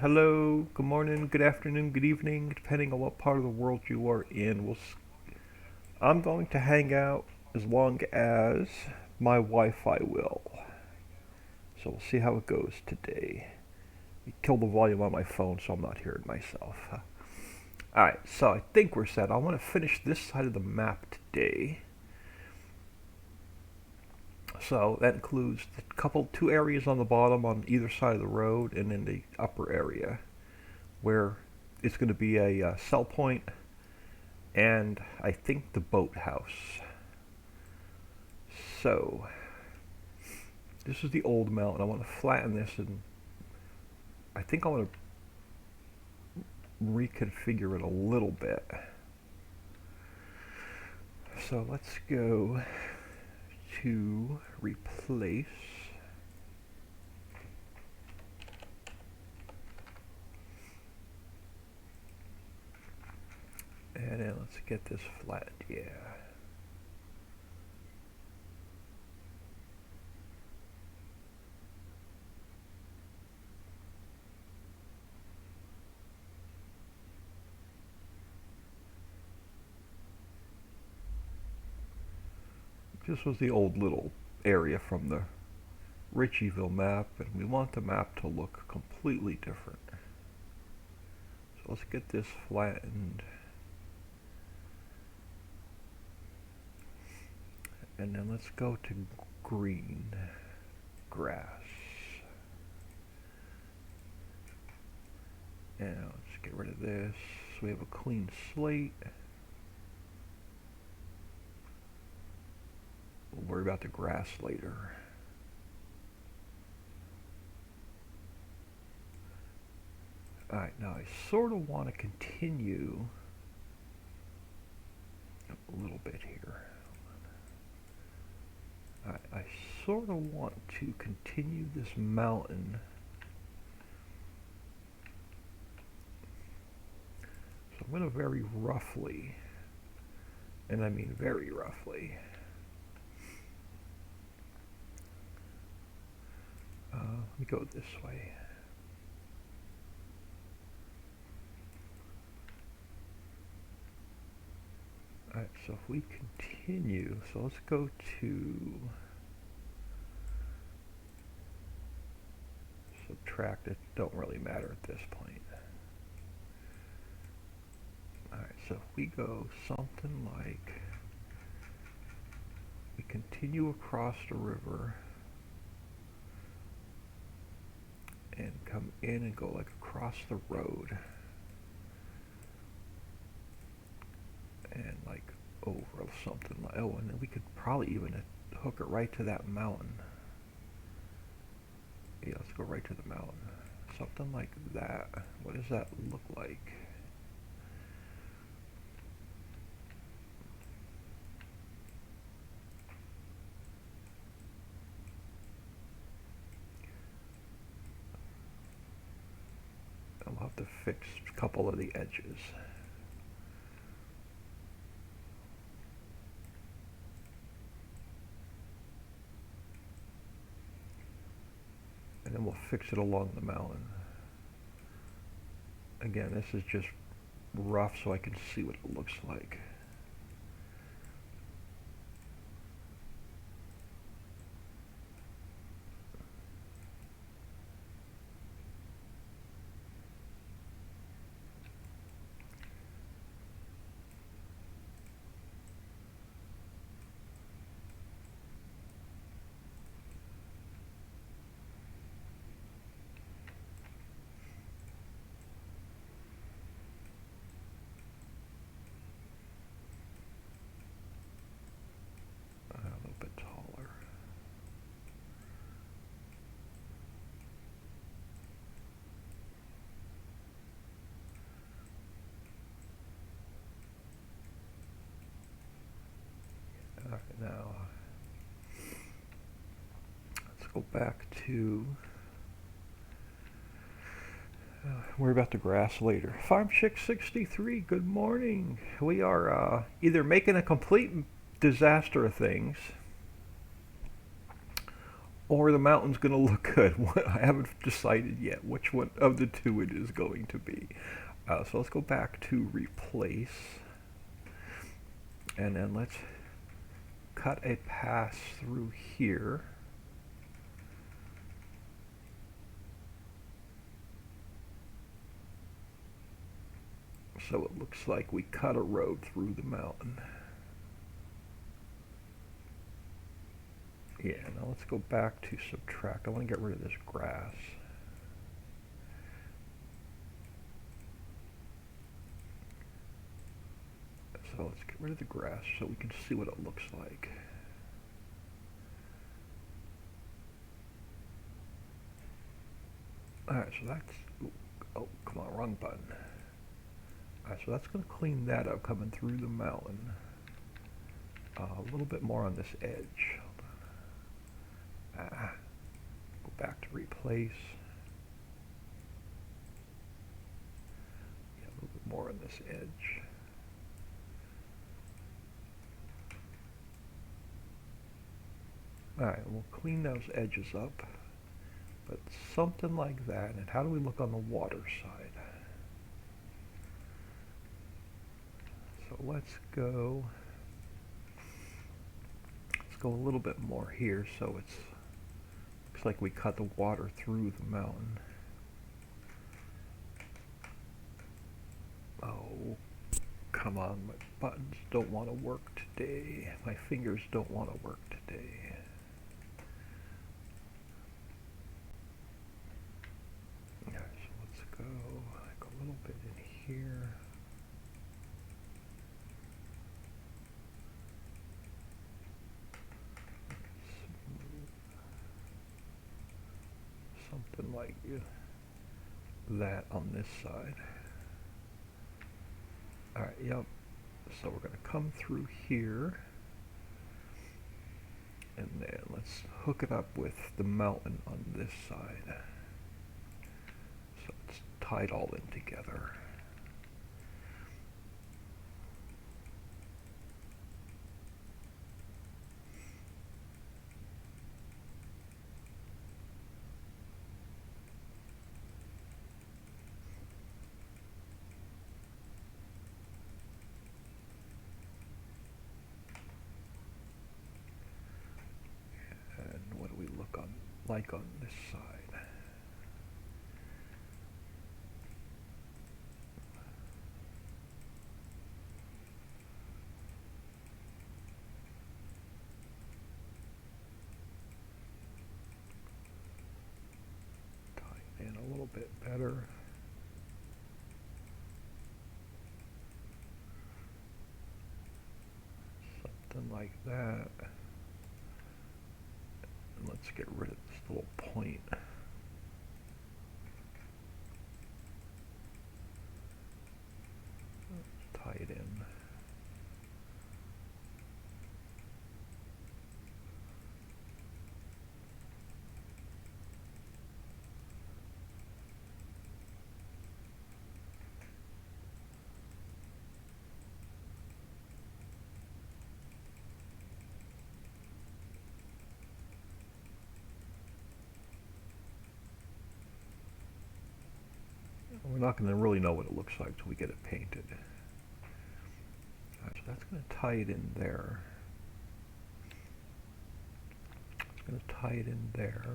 Hello, good morning, good afternoon, good evening, depending on what part of the world you are in. I'm going to hang out as long as my Wi-Fi will. So we'll see how it goes today. Kill the volume on my phone so I'm not hearing myself. Alright, so I think we're set. I want to finish this side of the map today. So that includes two areas on the bottom on either side of the road, and then the upper area where it's going to be a cell point and I think the boathouse. So this is the old mountain. I want to flatten this, and I think I want to reconfigure it a little bit. So let's go to replace. And then let's get this flat, yeah. This was the old little area from the Ritchieville map, and we want the map to look completely different. So let's get this flattened. And then let's go to green grass. And let's get rid of this so we have a clean slate. We'll worry about the grass later. Alright, now I sort of want to continue a little bit here. I sort of want to continue this mountain. So I'm going to very roughly, and I mean very roughly, let me go this way. Alright, so if we continue, so let's go to subtract. It don't really matter at this point. Alright, so if we go something like, we continue across the river and come in and go like across the road and like over something like, oh, and then we could probably even hook it right to that mountain. Yeah, let's go right to the mountain. Something like that. What does that look like? I'll have to fix a couple of the edges. And then we'll fix it along the mountain. Again, this is just rough so I can see what it looks like. Now, let's go back to, worry about the grass later. Farm Chick 63, good morning. We are either making a complete disaster of things, or the mountain's going to look good. I haven't decided yet which one of the two it is going to be. So let's go back to replace, and then let's cut a pass through here. So it looks like we cut a road through the mountain. Yeah, now let's go back to subtract. I want to get rid of this grass. So let's get rid of the grass so we can see what it looks like. Alright, so that's, oh, come on, wrong button. Alright, so that's going to clean that up coming through the mountain. A little bit more on this edge. Go back to replace. Yeah, a little bit more on this edge. Alright, we'll clean those edges up, but something like that. And how do we look on the water side? So let's go a little bit more here, so it's looks like we cut the water through the mountain. Oh, come on, my buttons don't want to work today. My fingers don't want to work today. Alright, so let's go like a little bit in here. Something like that on this side. Alright, yep. So we're going to come through here, and then let's hook it up with the mountain on this side. So it's tied all in together. Like on this side. Tie it in a little bit better. Something like that. And let's get rid of this little point. Tie it in. We're not going to really know what it looks like until we get it painted. So that's going to tie it in there. It's going to tie it in there.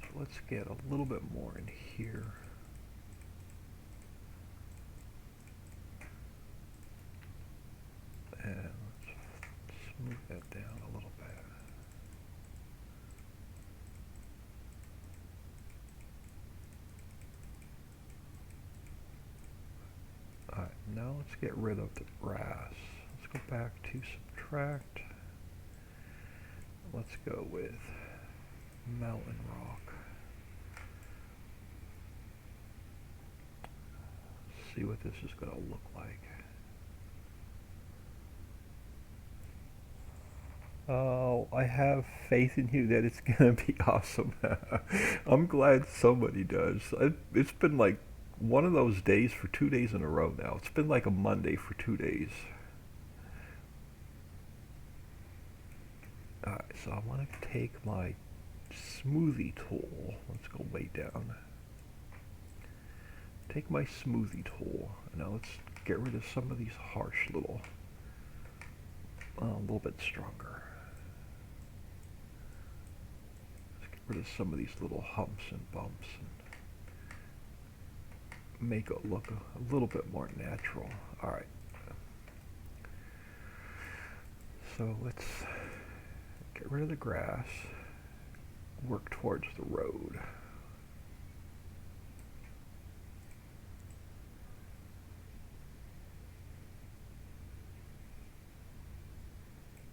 So let's get a little bit more in here. And let's smooth that down a little bit. Alright, now let's get rid of the brass. Let's go back to subtract. Let's go with mountain rock. See what this is going to look like. Oh, I have faith in you that it's going to be awesome. I'm glad somebody does. It's been like one of those days for 2 days in a row now. It's been like a Monday for 2 days. Alright, so I want to take my smoothie tool. Let's go way down. Take my smoothie tool. Now let's get rid of some of these harsh little, a little bit stronger. Let's get rid of some of these little humps and bumps and make it look a little bit more natural. All right. So let's get rid of the grass, work towards the road.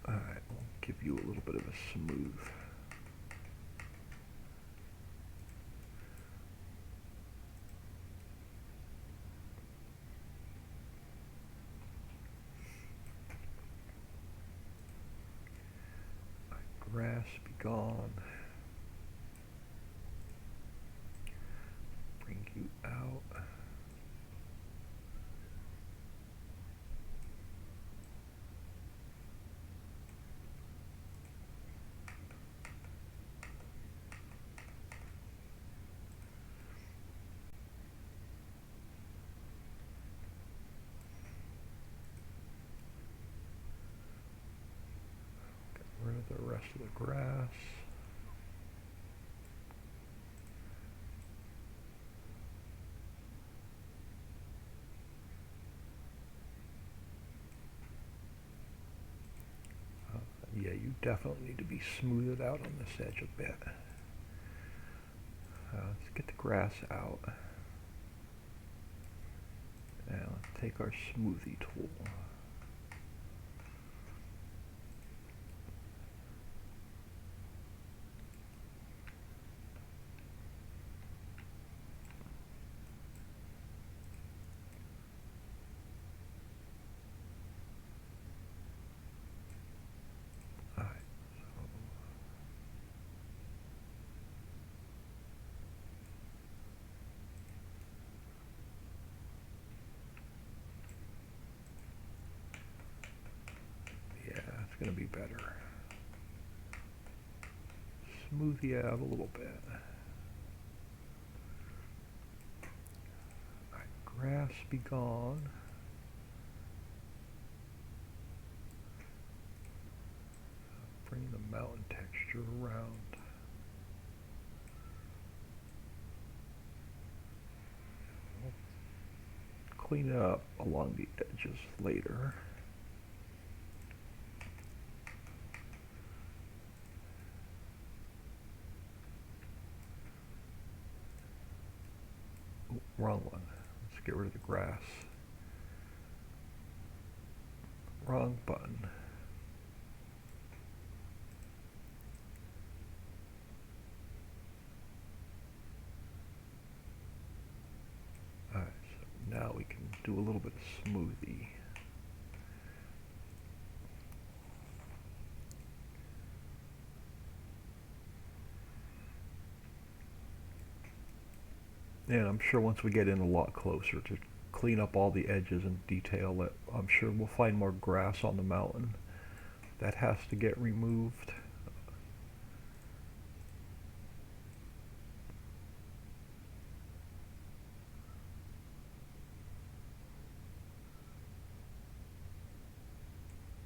Alright, we'll give you a little bit of a smooth. Grass be gone. Bring you out. Get rid of the rest of the grass. Yeah, you definitely need to be smoothed out on this edge a bit. Let's get the grass out. Now let's take our smoothie tool. It's going to be better. Smoothie out a little bit. Alright, grass be gone. Bring the mountain texture around. We'll clean it up along the edges later. Wrong one. Let's get rid of the grass. Wrong button. Alright, so now we can do a little bit of smoothie. And I'm sure once we get in a lot closer to clean up all the edges and detail it, I'm sure we'll find more grass on the mountain. That has to get removed.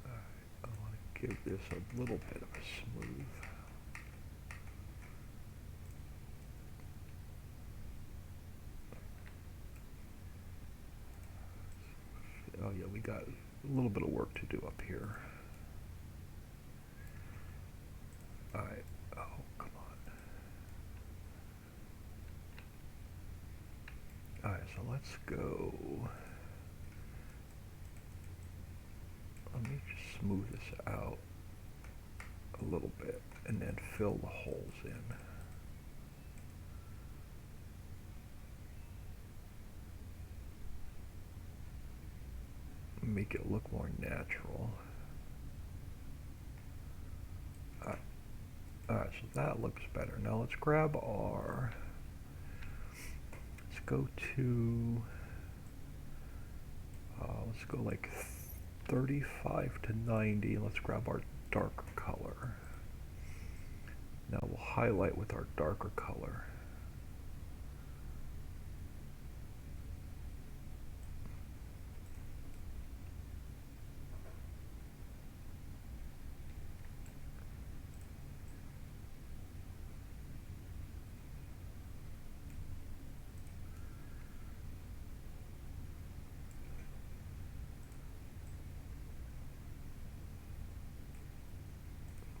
I want to give this a little bit of a smooth. Oh yeah, we got a little bit of work to do up here. Alright, oh come on. Alright, so let's go. Let me just smooth this out a little bit and then fill the holes in. Make it look more natural. Alright, so that looks better. Now let's grab our, let's go to, let's go like 35 to 90. Let's grab our darker color. Now we'll highlight with our darker color.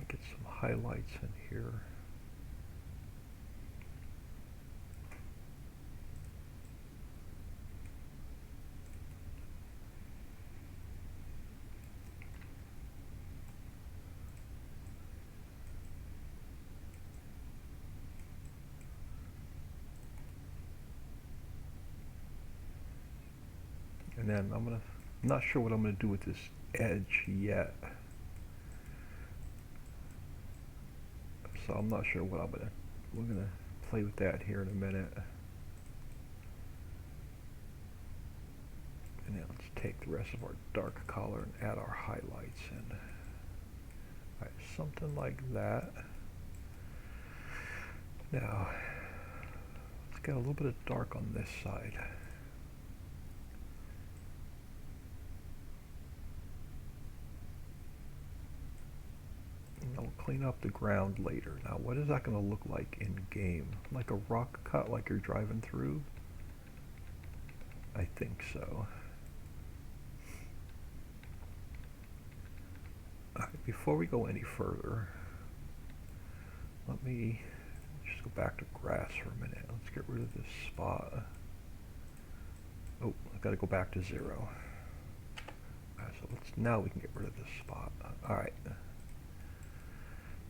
Get some highlights in here. And then I'm not sure what I'm gonna do with this edge yet. So I'm not sure what we're gonna play with that here in a minute. And then let's take the rest of our dark color and add our highlights in. Alright, something like that. Now, let's get a little bit of dark on this side. And we'll clean up the ground later. Now, what is that going to look like in game? Like a rock cut like you're driving through? I think so. Alright, before we go any further, let me just go back to grass for a minute. Let's get rid of this spot. Oh, I've got to go back to 0. Alright, so now we can get rid of this spot. Alright.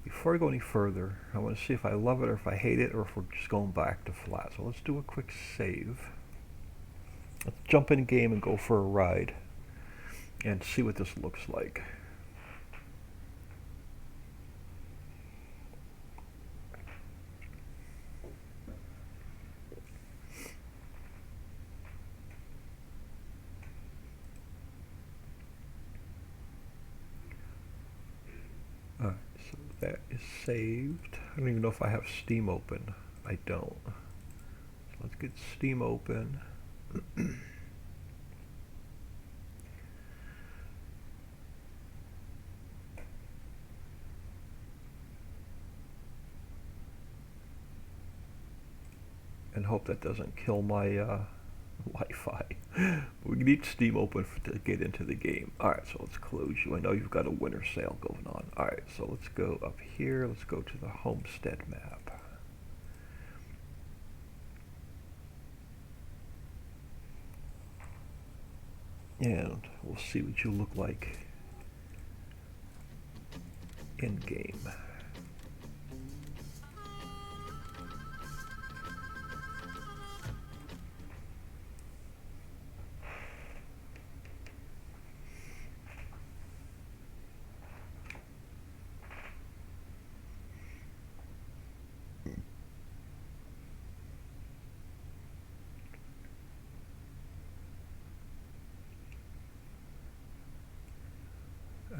Before I go any further, I want to see if I love it or if I hate it or if we're just going back to flat. So let's do a quick save. Let's jump in game and go for a ride and see what this looks like. Alright, so that is saved. I don't even know if I have Steam open. I don't. So let's get Steam open. And hope that doesn't kill my Wi-Fi. We need Steam open to get into the game. Alright, so let's close you. I know you've got a winter sale going on. Alright, so let's go up here. Let's go to the Homestead map. And we'll see what you look like in game.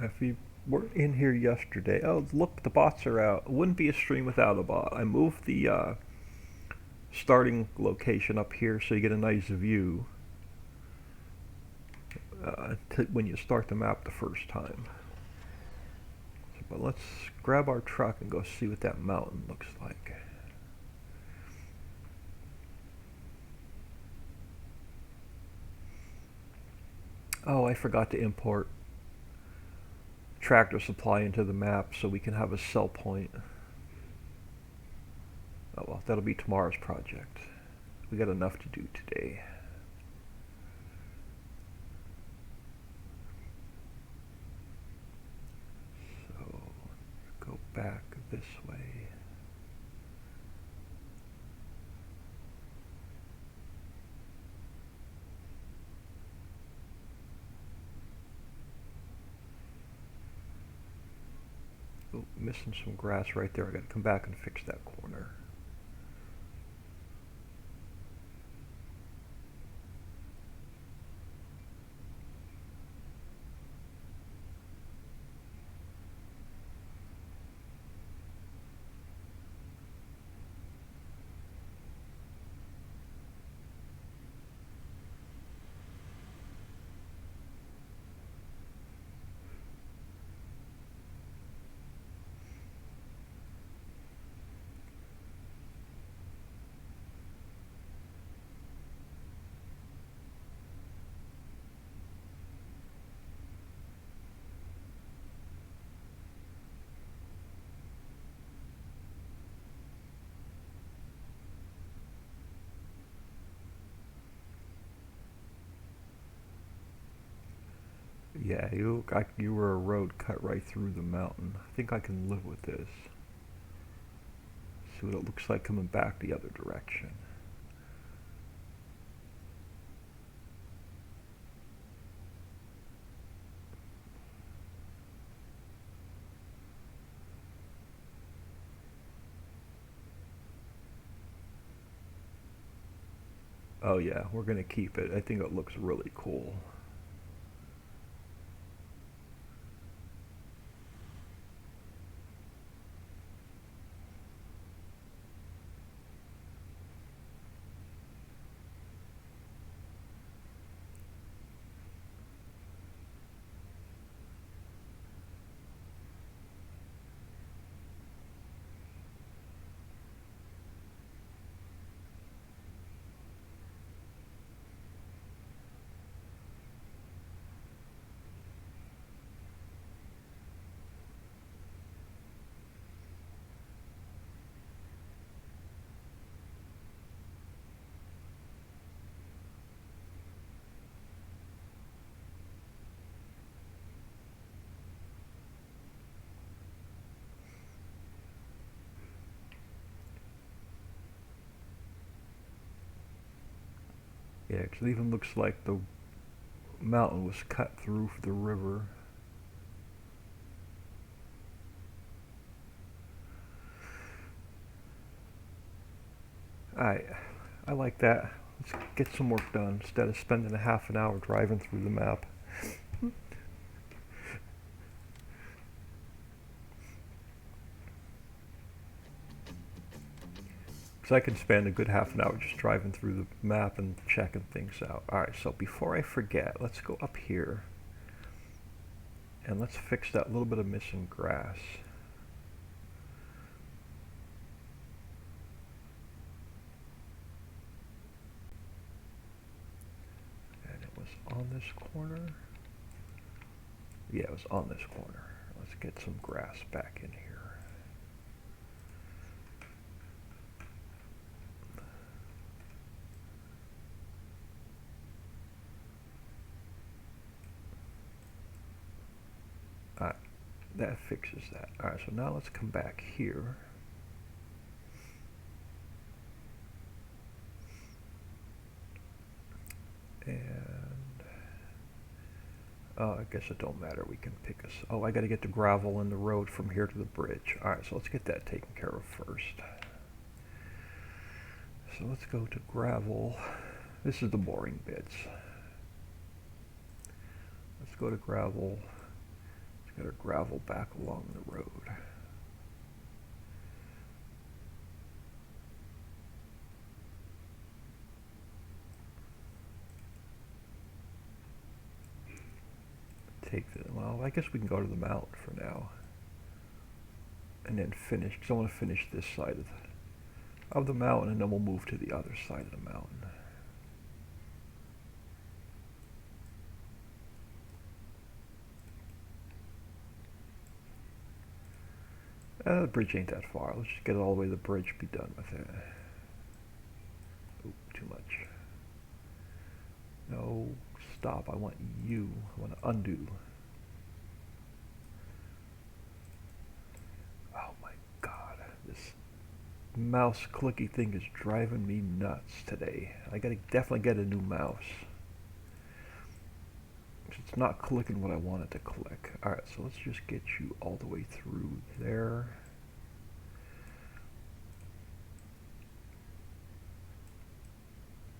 If you weren't in here yesterday, oh look, the bots are out. It wouldn't be a stream without a bot. I moved the starting location up here so you get a nice view when you start the map the first time. But let's grab our truck and go see what that mountain looks like. Oh, I forgot to import Tractor Supply into the map so we can have a sell point. Oh well, that'll be tomorrow's project. We got enough to do today. So, go back this way. Oh, missing some grass right there. I gotta come back and fix that corner. Yeah, you look like you were a road cut right through the mountain. I think I can live with this. See what it looks like coming back the other direction. Oh yeah, we're gonna keep it. I think it looks really cool. Yeah, 'cause it even looks like the mountain was cut through the river. I like that. Let's get some work done instead of spending a half an hour driving through the map. Because I can spend a good half an hour just driving through the map and checking things out. Alright, so before I forget, let's go up here and let's fix that little bit of missing grass. And it was on this corner. Yeah, it was on this corner. Let's get some grass back in here. Alright, that fixes that. Alright, so now let's come back here. And I guess it don't matter. We can pick us. Oh, I got to get the gravel in the road from here to the bridge. All right, so let's get that taken care of first. So let's go to gravel. This is the boring bits. Let's go to gravel. Let's get our gravel back along the road. Take the, well, I guess we can go to the mountain for now. And then finish, because I want to finish this side of the mountain, and then we'll move to the other side of the mountain. The bridge ain't that far. Let's just get all the way to the bridge, be done with it. Oop, too much. No, stop. I want you. I want to undo. Oh my god. This mouse clicky thing is driving me nuts today. I gotta definitely get a new mouse. It's not clicking what I want it to click. Alright, so let's just get you all the way through there.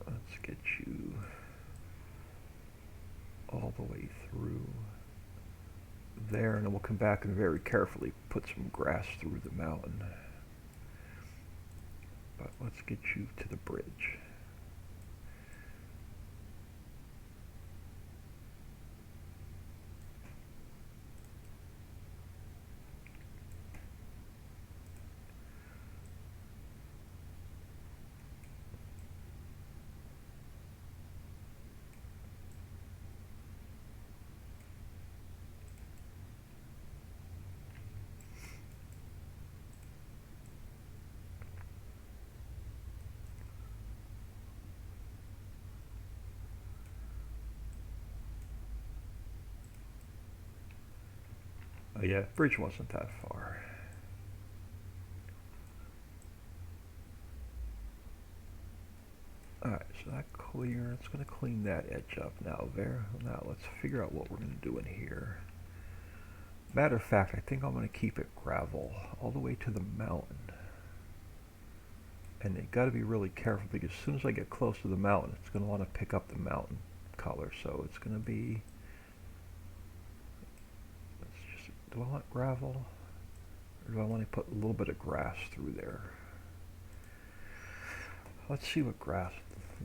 Let's get you all the way through there, and then we'll come back and very carefully put some grass through the mountain. But let's get you to the bridge. Oh yeah, bridge wasn't that far. Alright, so that clear, it's going to clean that edge up now. Now let's figure out what we're going to do in here. Matter of fact, I think I'm going to keep it gravel all the way to the mountain. And you got to be really careful because as soon as I get close to the mountain, it's going to want to pick up the mountain color. So it's going to be, do I want gravel? Or do I want to put a little bit of grass through there? Let's see what grass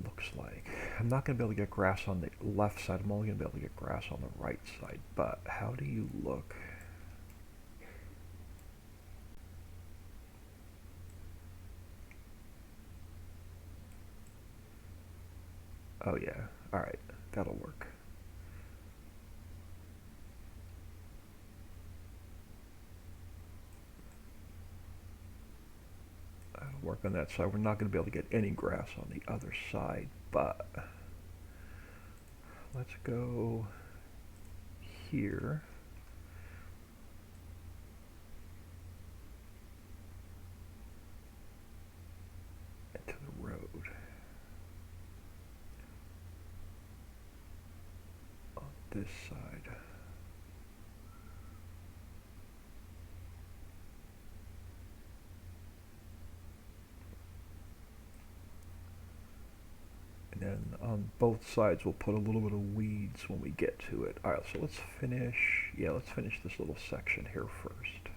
looks like. I'm not going to be able to get grass on the left side. I'm only going to be able to get grass on the right side. But how do you look? Oh yeah, alright, that'll work. That'll work on that side. We're not going to be able to get any grass on the other side, but let's go here. And to the road. On this side. And then on both sides we'll put a little bit of weeds when we get to it. Alright, so let's finish this little section here first.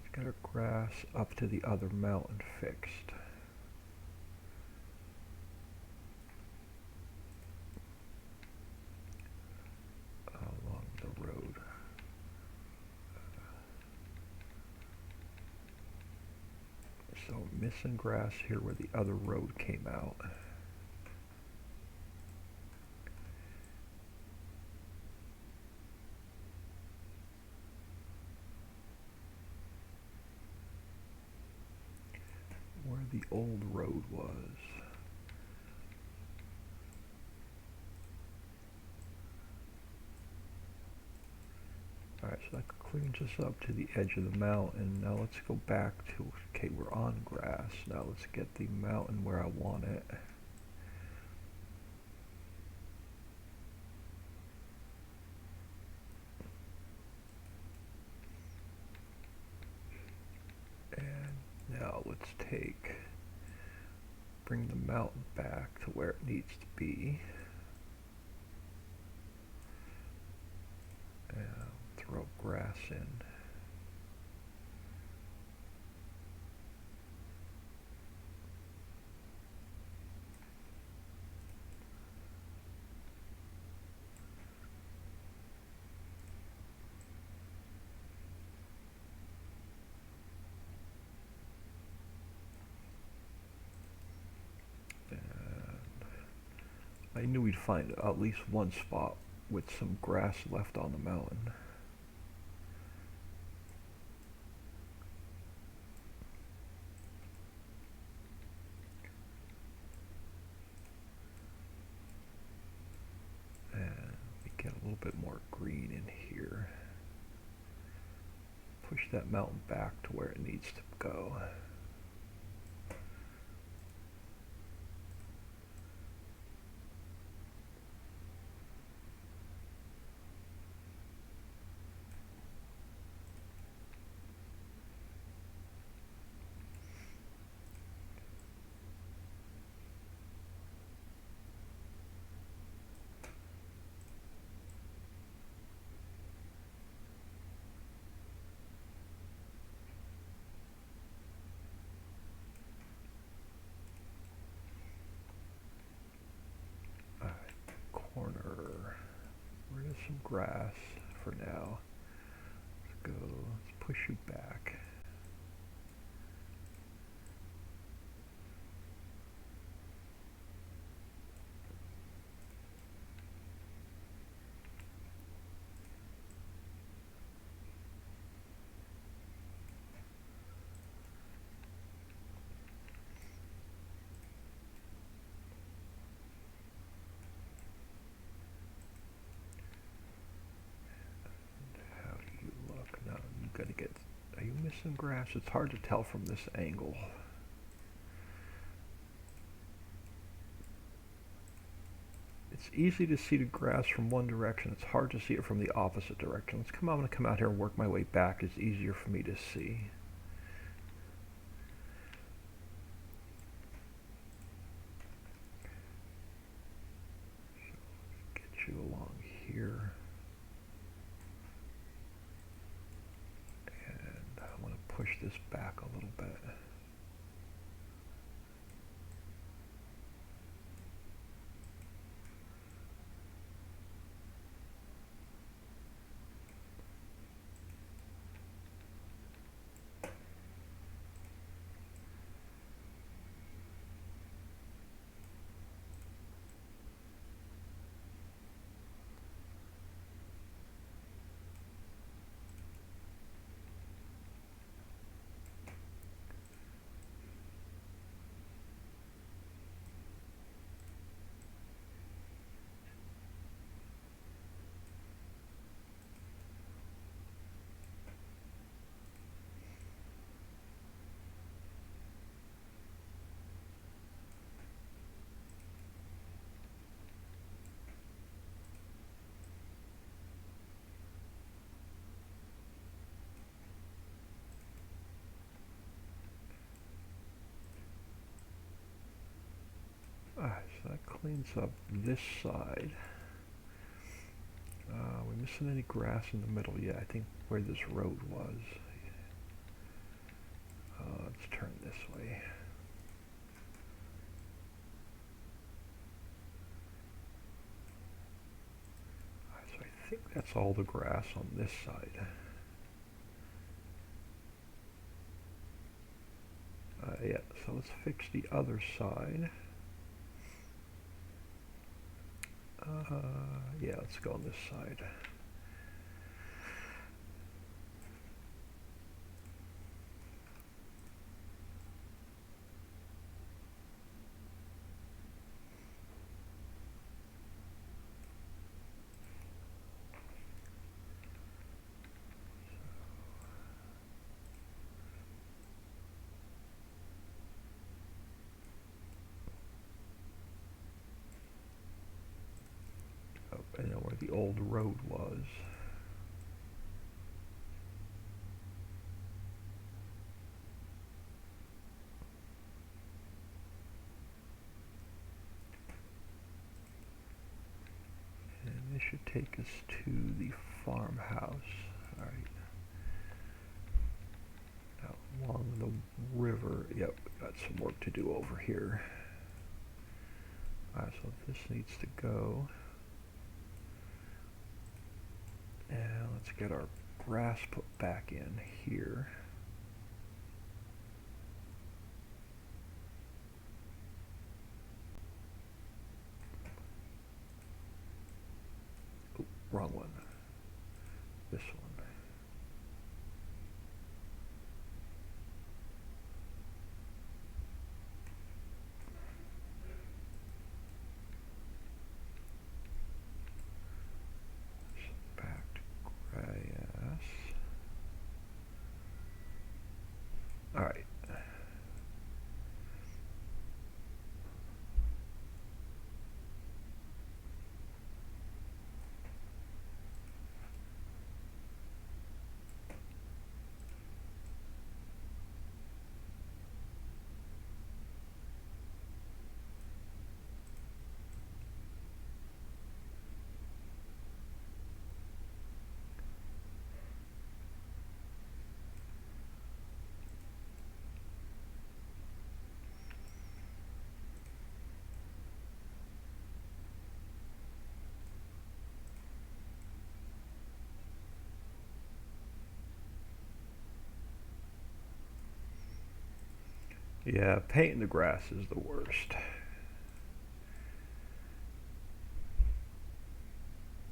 Let's get our grass up to the other mountain fixed. Along the road. So missing grass here where the other road came out. Where the old road was. Alright, so that cleans us up to the edge of the mountain. Now let's go back to, okay, we're on grass. Now let's get the mountain where I want it. And now let's bring the mountain back to where it needs to be. And throw grass in. I knew we'd find at least one spot with some grass left on the mountain. And we get a little bit more green in here. Push that mountain back to where it needs to go. Corner. Where's some grass for now? Let's push you back. some grass. It's hard to tell from this angle. It's easy to see the grass from one direction. It's hard to see it from the opposite direction. I'm going to come out here and work my way back. It's easier for me to see. So get you along here. And I want to push this back a little bit. Alright, so that cleans up this side. We missing any grass in the middle? Yeah, I think where this road was. Let's turn this way. Alright, so I think that's all the grass on this side. Yeah, so let's fix the other side. Yeah, let's go on this side. I know where the old road was. And this should take us to the farmhouse. All right. Now along the river, yep, we got some work to do over here. All right, so this needs to go. And let's get our grass put back in here. Oh, wrong one. This one. All right. Yeah, painting the grass is the worst.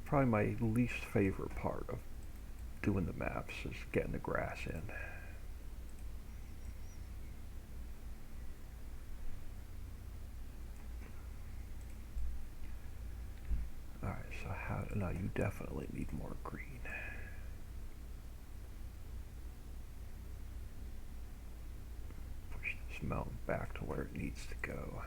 Probably my least favorite part of doing the maps is getting the grass in. Alright, so how, no, you definitely need more green. mountain back to where it needs to go.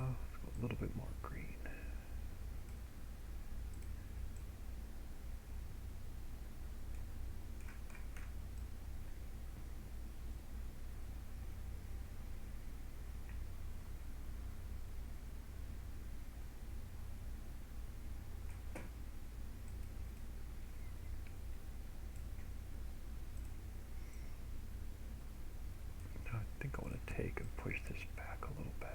Let's go a little bit more green. I think I want to take and push this back a little bit.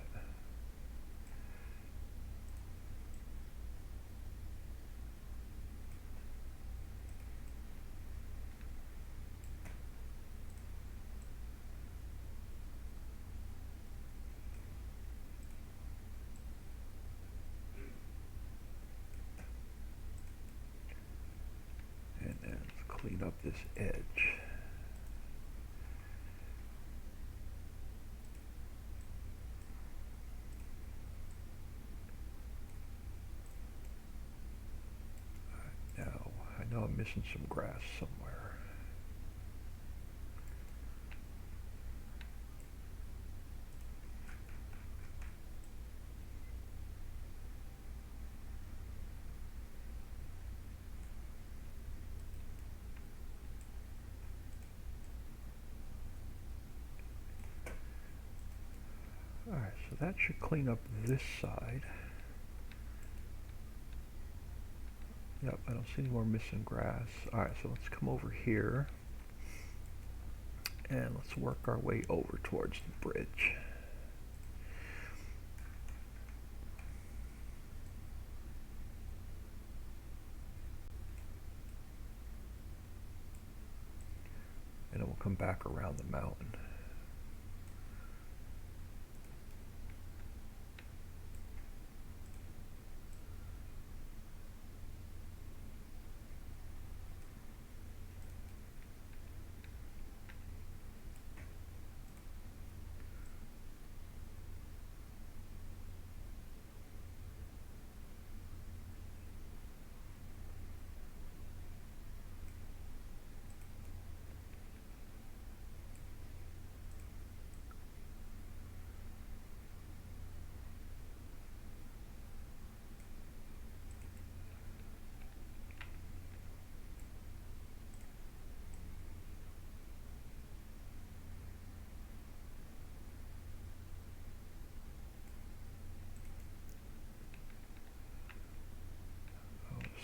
And then let's clean up this edge. Now, I know I'm missing some grass somewhere. Alright, so that should clean up this side. Yep, I don't see any more missing grass. Alright, so let's come over here and let's work our way over towards the bridge. And then we'll come back around the mountain.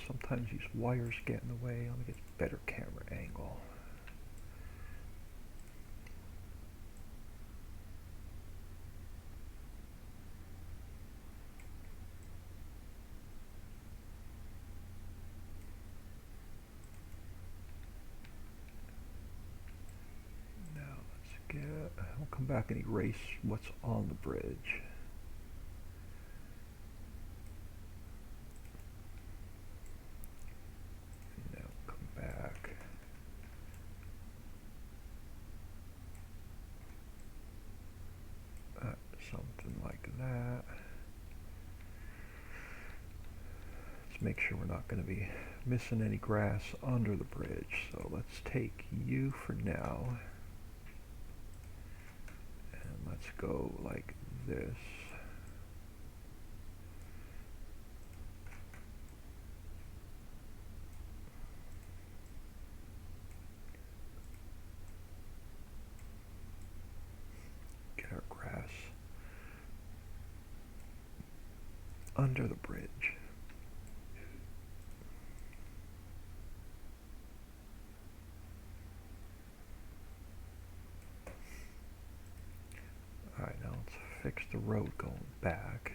Sometimes these wires get in the way. Let me get a better camera angle. Now we'll come back and erase what's on the bridge. Something like that. Let's make sure we're not going to be missing any grass under the bridge. So let's take you for now. And let's go like this. Get our grass under the bridge. Alright, now let's fix the road going back.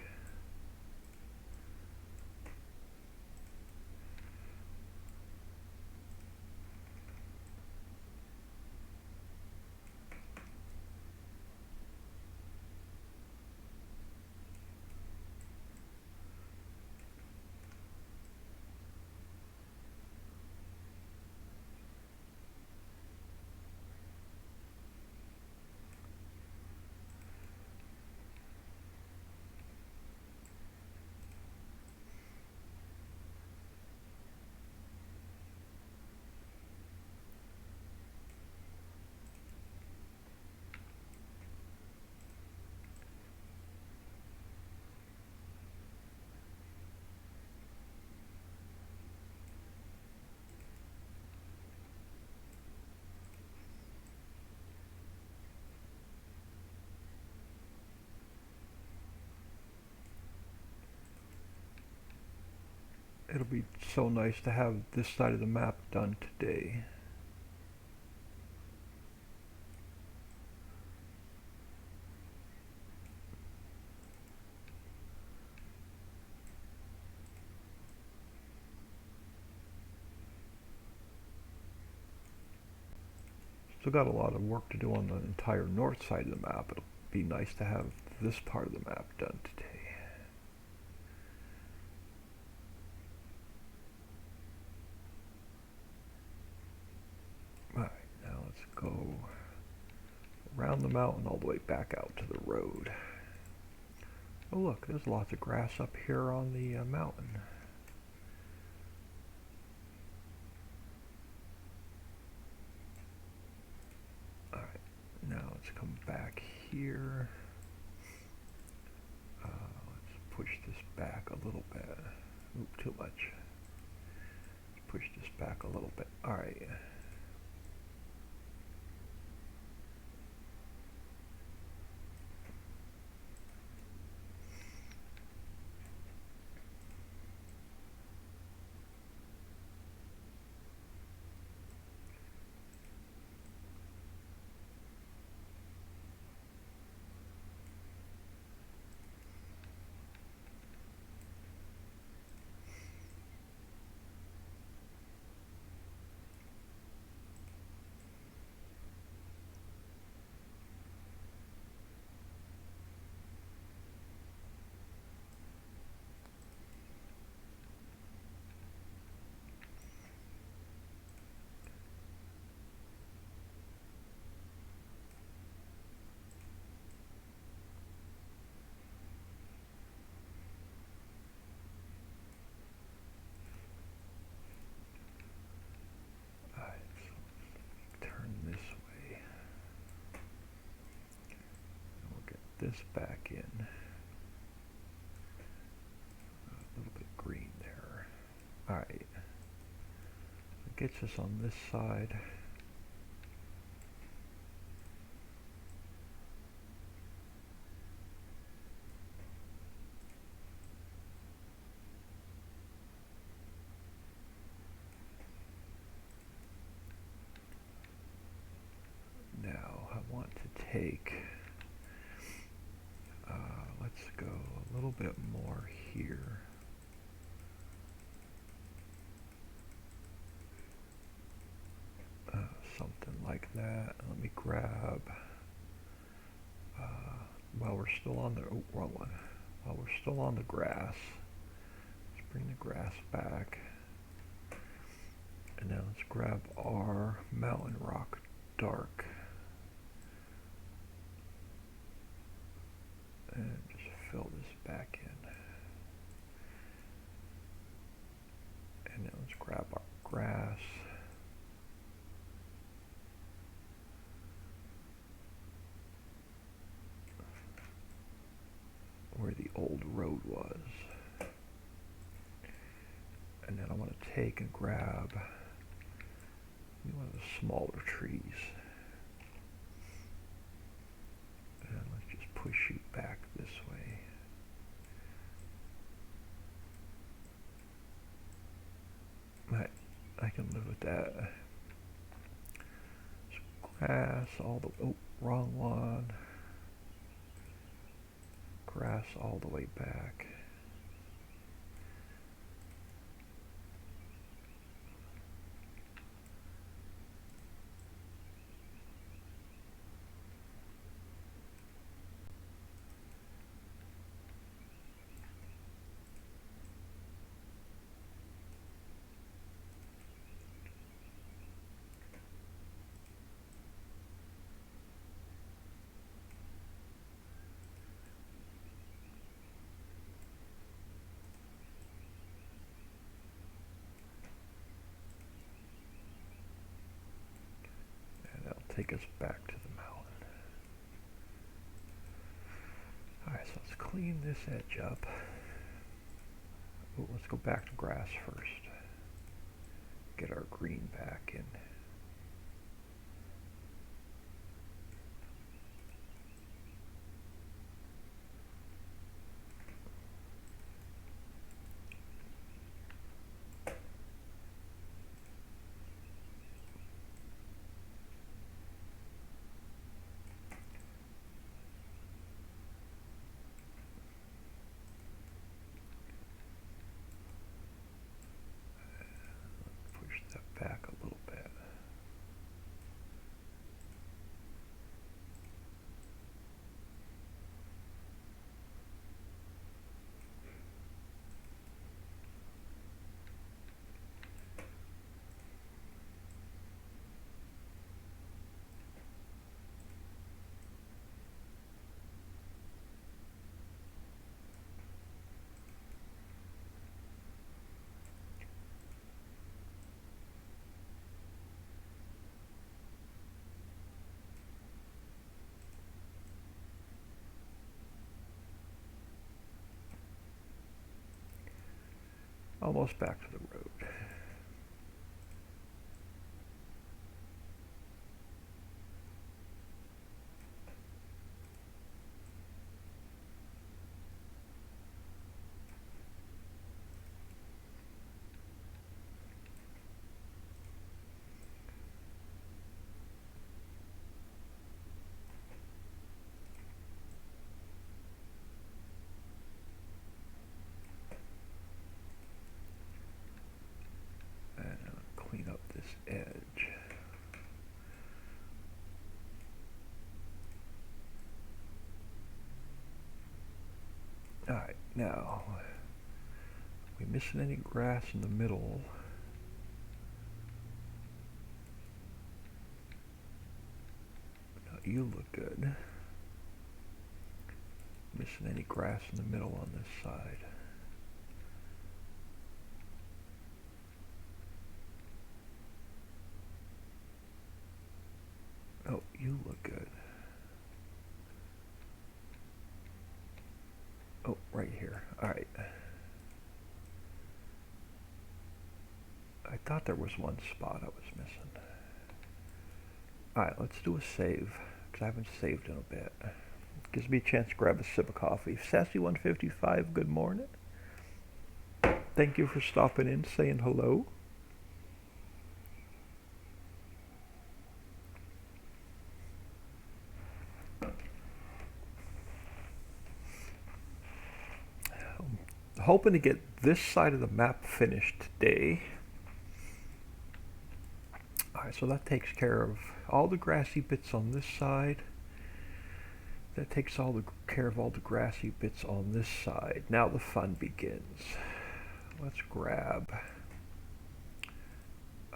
It'll be so nice to have this side of the map done today. Still got a lot of work to do on the entire north side of the map. It'll be nice to have this part of the map done today. Alright, now let's go around the mountain all the way back out to the road. Oh look, there's lots of grass up here on the mountain. Alright, now let's come back here. Let's push this back a little bit. Oop, too much. Let's push this back a little bit. Alright. This back in. A little bit green there. Alright. It gets us on this side. Now I want to take let's go a little bit more here. Something like that. Let me grab, while we're still on the, oh, wrong one. While we're still on the grass, let's bring the grass back. And now let's grab our mountain rock dark. And just fill this back in. And now let's grab our grass. Where the old road was. And then I want to take and grab one of the smaller trees. And let's just push you back this way. I can live with that. Grass all the, oh, wrong one. Grass all the way back. Take us back to the mountain. Alright, so let's clean this edge up. Oh, let's go back to grass first. Get our green back in. Almost back to the road. Clean up this edge. Alright, now, are we missing any grass in the middle? No, you look good. Missing any grass in the middle on this side? Oh, you look good. Oh, right here. Alright. I thought there was one spot I was missing. Alright, let's do a save, because I haven't saved in a bit. Gives me a chance to grab a sip of coffee. Sassy155, good morning. Thank you for stopping in, saying hello. Hoping to get this side of the map finished today. Alright, so that takes care of all the grassy bits on this side. That takes care of all the grassy bits on this side. Now the fun begins. Let's grab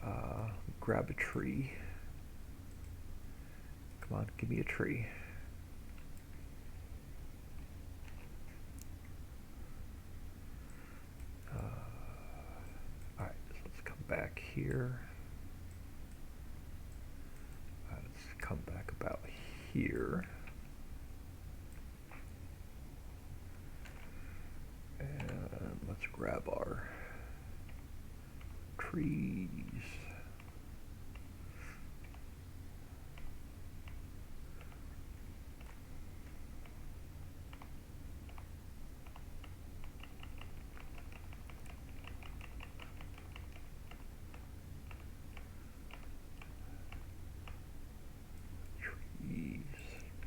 a tree. Come on, give me a tree. Alright, so let's come back here. Let's come back about here. And let's grab our trees.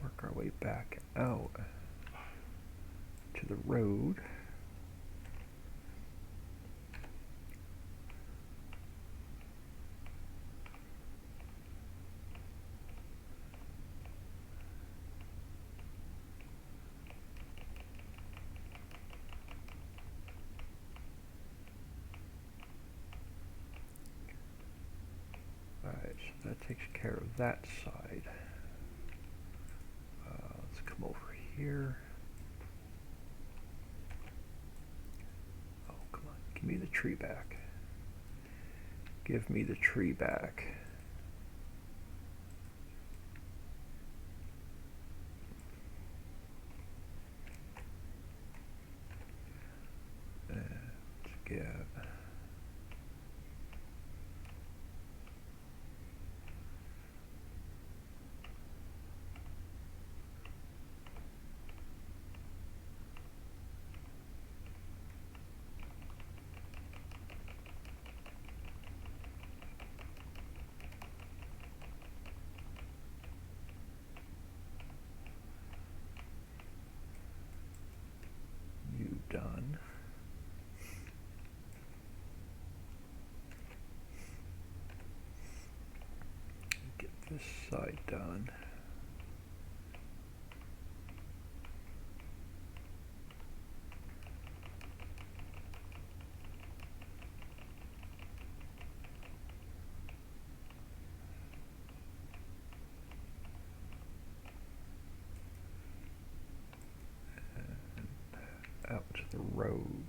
Work our way back out to the road. Alright, so that takes care of that side. Let's come over here. Oh, come on. Give me the tree back. Give me the tree back. Let's get... done. Get this side done. And out to the road.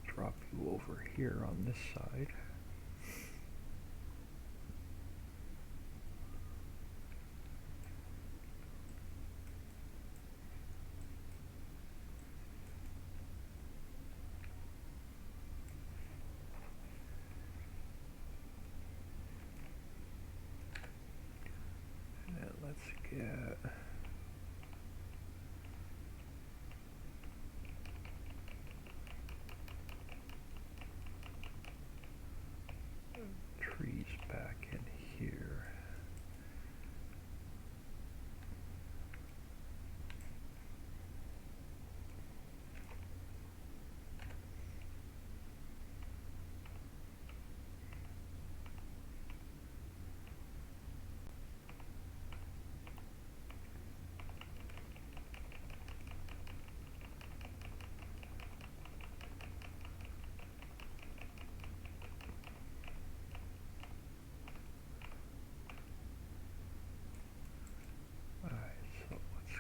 Drop you over here on this side. get trees back in here.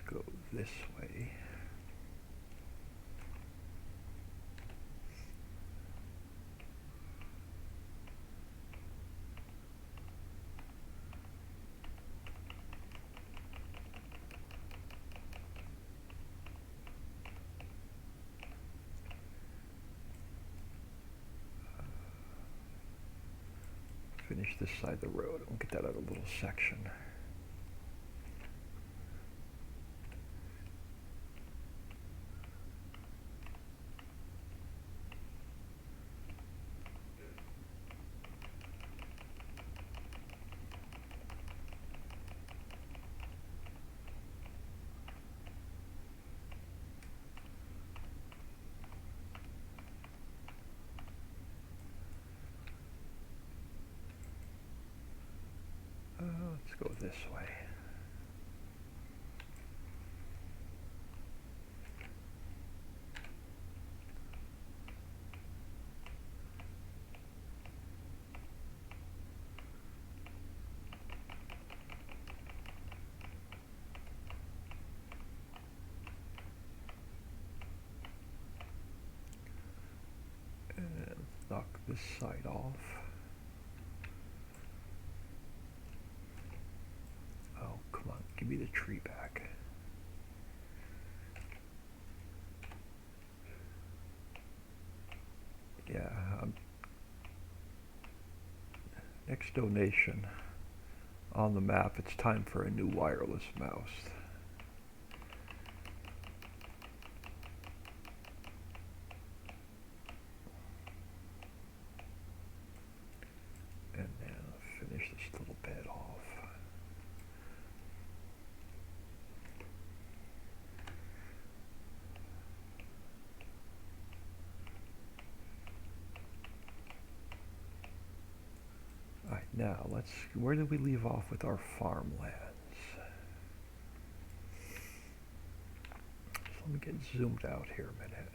Go this way. Finish this side of the road. We'll get that out of a little section. Let's go this way. And knock this side off. Give me the tree back. Yeah. Next donation on the map. It's time for a new wireless mouse. And then I'll finish this little bed off. Now, where did we leave off with our farmlands? So let me get zoomed out here a minute.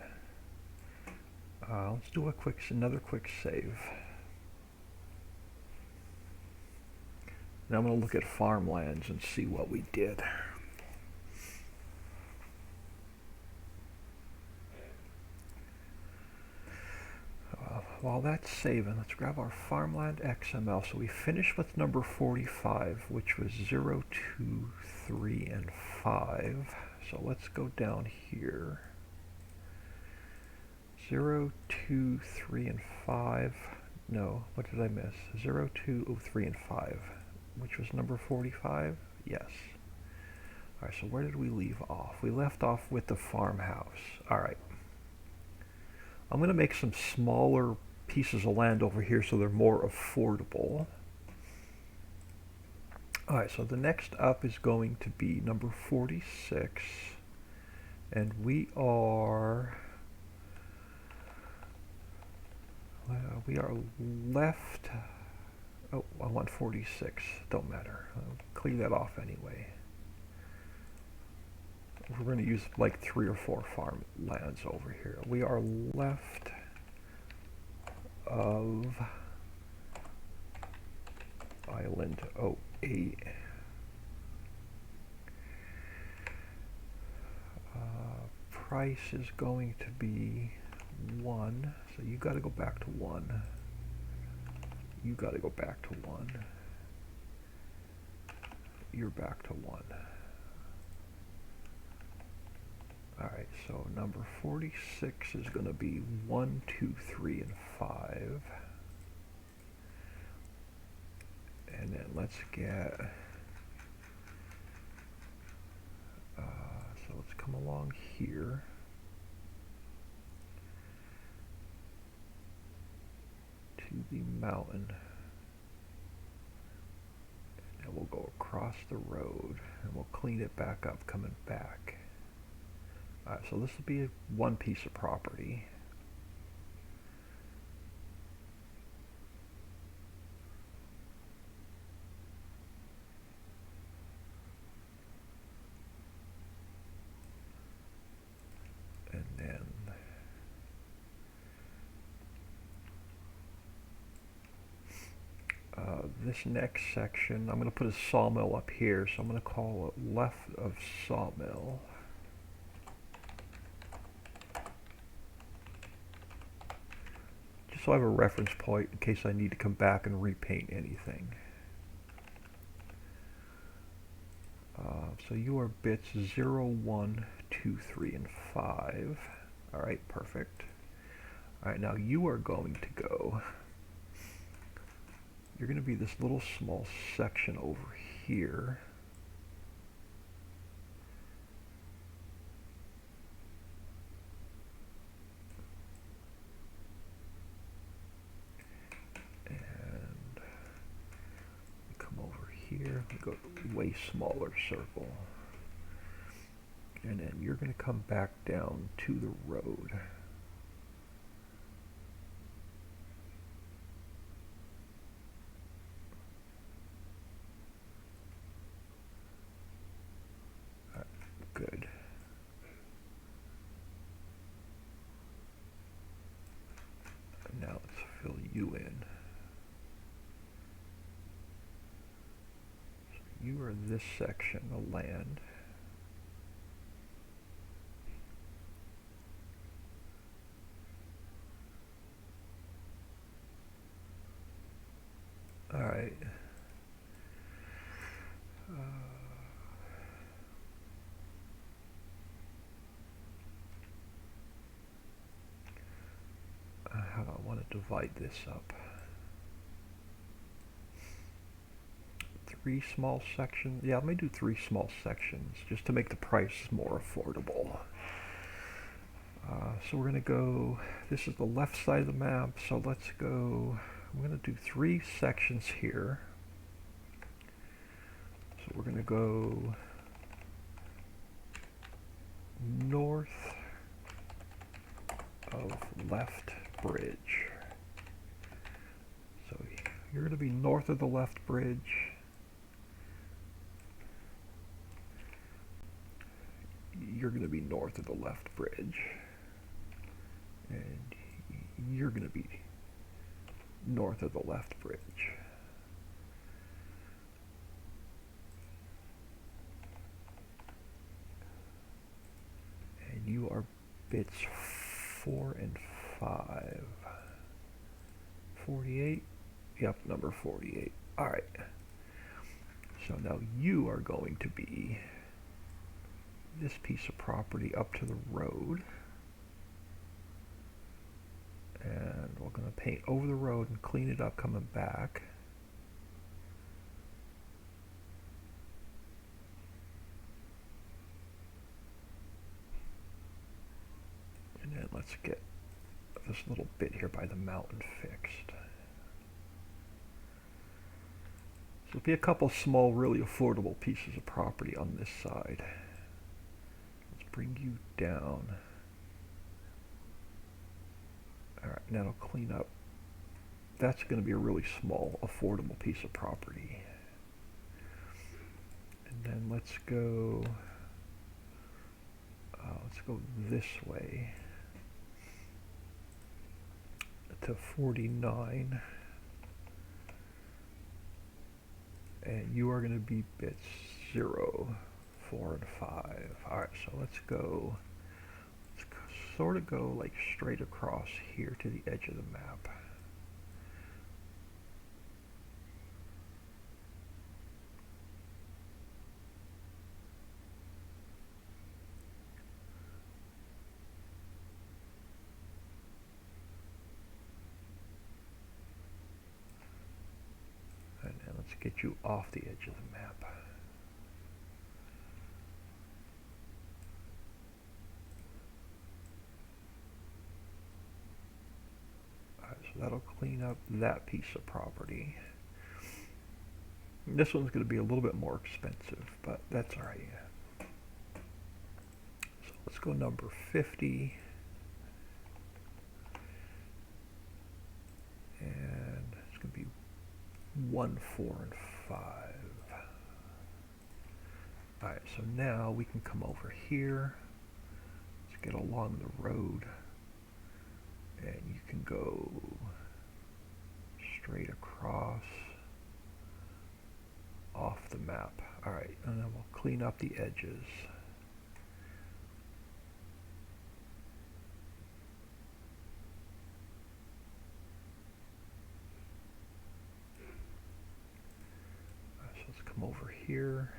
Let's do another quick save. Now I'm going to look at farmlands and see what we did. While that's saving, let's grab our farmland XML. So we finished with number 45, which was 0, 2, 3, and 5. So let's go down here. 0, 2, 3, and 5. No, what did I miss? 0, 2, 3, and 5, which was number 45? Yes. All right, so where did we leave off? We left off with the farmhouse. All right. I'm going to make some smaller pieces of land over here so they're more affordable. Alright, so the next up is going to be number 46, and we are left, oh, I want 46, don't matter, I'll clear that off anyway. We're going to use like 3 or 4 farmlands over here. We are left of island 08. Price is going to be 1, so you got to go back to 1. You got to go back to 1. You're back to 1. Alright, so number 46 is going to be 1, 2, 3, and 5. And then let's get come along here. To the mountain. And we'll go across the road and we'll clean it back up coming back. Alright, so this will be one piece of property. And then this next section, I'm going to put a sawmill up here, so I'm going to call it left of sawmill. Just so I have a reference point in case I need to come back and repaint anything. So you are bits 0, 1, 2, 3, and 5. Alright, perfect. Alright, now you are going to go, you're going to be this little small section over here. And come over here, go way smaller circle. And then you're going to come back down to the road. Good. And now let's fill you in. So you are this section of land. All right. How do I want to divide this up? 3 small sections. Yeah, I may do 3 small sections just to make the price more affordable. So we're going to go, this is the left side of the map, so let's go, I'm going to do 3 sections here. So we're going to go north of left bridge. So you're going to be north of the left bridge. You're going to be north of the left bridge. And you're going to be north of the left bridge. And you are bits 4 and 5. 48? Yep, number 48. Alright. So now you are going to be this piece of property up to the road. And we're going to paint over the road and clean it up coming back. And then let's get this little bit here by the mountain fixed. So there'll be a couple small, really affordable pieces of property on this side. Let's bring you down. Alright, now it'll clean up. That's going to be a really small, affordable piece of property. And then let's go this way to 49. And you are going to be bits 0, 4, and 5. Alright, so let's go. Sort of go like straight across here to the edge of the map. And then let's get you off the edge of the map. So that'll clean up that piece of property. This one's going to be a little bit more expensive, but that's all right. So let's go number 50. And it's going to be 1, 4, and 5. Alright, so now we can come over here. Let's get along the road. And you can go straight across off the map. Alright, and then we'll clean up the edges. So let's come over here.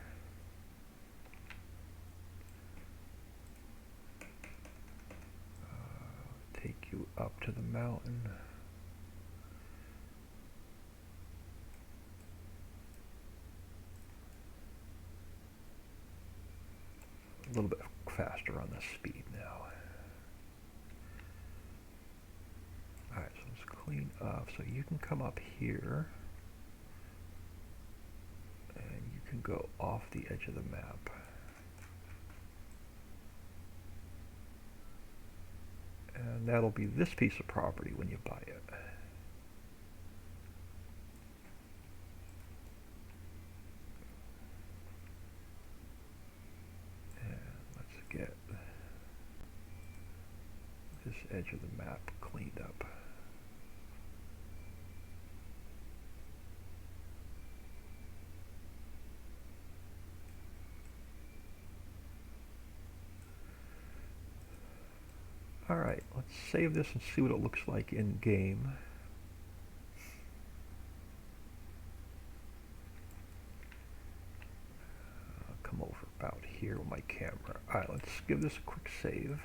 Take you up to the mountain. A little bit faster on the speed now. Alright, so let's clean up. So you can come up here and you can go off the edge of the map. And that'll be this piece of property when you buy it. And let's get this edge of the map cleaned up. Alright, let's save this and see what it looks like in game. I'll come over about here with my camera. Alright, let's give this a quick save.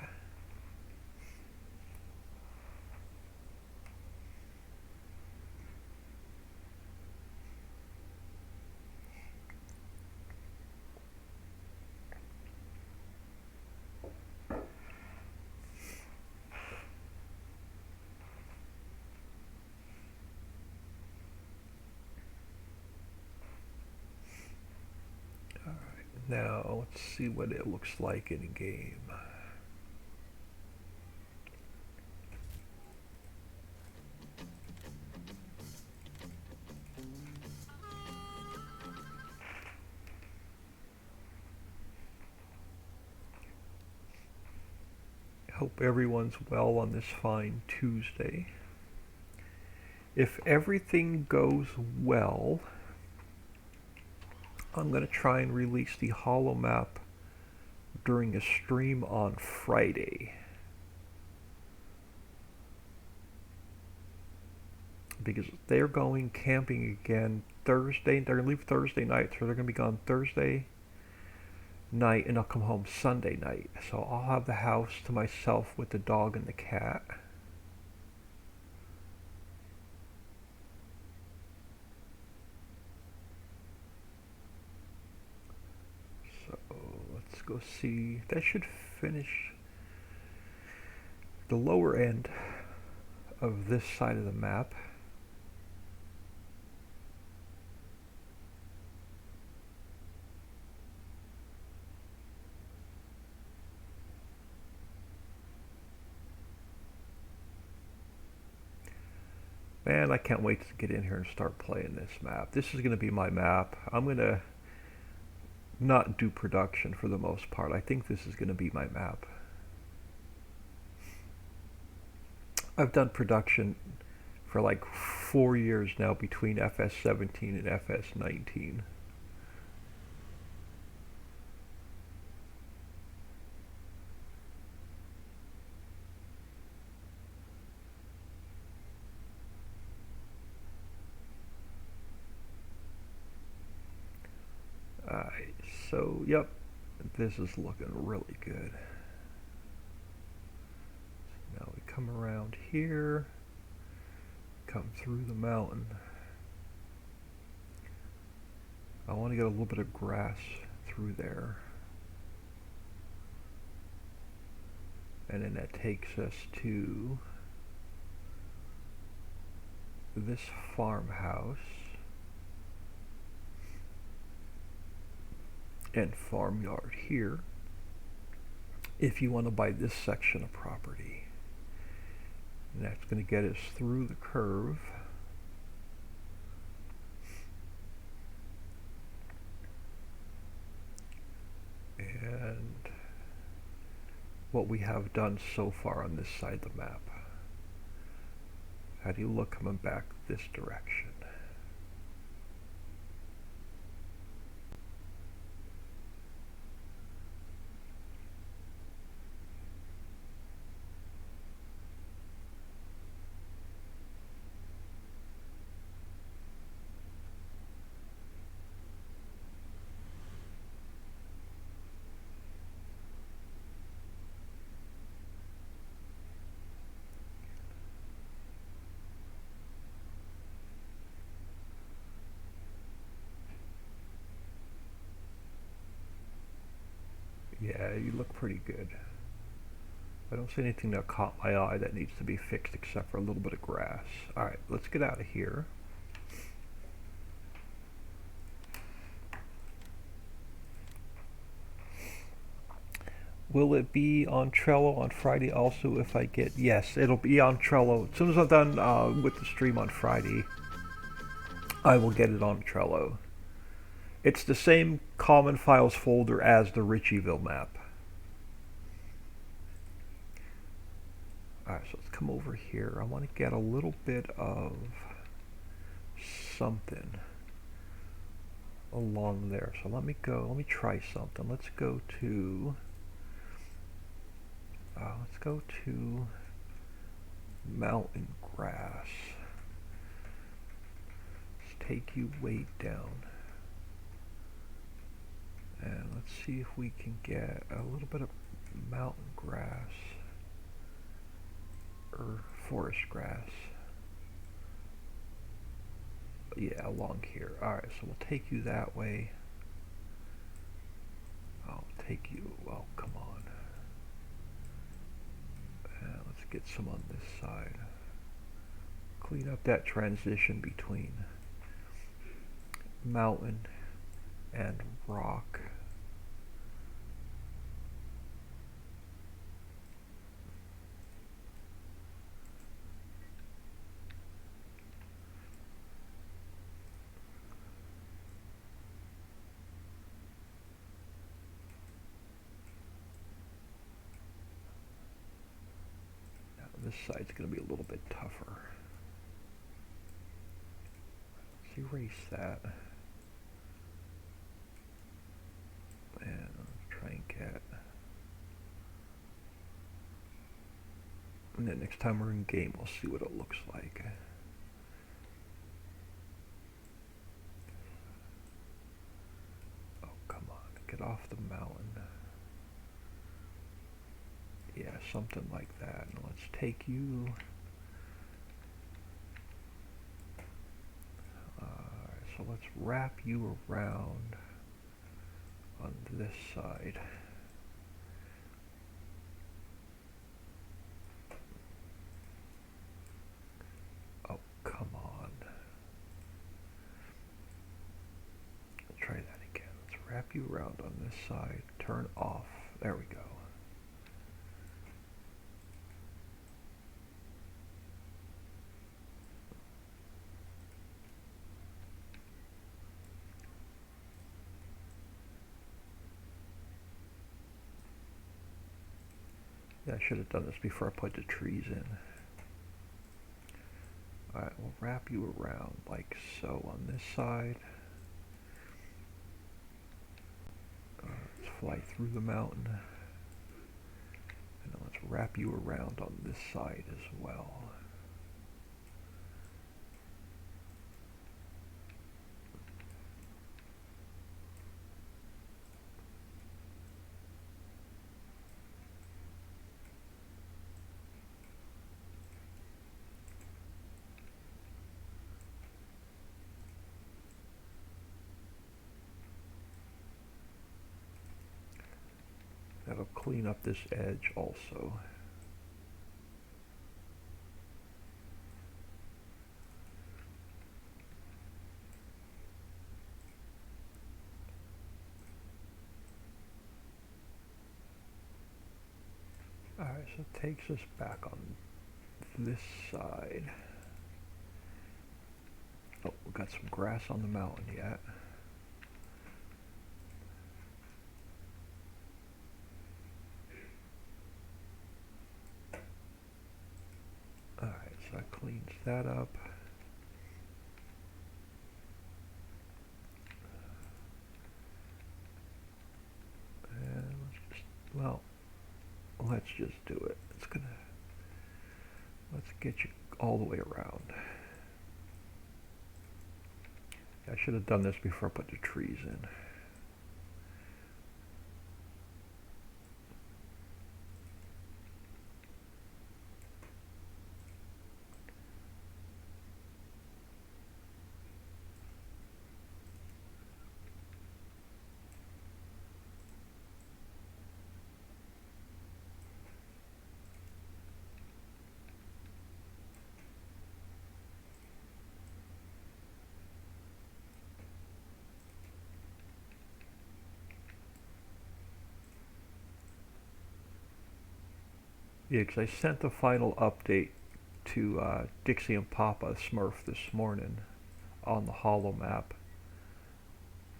Now, let's see what it looks like in game. Hope everyone's well on this fine Tuesday. If everything goes well, I'm going to try and release the holo map during a stream on Friday. Because they're going camping again Thursday. They're going to leave Thursday night, so they're going to be gone Thursday night and I'll come home Sunday night. So I'll have the house to myself with the dog and the cat. Let's go see. That should finish the lower end of this side of the map. Man, I can't wait to get in here and start playing this map. This is going to be my map. I'm going to not do production for the most part. I think this is going to be my map. I've done production for like 4 years now between FS17 and FS19. Alright, so yep, this is looking really good. So now we come around here, come through the mountain. I want to get a little bit of grass through there. And then that takes us to this farmhouse and farmyard here if you want to buy this section of property. And that's going to get us through the curve. And what we have done so far on this side of the map. How do you look coming back this direction? Yeah, you look pretty good. I don't see anything that caught my eye that needs to be fixed except for a little bit of grass. Alright, let's get out of here. Will it be on Trello on Friday also if I get... Yes, it'll be on Trello. As soon as I'm done with the stream on Friday, I will get it on Trello. It's the same common files folder as the Ritchieville map. Alright, so let's come over here. I want to get a little bit of something along there. So let me try something. Let's go to mountain grass. Let's take you way down. And let's see if we can get a little bit of mountain grass or forest grass. Yeah, along here. Alright, so we'll take you that way. I'll take you, well, come on. And let's get some on this side. Clean up that transition between mountain and rock. Now this side's going to be a little bit tougher. Let's erase that. And try and get. And then next time we're in game, we'll see what it looks like. Oh, come on. Get off the mountain. Yeah, something like that. Now let's take you. So let's wrap you around on this side. Oh, come on. Let's try that again. Let's wrap you around on this side. Turn off. There we go. Yeah, I should have done this before I put the trees in. Alright, we'll wrap you around like so on this side. Let's fly through the mountain. And then let's wrap you around on this side as well. That'll clean up this edge also. so it takes us back on this side. Oh, we got some grass on the mountain yet. Alright, so that cleans that up. And let's just do it. Let's get you all the way around. I should have done this before I put the trees in. Yeah, because I sent the final update to Dixie and Papa Smurf this morning on the Hollow map.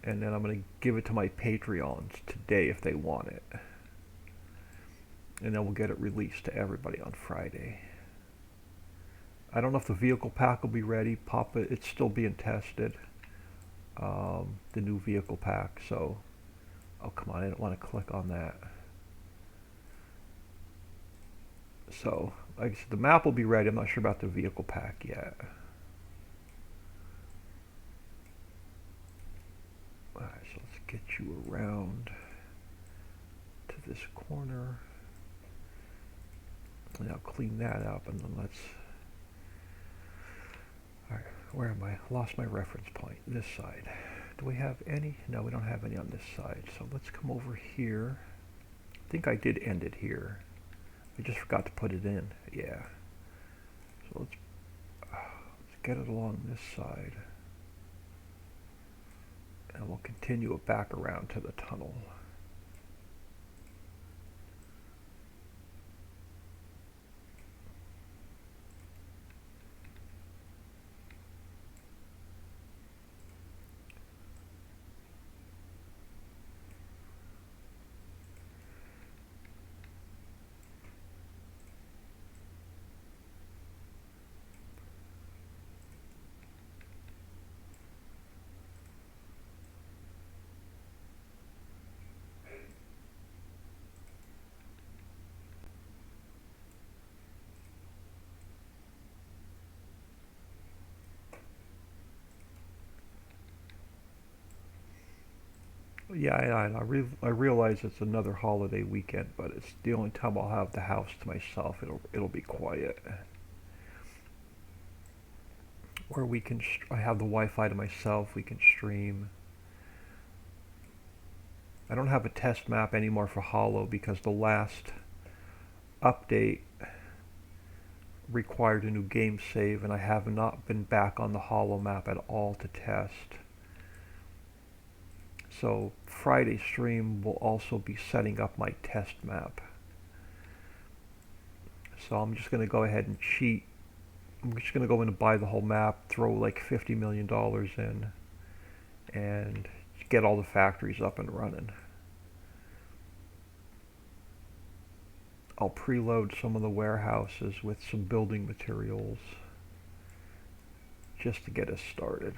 And then I'm going to give it to my Patreons today if they want it. And then we'll get it released to everybody on Friday. I don't know if the vehicle pack will be ready. Papa, it's still being tested. The new vehicle pack, so... Oh, come on, I didn't want to click on that. So, like I said, the map will be ready. I'm not sure about the vehicle pack yet. Alright, so let's get you around to this corner. And I'll clean that up, and then let's... Alright, where am I? Lost my reference point. This side. Do we have any? No, we don't have any on this side. So let's come over here. I think I did end it here. I just forgot to put it in. Yeah. So let's get it along this side. And we'll continue it back around to the tunnel. Yeah, I realize it's another holiday weekend, but it's the only time I'll have the house to myself. It'll be quiet, where we can. I have the Wi-Fi to myself. We can stream. I don't have a test map anymore for Hollow because the last update required a new game save, and I have not been back on the Hollow map at all to test. So Friday stream will also be setting up my test map. So I'm just going to go ahead and cheat. I'm just going to go in and buy the whole map, throw like $50 million in, and get all the factories up and running. I'll preload some of the warehouses with some building materials just to get us started.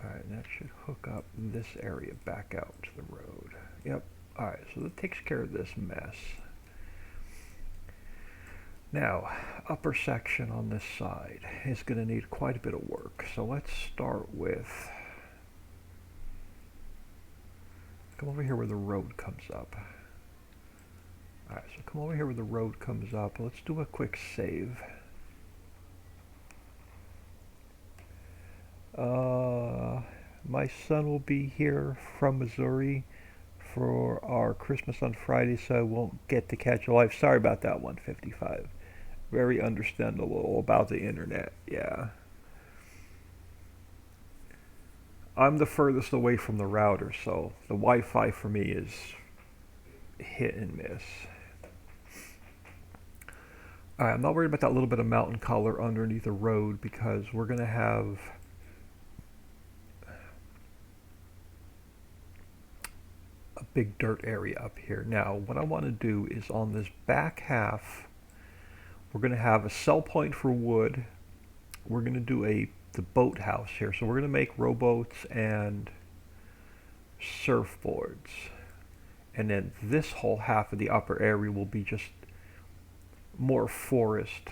Alright, that should hook up this area back out to the road. Yep. Alright, so that takes care of this mess. Now, upper section on this side is going to need quite a bit of work. So let's start with... Come over here where the road comes up. Alright, so come over here where the road comes up. Let's do a quick save. my son will be here from Missouri for our Christmas on Friday, so I won't get to catch a live. Sorry about that, 155. Very understandable about the internet. Yeah. I'm the furthest away from the router, so the Wi-Fi for me is hit and miss. Alright, I'm not worried about that little bit of mountain color underneath the road because we're going to have a big dirt area up here. Now, what I want to do is on this back half, we're going to have a sell point for wood. We're going to do the boathouse here. So we're going to make rowboats and surfboards. And then this whole half of the upper area will be just more forest.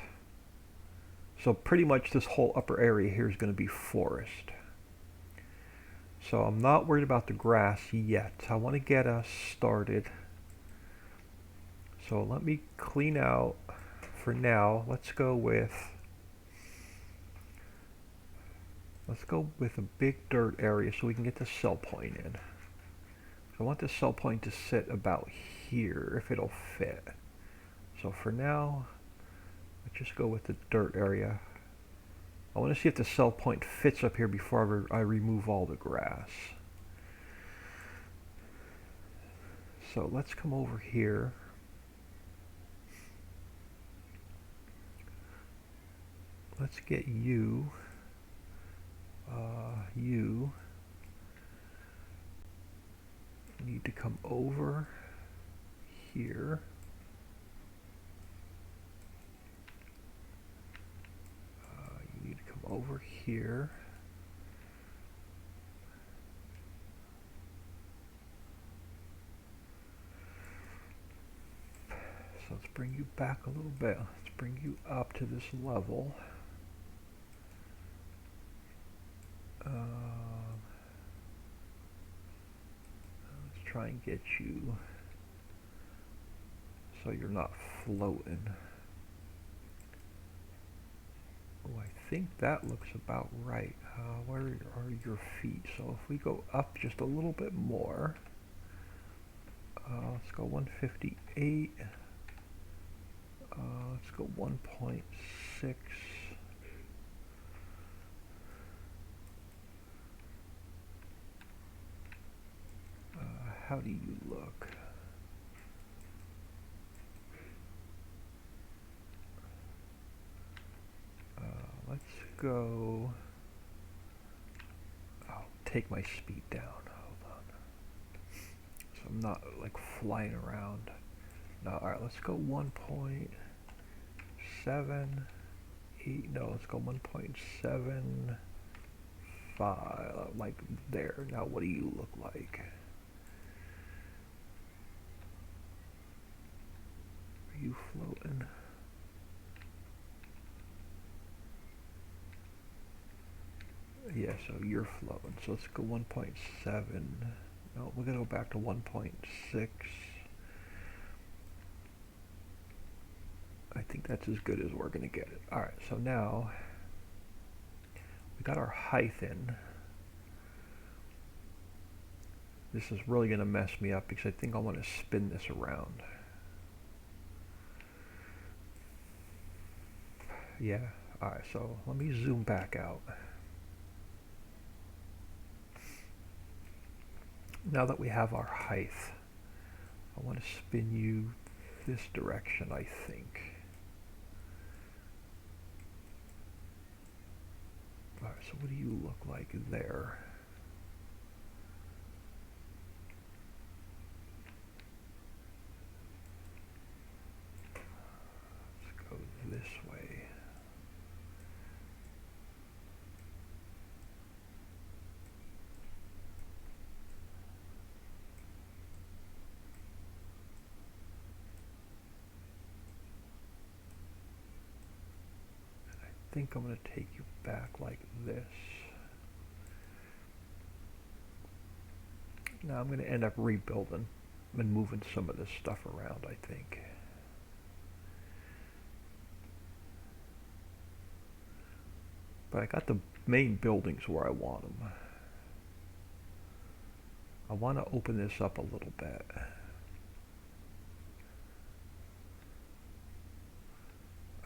So pretty much this whole upper area here is going to be forest. So I'm not worried about the grass yet. I want to get us started. So let me clean out for now. Let's go with a big dirt area so we can get the cell point in. So I want the cell point to sit about here if it'll fit. So for now, let's just go with the dirt area. I want to see if the cell point fits up here before I remove all the grass. So let's come over here. Let's get you. You need to come over here. You need to come over here. So let's bring you back a little bit. Let's bring you up to this level. Let's try and get you so you're not floating. Oh, I think that looks about right. Where are your feet? So if we go up just a little bit more, let's go 158. Let's go 1.6. How do you look? Let's go. I'll take my speed down. Hold on. So I'm not like flying around. No, alright, let's go 1.78. No, let's go 1.75. Like there. Now, what do you look like? Are you floating? Yeah, so you're floating. So let's go 1.7. No, we're gonna go back to 1.6. I think that's as good as we're gonna get it. Alright, so now we got our height in. This is really gonna mess me up because I think I want to spin this around. Yeah, alright, so let me zoom back out. Now that we have our height, I want to spin you this direction, I think. Alright, so what do you look like there? Let's go this way. I think I'm going to take you back like this. Now I'm going to end up rebuilding and moving some of this stuff around, I think. But I got the main buildings where I want them. I want to open this up a little bit.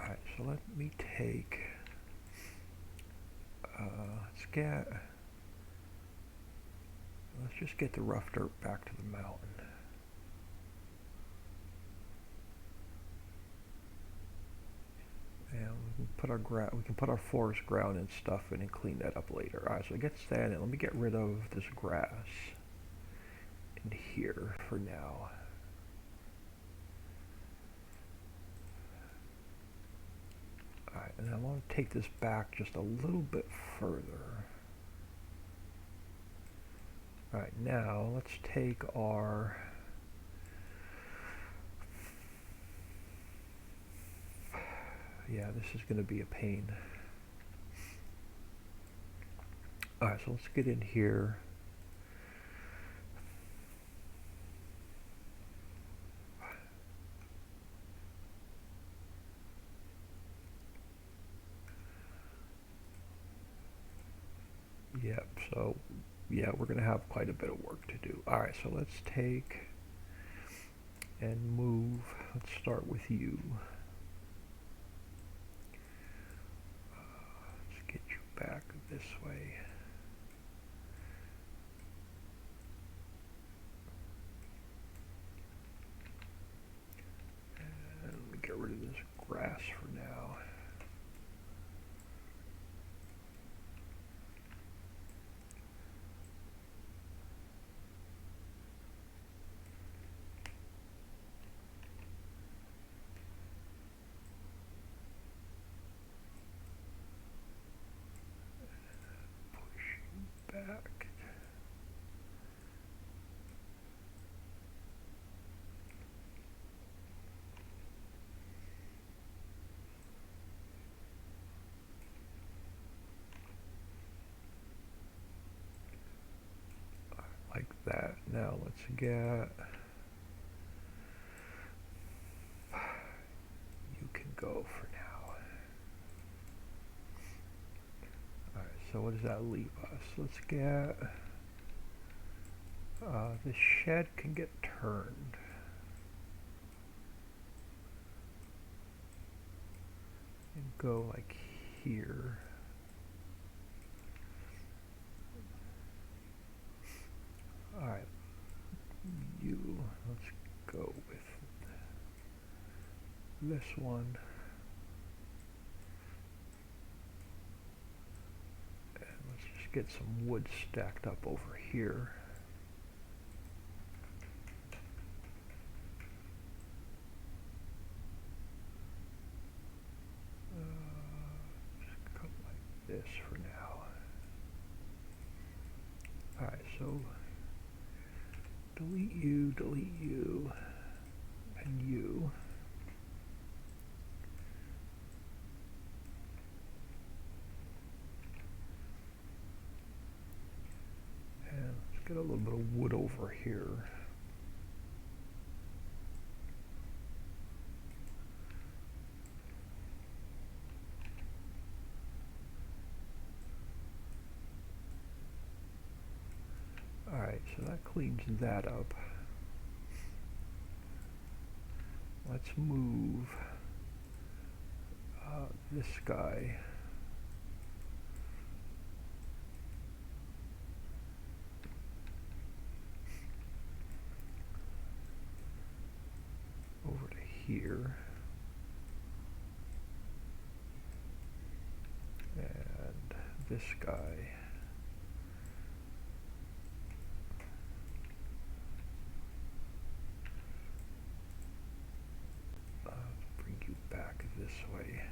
Alright, so let me take, let's just get the rough dirt back to the mountain. And we can put our forest ground and stuff in and clean that up later. Alright, so get that in. Let me get rid of this grass in here for now. Alright, and I want to take this back just a little bit further. Alright, now let's take our yeah, this is going to be a pain. Alright, so let's get in here. Yep, so yeah, we're going to have quite a bit of work to do. Alright, so let's take and move. Let's start with you. Let's get you back this way. And let me get rid of this grass for now. Back. Like that. Now let's get, you can go for now. Alright, so what does that leave us? Let's get, the shed can get turned. And go like here. Alright, let's go with this one. And let's just get some wood stacked up over here. Just cut like this for now. Alright, so delete you, and you. And let's get a little bit of wood over here. Alright, so that cleans that up. Let's move this guy over to here. And this guy bring you back this way.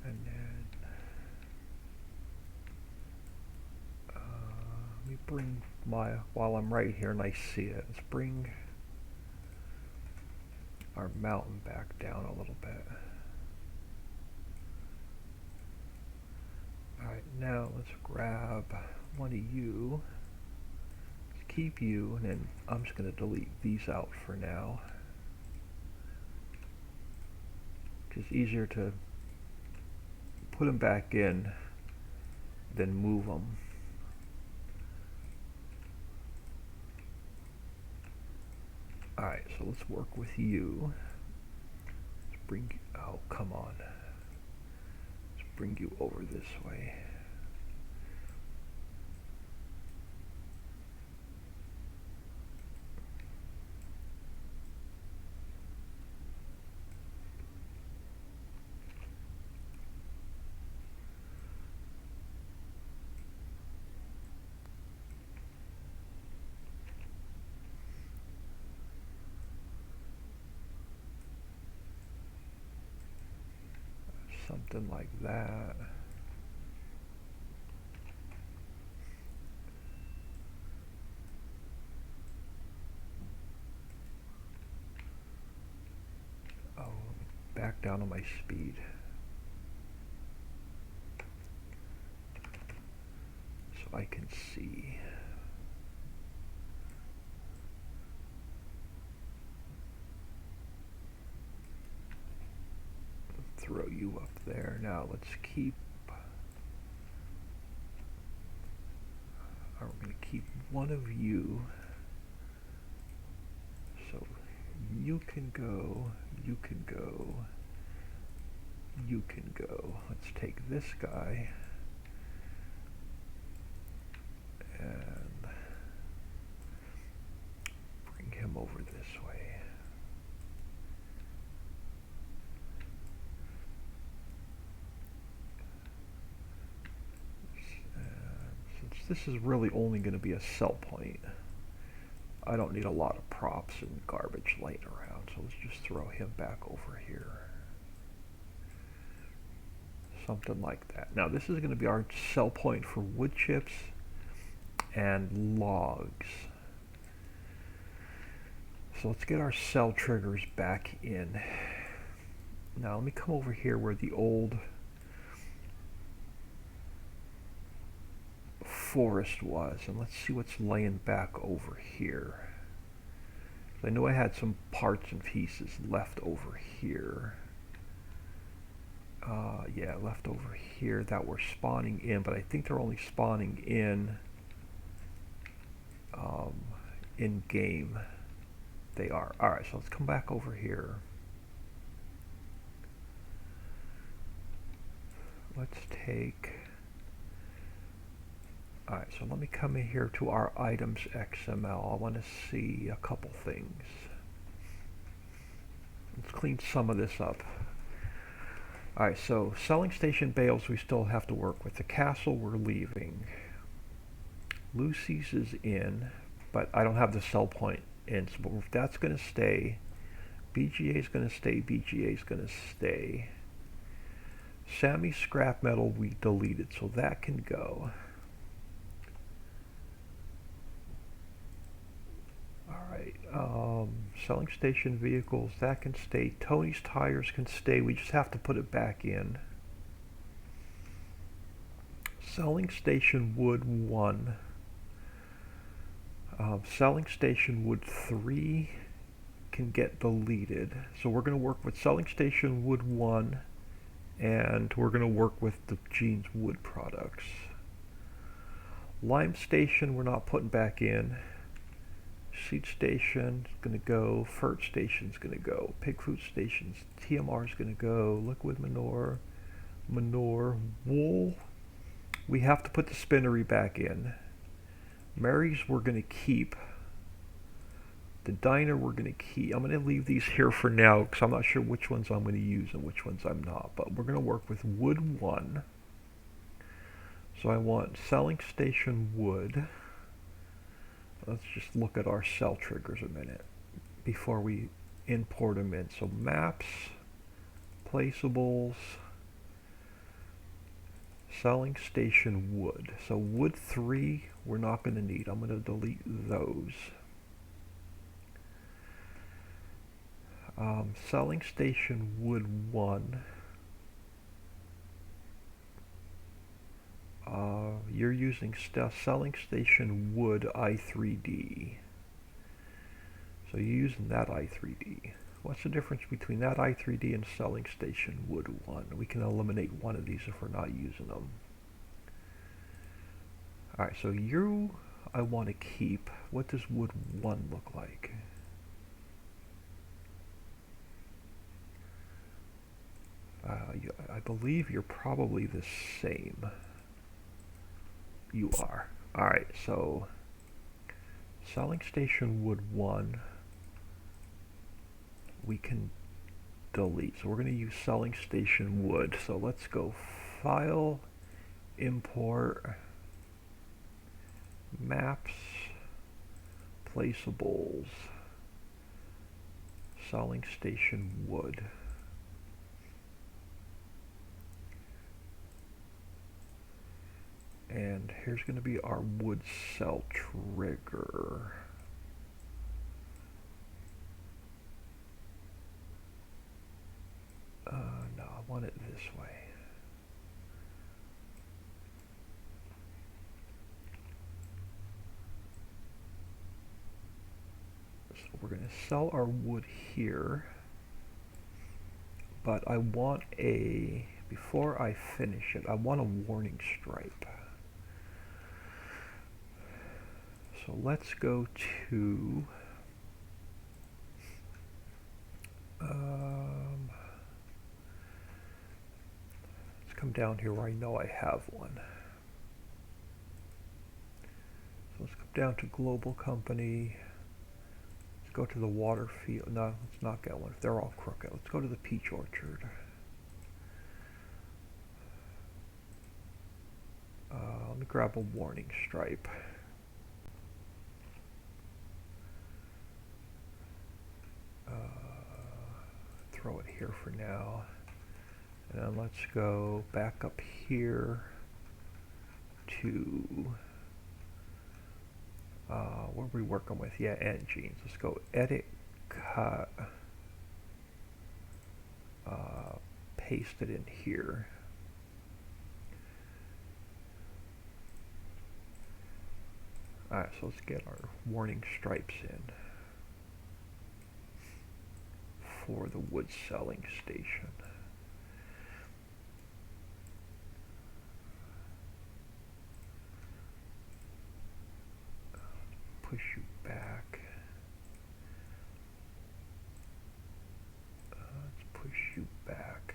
And then let me bring while I'm right here and I see it, let's bring our mountain back down a little bit. Alright, now let's grab one of you. Let's keep you, and then I'm just going to delete these out for now. It's easier to put them back in than move them. Alright, so let's work with you. Let's bring, oh, come on. Let's bring you over this way. Something like that. Oh, back down on my speed. So I can see. Throw you up there. Now let's keep. I'm going to keep one of you. So you can go. You can go. You can go. Let's take this guy and bring him over this way. This is really only going to be a sell point. I don't need a lot of props and garbage laying around, so let's just throw him back over here. Something like that. Now this is going to be our sell point for wood chips and logs. So let's get our sell triggers back in. Now let me come over here where the old forest was, and let's see what's laying back over here. I know I had some parts and pieces left over here. Yeah, left over here that were spawning in, but I think they're only spawning in game. They are. Alright, so let's come back over here. Let's take. Alright, so let me come in here to our items XML. I want to see a couple things. Let's clean some of this up. Alright, so selling station bales we still have to work with. The castle we're leaving. Lucy's is in, but I don't have the sell point in, so if that's going to stay. BGA is going to stay, BGA is going to stay. Sammy's scrap metal we deleted, so that can go. Alright, selling station vehicles, that can stay. Tony's tires can stay, we just have to put it back in. Selling station wood 1. Selling station wood 3 can get deleted. So we're going to work with selling station wood 1, and we're going to work with the Gene's wood products. Lime station we're not putting back in. Seed station is going to go. Fert station is going to go. Pig food stations. TMR is going to go. Liquid manure. Manure. Wool. We have to put the spinnery back in. Mary's we're going to keep. The diner we're going to keep. I'm going to leave these here for now because I'm not sure which ones I'm going to use and which ones I'm not. But we're going to work with wood 1. So I want selling station wood. Let's just look at our cell triggers a minute before we import them in. So maps, placeables, selling station wood. So wood 3 we're not going to need. I'm going to delete those. Selling station wood 1. You're using selling station wood i3D. So you're using that i3D. What's the difference between that i3D and selling station wood 1? We can eliminate one of these if we're not using them. Alright, so I want to keep. What does wood 1 look like? I believe you're probably the same. You are. Alright, so selling station wood 1 we can delete. So we're going to use selling station wood. So let's go file, import, maps, placeables, selling station wood. And here's going to be our wood cell trigger. No, I want it this way. So we're going to sell our wood here, but I want before I finish it, I want a warning stripe. So let's go to let's come down here where I know I have one. So let's come down to global company. Let's go to the water field. No, let's not get one. They're all crooked. Let's go to the peach orchard. Let me grab a warning stripe. Throw it here for now. And then let's go back up here to what are we working with? Yeah, engines. Let's go edit, cut, paste it in here. Alright, so let's get our warning stripes in for the wood selling station. Push you back. Let's push you back.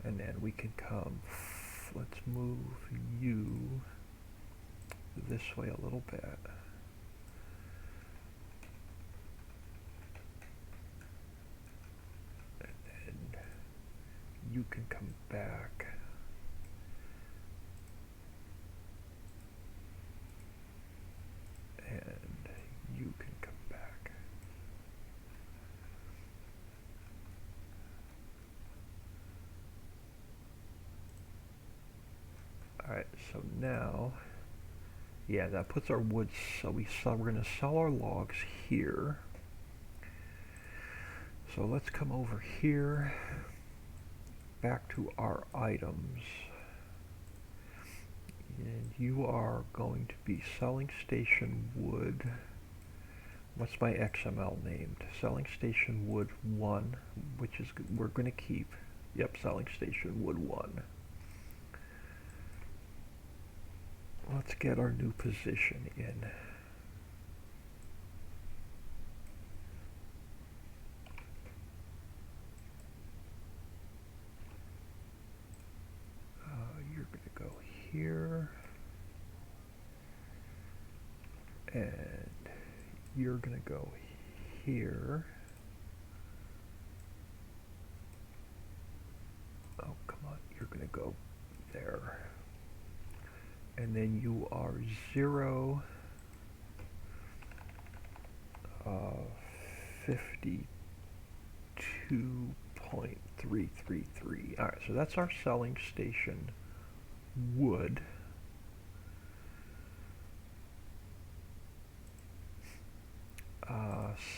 And then we can come, let's move you this way a little bit. And then you can come back. And you can come back. Alright, so now, yeah, that puts our wood, so we're going to sell our logs here. So let's come over here, back to our items. And you are going to be selling station wood. What's my XML named? Selling station wood 1, which is we're going to keep. Yep, selling station wood 1. Let's get our new position in. You're going to go here. And you're going to go here. Oh, come on. You're going to go there. And then you are 0, 52.333. All right, so that's our selling station wood.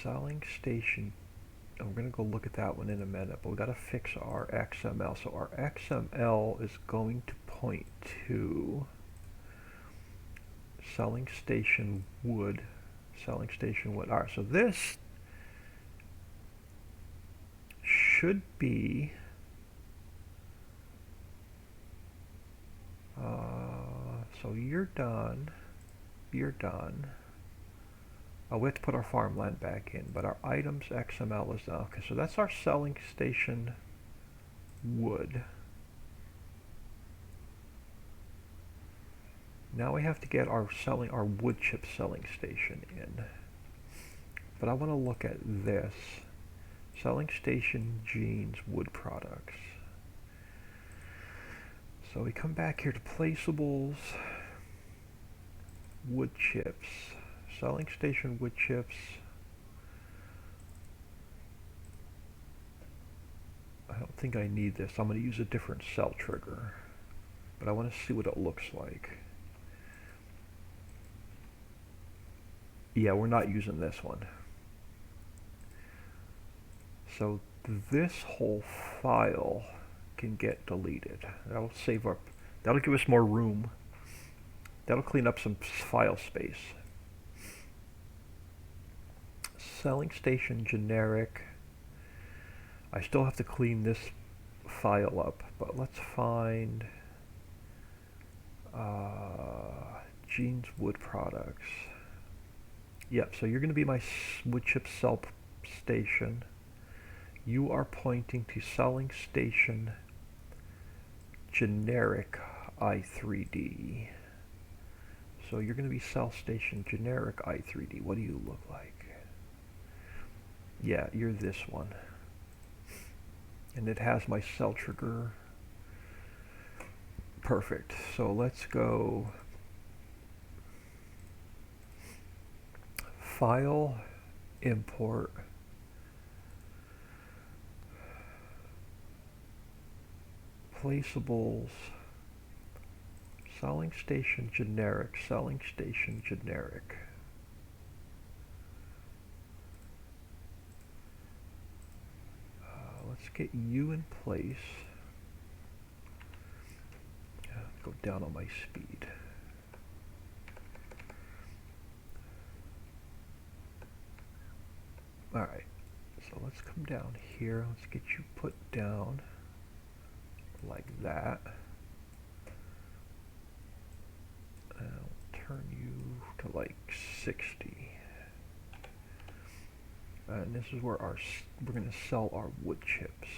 Selling station And we're going to go look at that one in a minute, but we got to fix our XML. So our XML is going to point to selling station wood. Selling station wood. All right, so this should be so you're done. You're done. Oh, we have to put our farmland back in, but our items XML is done. Okay, so that's our selling station wood. Now we have to get our wood chip selling station in. But I want to look at this. Selling station jeans wood products. So we come back here to placeables, wood chips, selling station wood chips. I don't think I need this. I'm going to use a different cell trigger, but I want to see what it looks like. Yeah, we're not using this one. So this whole file can get deleted. That'll save up, that'll give us more room. That'll clean up some file space. Selling station generic. I still have to clean this file up, but let's find jeans wood products. Yep, so you're going to be my wood chip cell station. You are pointing to selling station generic i3D. So you're going to be cell station generic i3D. What do you look like? Yeah, you're this one. And it has my cell trigger. Perfect. So let's go file, import, placeables, selling station generic, selling station generic. Let's get you in place. Go down on my speed. Alright, so let's come down here. Let's get you put down like that. And I'll turn you to like 60. And this is where we're going to sell our wood chips.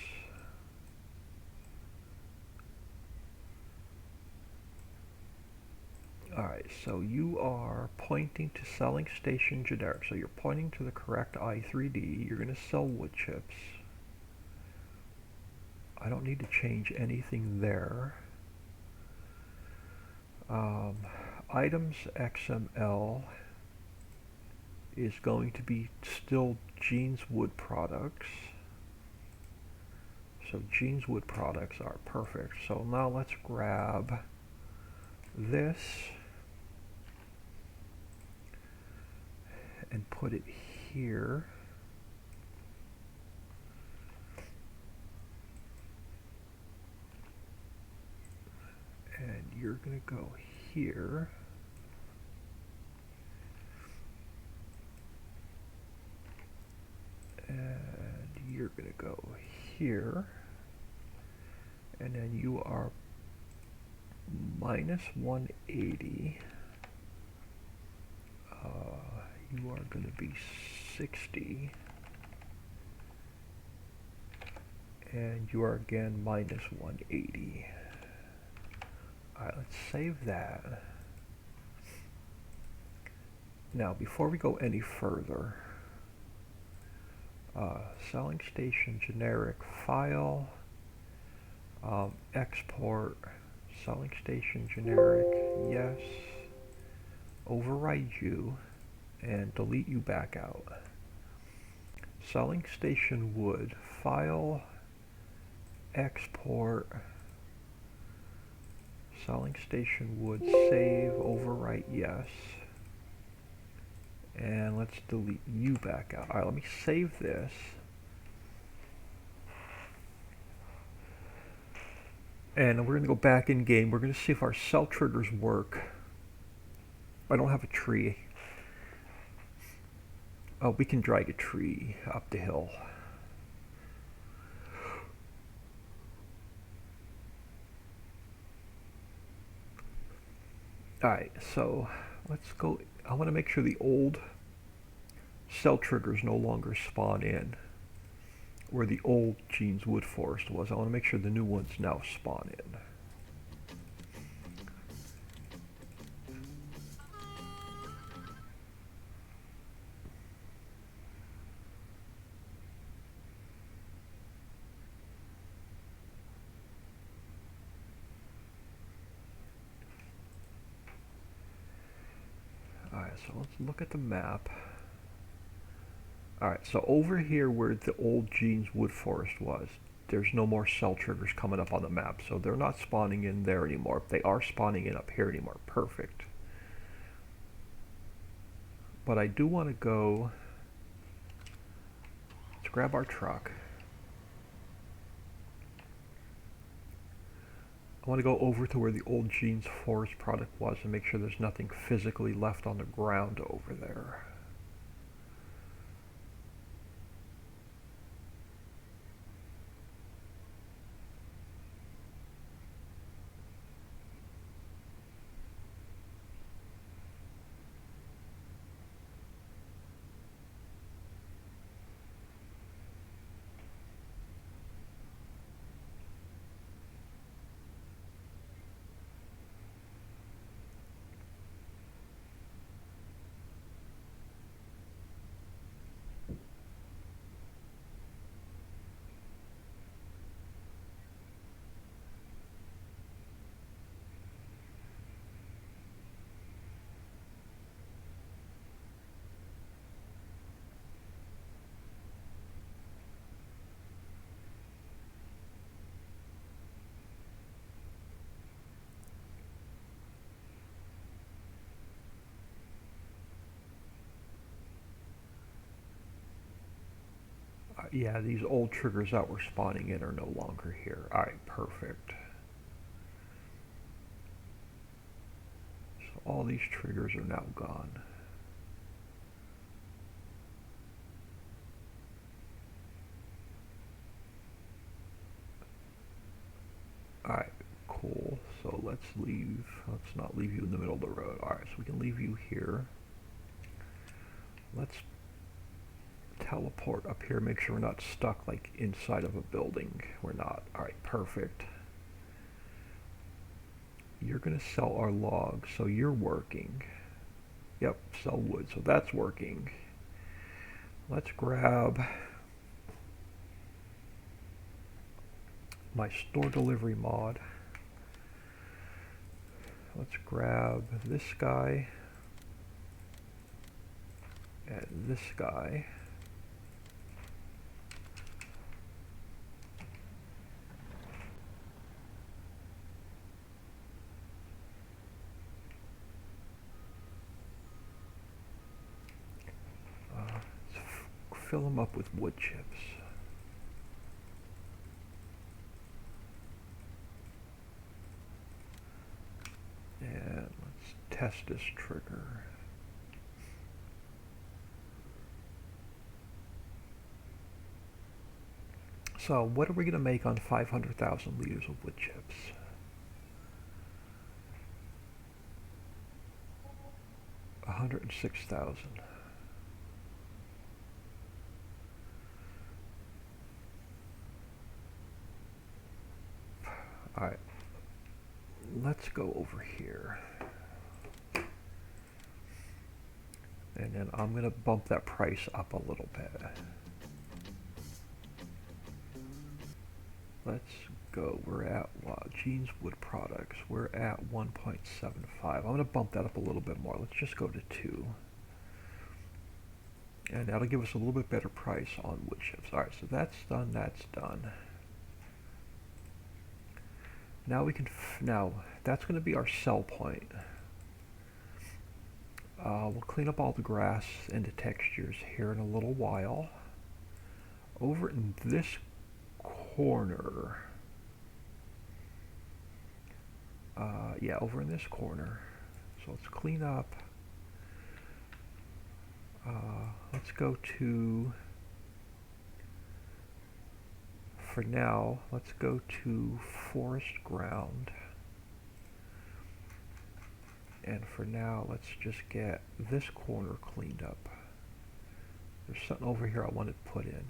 Alright, so you are pointing to selling station generic. So you're pointing to the correct i3D. You're going to sell wood chips. I don't need to change anything there. Items XML is going to be still jeans wood products. So jeans wood products are perfect. So now let's grab this and put it here. And you're going to go here. And you're going to go here. And then you are minus 180. You are going to be 60. And you are again minus 180. Alright, let's save that. Now, before we go any further, selling station generic file, export, selling station generic, yes, override you, and delete you back out. Selling station wood, file, export, selling station wood, save, overwrite yes, and let's delete you back out. Alright, let me save this And we're going to go back in game. We're going to see if our cell triggers work. I don't have a tree. Oh, we can drag a tree up the hill. Alright, so let's go. I want to make sure the old cell triggers no longer spawn in where the old Gene's Wood Forest was. I want to make sure the new ones now spawn in. Alright, so let's look at the map. Alright, so over here where the old Gene's Wood Forest was, there's no more cell triggers coming up on the map, so they're not spawning in there anymore. They are spawning in up here anymore. Perfect. But I do want to go... Let's grab our truck. I want to go over to where the old Gene's Forest product was and make sure there's nothing physically left on the ground over there. Yeah, these old triggers that were spawning in are no longer here. Alright, perfect. So all these triggers are now gone. Alright, cool. So let's not leave you in the middle of the road. Alright, so we can leave you here. Let's teleport up here, make sure we're not stuck like inside of a building. We're not. Alright, perfect. You're gonna sell our logs, so you're working. Yep, sell wood, so that's working. Let's grab my store delivery mod. Let's grab this guy and this guy. Fill them up with wood chips. And let's test this trigger. So what are we going to make on 500,000 liters of wood chips? 106,000. Alright, let's go over here. And then I'm going to bump that price up a little bit. Let's go, we're at, wow, Gene's Wood Products, we're at 1.75. I'm going to bump that up a little bit more. Let's just go to 2. And that'll give us a little bit better price on wood chips. Alright, so that's done, that's done. Now we can, now that's going to be our sell point. We'll clean up all the grass and the textures here in a little while. Over in this corner, Yeah, over in this corner. So let's clean up. Let's go to, for now, let's go to forest ground. And for now, let's just get this corner cleaned up. There's something over here I want to put in.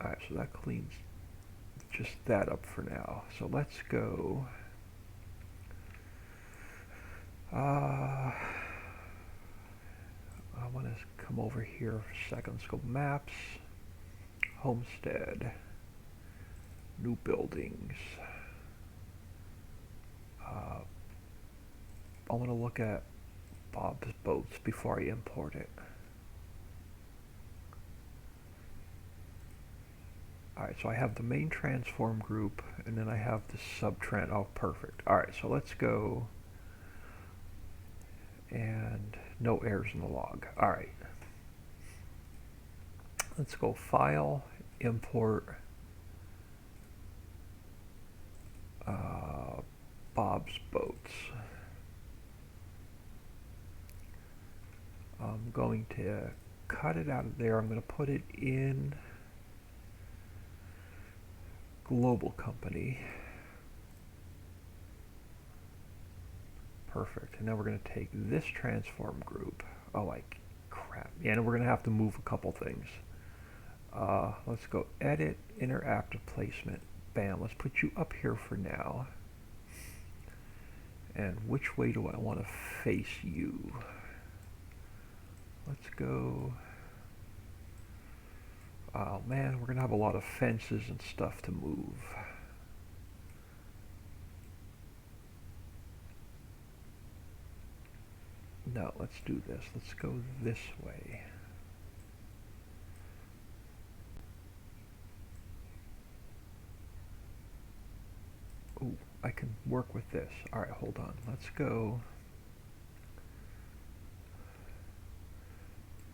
Alright, so that cleans just that up for now. So let's go. I want to come over here for a second. Let's go maps, homestead, new buildings. I want to look at Bob's boats before I import it. Alright, so I have the main transform group, and then I have the subtran. Oh, perfect. Alright, so let's go. And no errors in the log. Alright. Let's go file, import Bob's boats. I'm going to cut it out of there. I'm going to put it in global company. Perfect. And now we're going to take this transform group. Oh, like crap. Yeah, and we're going to have to move a couple things. Let's go edit interactive placement. Bam. Let's put you up here for now. And which way do I want to face you? Let's go. Oh man, we're going to have a lot of fences and stuff to move. No, let's do this. Let's go this way. Ooh, I can work with this. Alright, hold on. Let's go.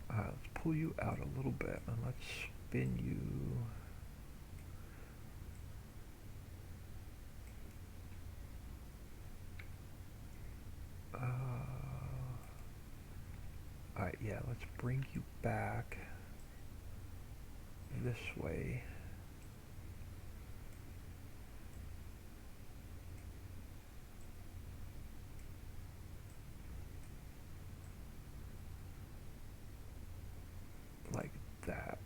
Let's pull you out a little bit and let's spin you. Alright, yeah, let's bring you back this way. Like that.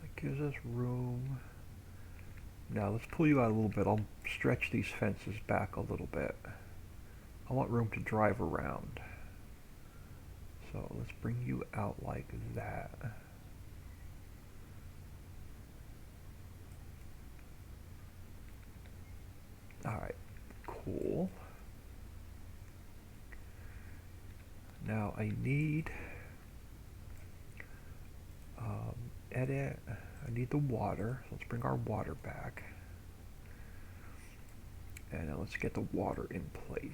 That gives us room. Now let's pull you out a little bit. I'll stretch these fences back a little bit. I want room to drive around. So let's bring you out like that. Alright, cool. Now I need edit. I need the water. So let's bring our water back. And now let's get the water in place.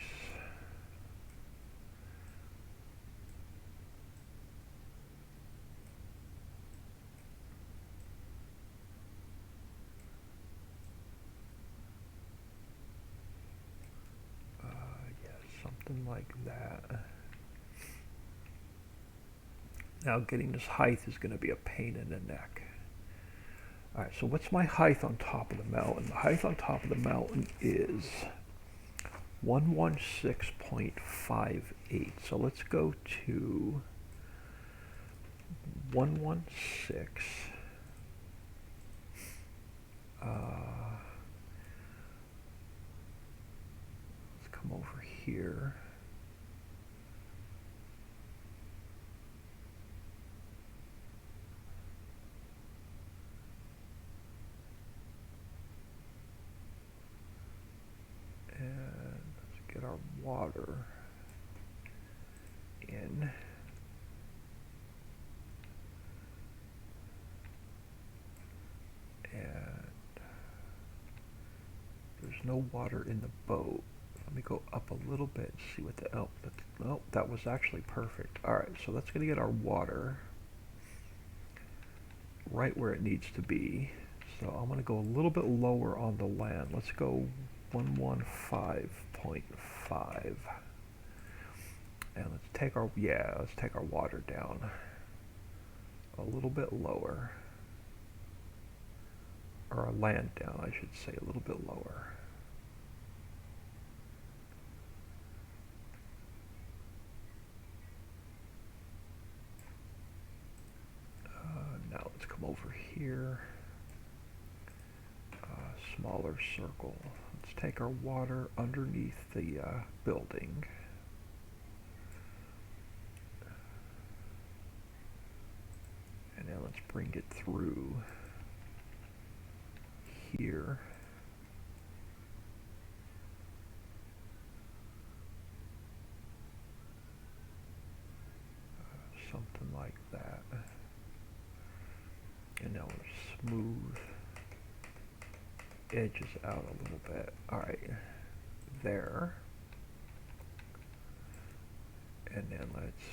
Something like that. Now getting this height is going to be a pain in the neck. Alright, so what's my height on top of the mountain? The height on top of the mountain is 116.58. So let's go to 116. Let's come over here. Get our water in. And there's there's no water in the boat. Let me go up a little bit and see what the, oh, that was actually perfect. Alright, so that's going to get our water right where it needs to be. So I'm going to go a little bit lower on the land. Let's go 115.5. And let's take our, let's take our water down a little bit lower. Or our land down, I should say, a little bit lower. Now let's come over here. Smaller circle. Let's take our water underneath the building. And now let's bring it through here. Something like that. And now we'll smooth edges out a little bit. Alright, there. And then let's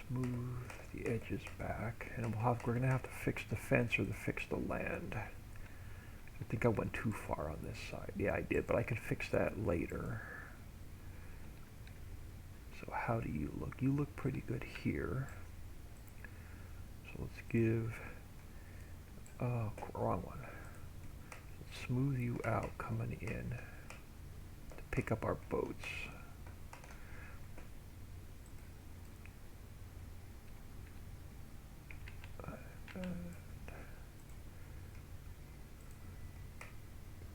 smooth the edges back. And we're going to have to fix the fence or fix the land. I think I went too far on this side. Yeah, I did, but I can fix that later. So how do you look? You look pretty good here. So let's give, wrong one. Let's smooth you out coming in to pick up our boats.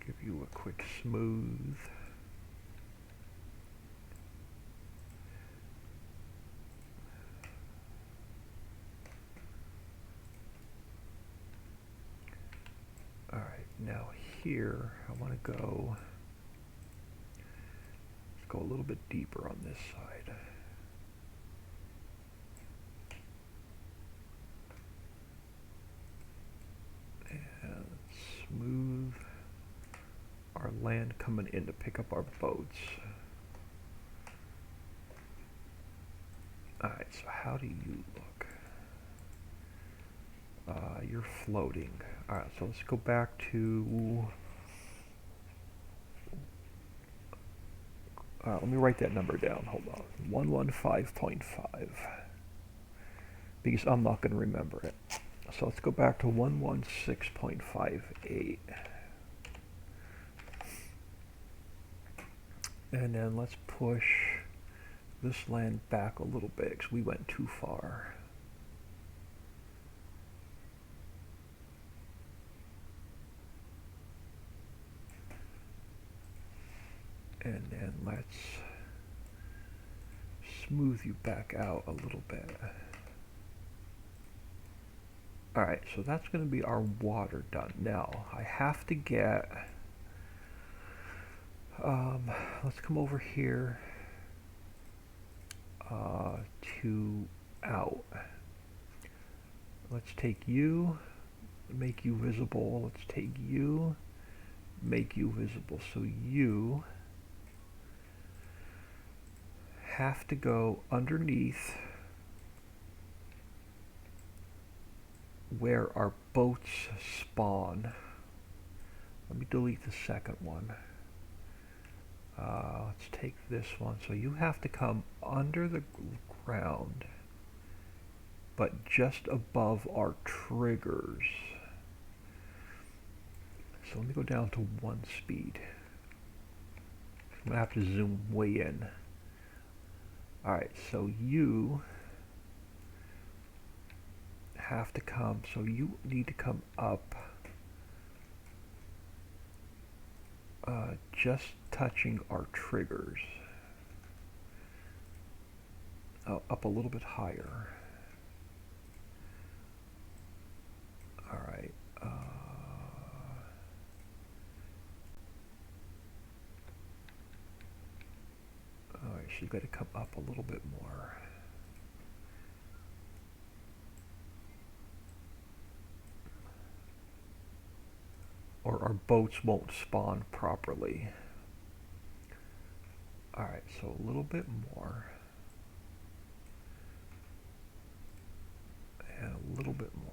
Give you a quick smooth. Now here, I want to go, let's go a little bit deeper on this side. And smooth our land coming in to pick up our boats. Alright, so how do you look? You're floating. Alright, so let's go back to... let me write that number down. Hold on. 115.5. Because I'm not going to remember it. So let's go back to 116.58. And then let's push this land back a little bit because we went too far. And then let's smooth you back out a little bit. Alright, so that's going to be our water done. Now, I have to get, let's come over here to out. Let's take you, make you visible. Let's take you, make you visible. So you have to go underneath where our boats spawn. Let me delete the second one. Let's take this one. So you have to come under the ground, but just above our triggers. So let me go down to 1 speed. I'm gonna have to zoom way in. Alright, so you have to come, so you need to come up just touching our triggers. Up a little bit higher. Alright. Alright, so you've got to come up a little bit more. Or our boats won't spawn properly. Alright, so a little bit more. And a little bit more.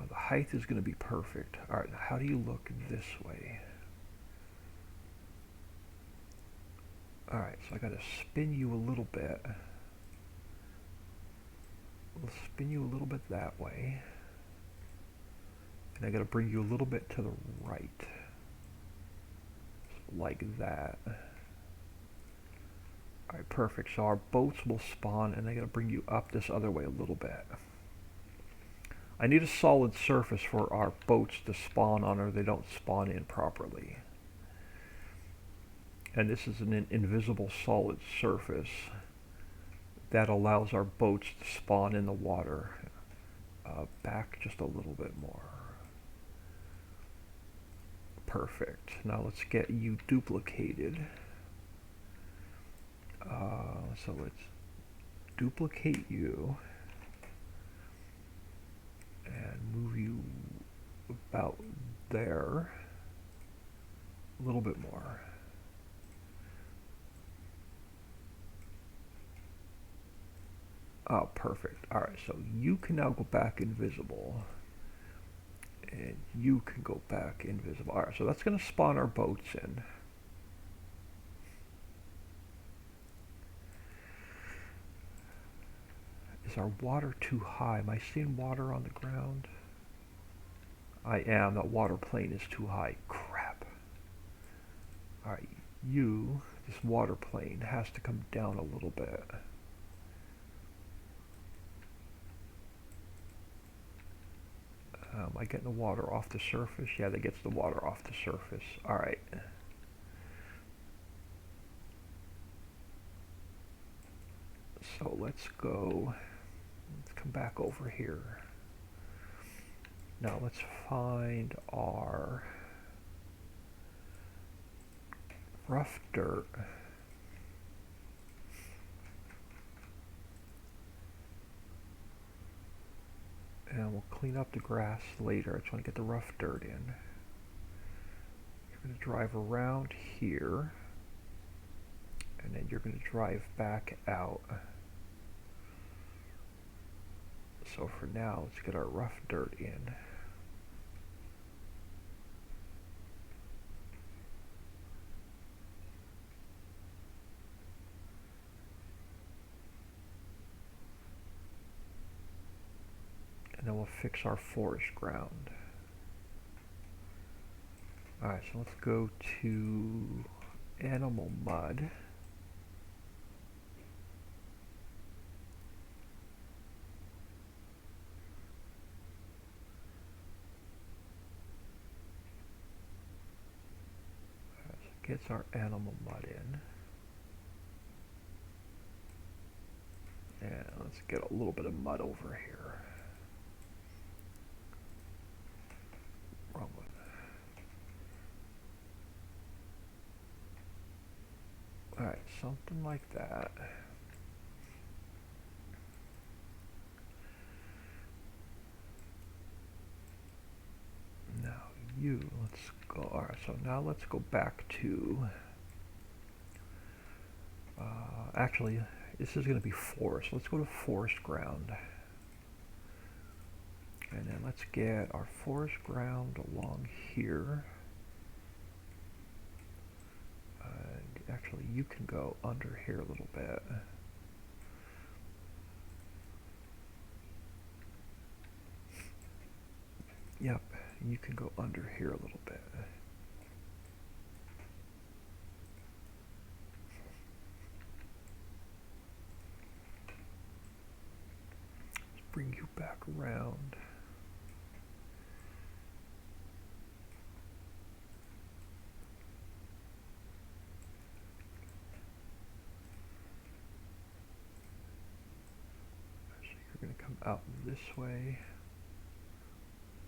The height is going to be perfect. Alright, how do you look this way? Alright, so I got to spin you a little bit. We'll spin you a little bit that way. And I got to bring you a little bit to the right. Like that. Alright, perfect. So our boats will spawn, and I got to bring you up this other way a little bit. I need a solid surface for our boats to spawn on, or they don't spawn in properly. And this is an invisible solid surface that allows our boats to spawn in the water. Back just a little bit more. Perfect. Now let's get you duplicated. So let's duplicate you and move you about there a little bit more. Oh, perfect. Alright, so you can now go back invisible. And you can go back invisible. Alright, so that's going to spawn our boats in. Is our water too high? Am I seeing water on the ground? I am. That water plane is too high. Crap. Alright, this water plane has to come down a little bit. Am I getting the water off the surface? Yeah, that gets the water off the surface. Alright. So let's come back over here. Now let's find our rough dirt. And we'll clean up the grass later. I just want to get the rough dirt in. You're going to drive around here. And then you're going to drive back out. So for now, let's get our rough dirt in. And then we'll fix our forest ground. Alright, so let's go to animal mud. Gets our animal mud in. And let's get a little bit of mud over here. Wrong one. Alright, something like that. Now let's go. Alright, so now let's go back to actually this is going to be forest. Let's go to forest ground. And then let's get our forest ground along here. And actually you can go under here a little bit. Yep, you can go under here a little bit. Let's bring you back around. So you're going to come out this way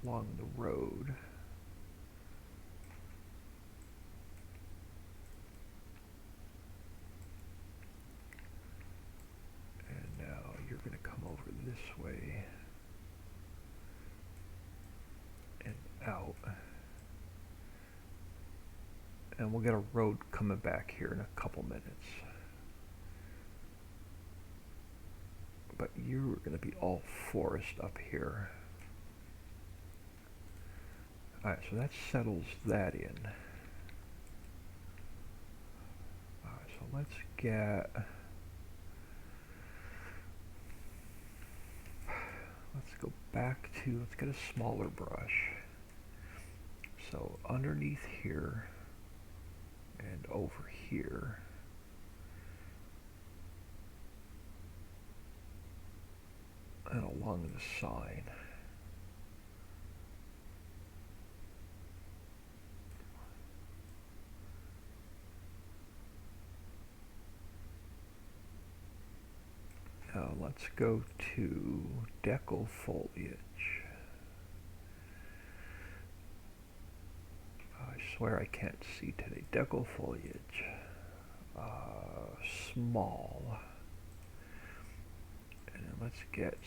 along the road. And now you're going to come over this out. And we'll get a road coming back here in a couple minutes. But you're going to be all forest up here. Alright, so that settles that in. Alright, so let's get... Let's go back to... Let's get a smaller brush. So underneath here and over here. And along the side. Now let's go to decal foliage. I swear I can't see today. Decal foliage. Small. And then let's get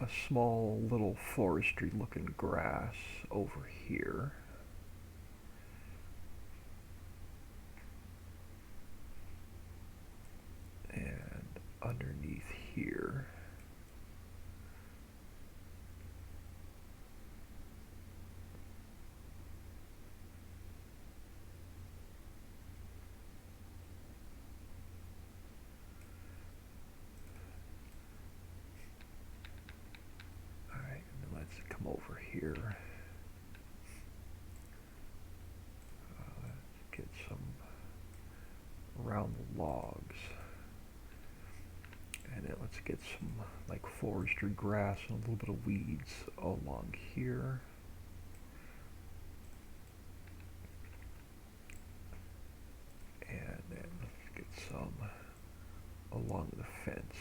a small little forestry looking grass over here. And underneath here. Alright, and then let's come over here. Let's get some around the logs. And then let's get some like forestry grass and a little bit of weeds along here. And then let's get some along the fence.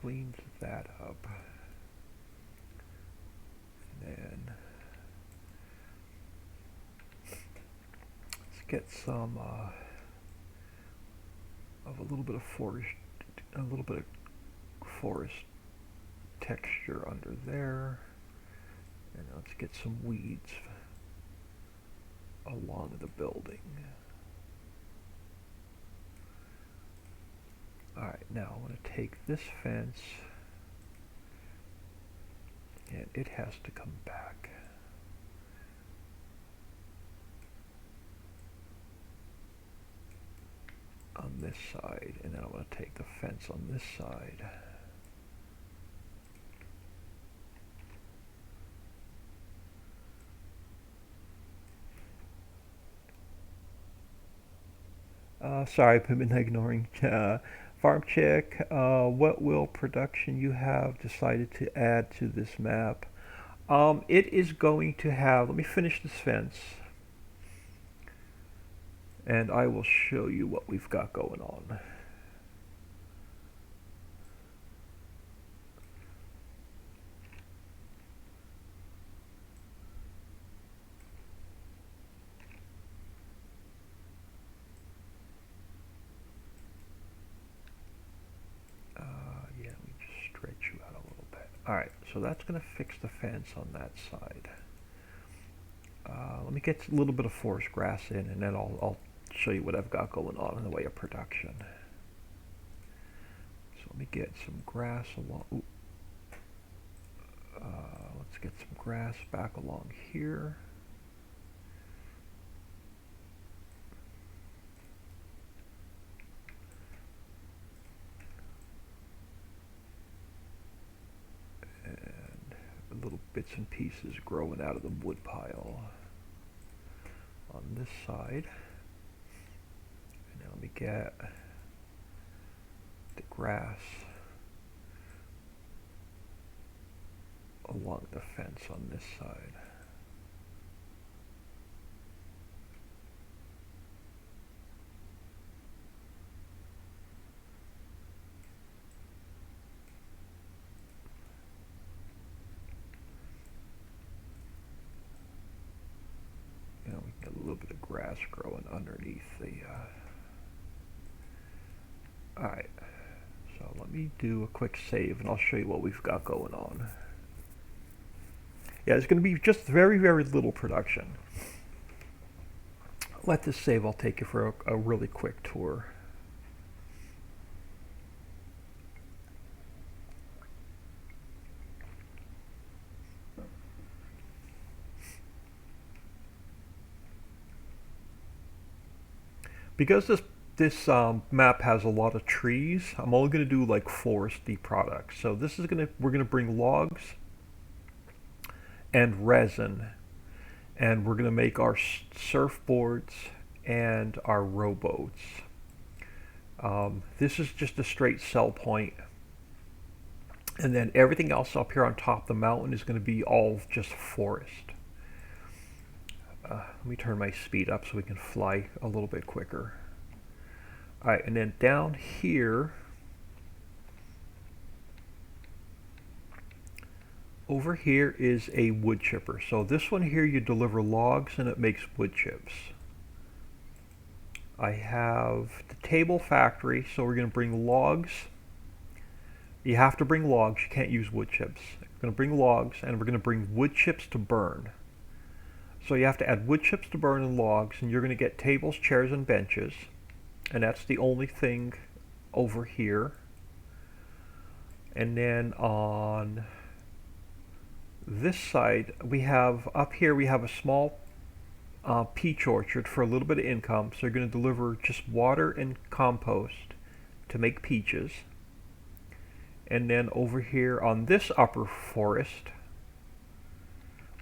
Cleans that up, and then let's get some of a little bit of forest texture under there, and let's get some weeds along the building. Alright, now I want to take this fence and it has to come back. On this side, and then I want to take the fence on this side. Sorry, I've been ignoring. Farm check. What will production you have decided to add to this map? It is going to have. Let me finish this fence, and I will show you what we've got going on. Alright, so that's going to fix the fence on that side. Let me get a little bit of forest grass in, and then I'll show you what I've got going on in the way of production. So let me get some grass along. Let's get some grass back along here. Little bits and pieces growing out of the wood pile on this side. And now let me get the grass along the fence on this side. You know, we get a little bit of grass growing underneath the alright, so let me do a quick save and I'll show you what we've got going on. Yeah, it's going to be just very, very little production. Let this save, I'll take you for a really quick tour. Because this map has a lot of trees, I'm only going to do like foresty products. So this is we're going to bring logs and resin, and we're going to make our surfboards and our rowboats. This is just a straight sell point, and then everything else up here on top of the mountain is going to be all just forest. Let me turn my speed up so we can fly a little bit quicker. Alright, and then down here, over here is a wood chipper. So this one here, you deliver logs and it makes wood chips. I have the table factory, so we're going to bring logs. You have to bring logs, you can't use wood chips. We're going to bring logs and we're going to bring wood chips to burn. So you have to add wood chips to burn and logs, and you're going to get tables, chairs, and benches. And that's the only thing over here. And then on this side, up here we have a small peach orchard for a little bit of income. So you're going to deliver just water and compost to make peaches. And then over here on this upper forest,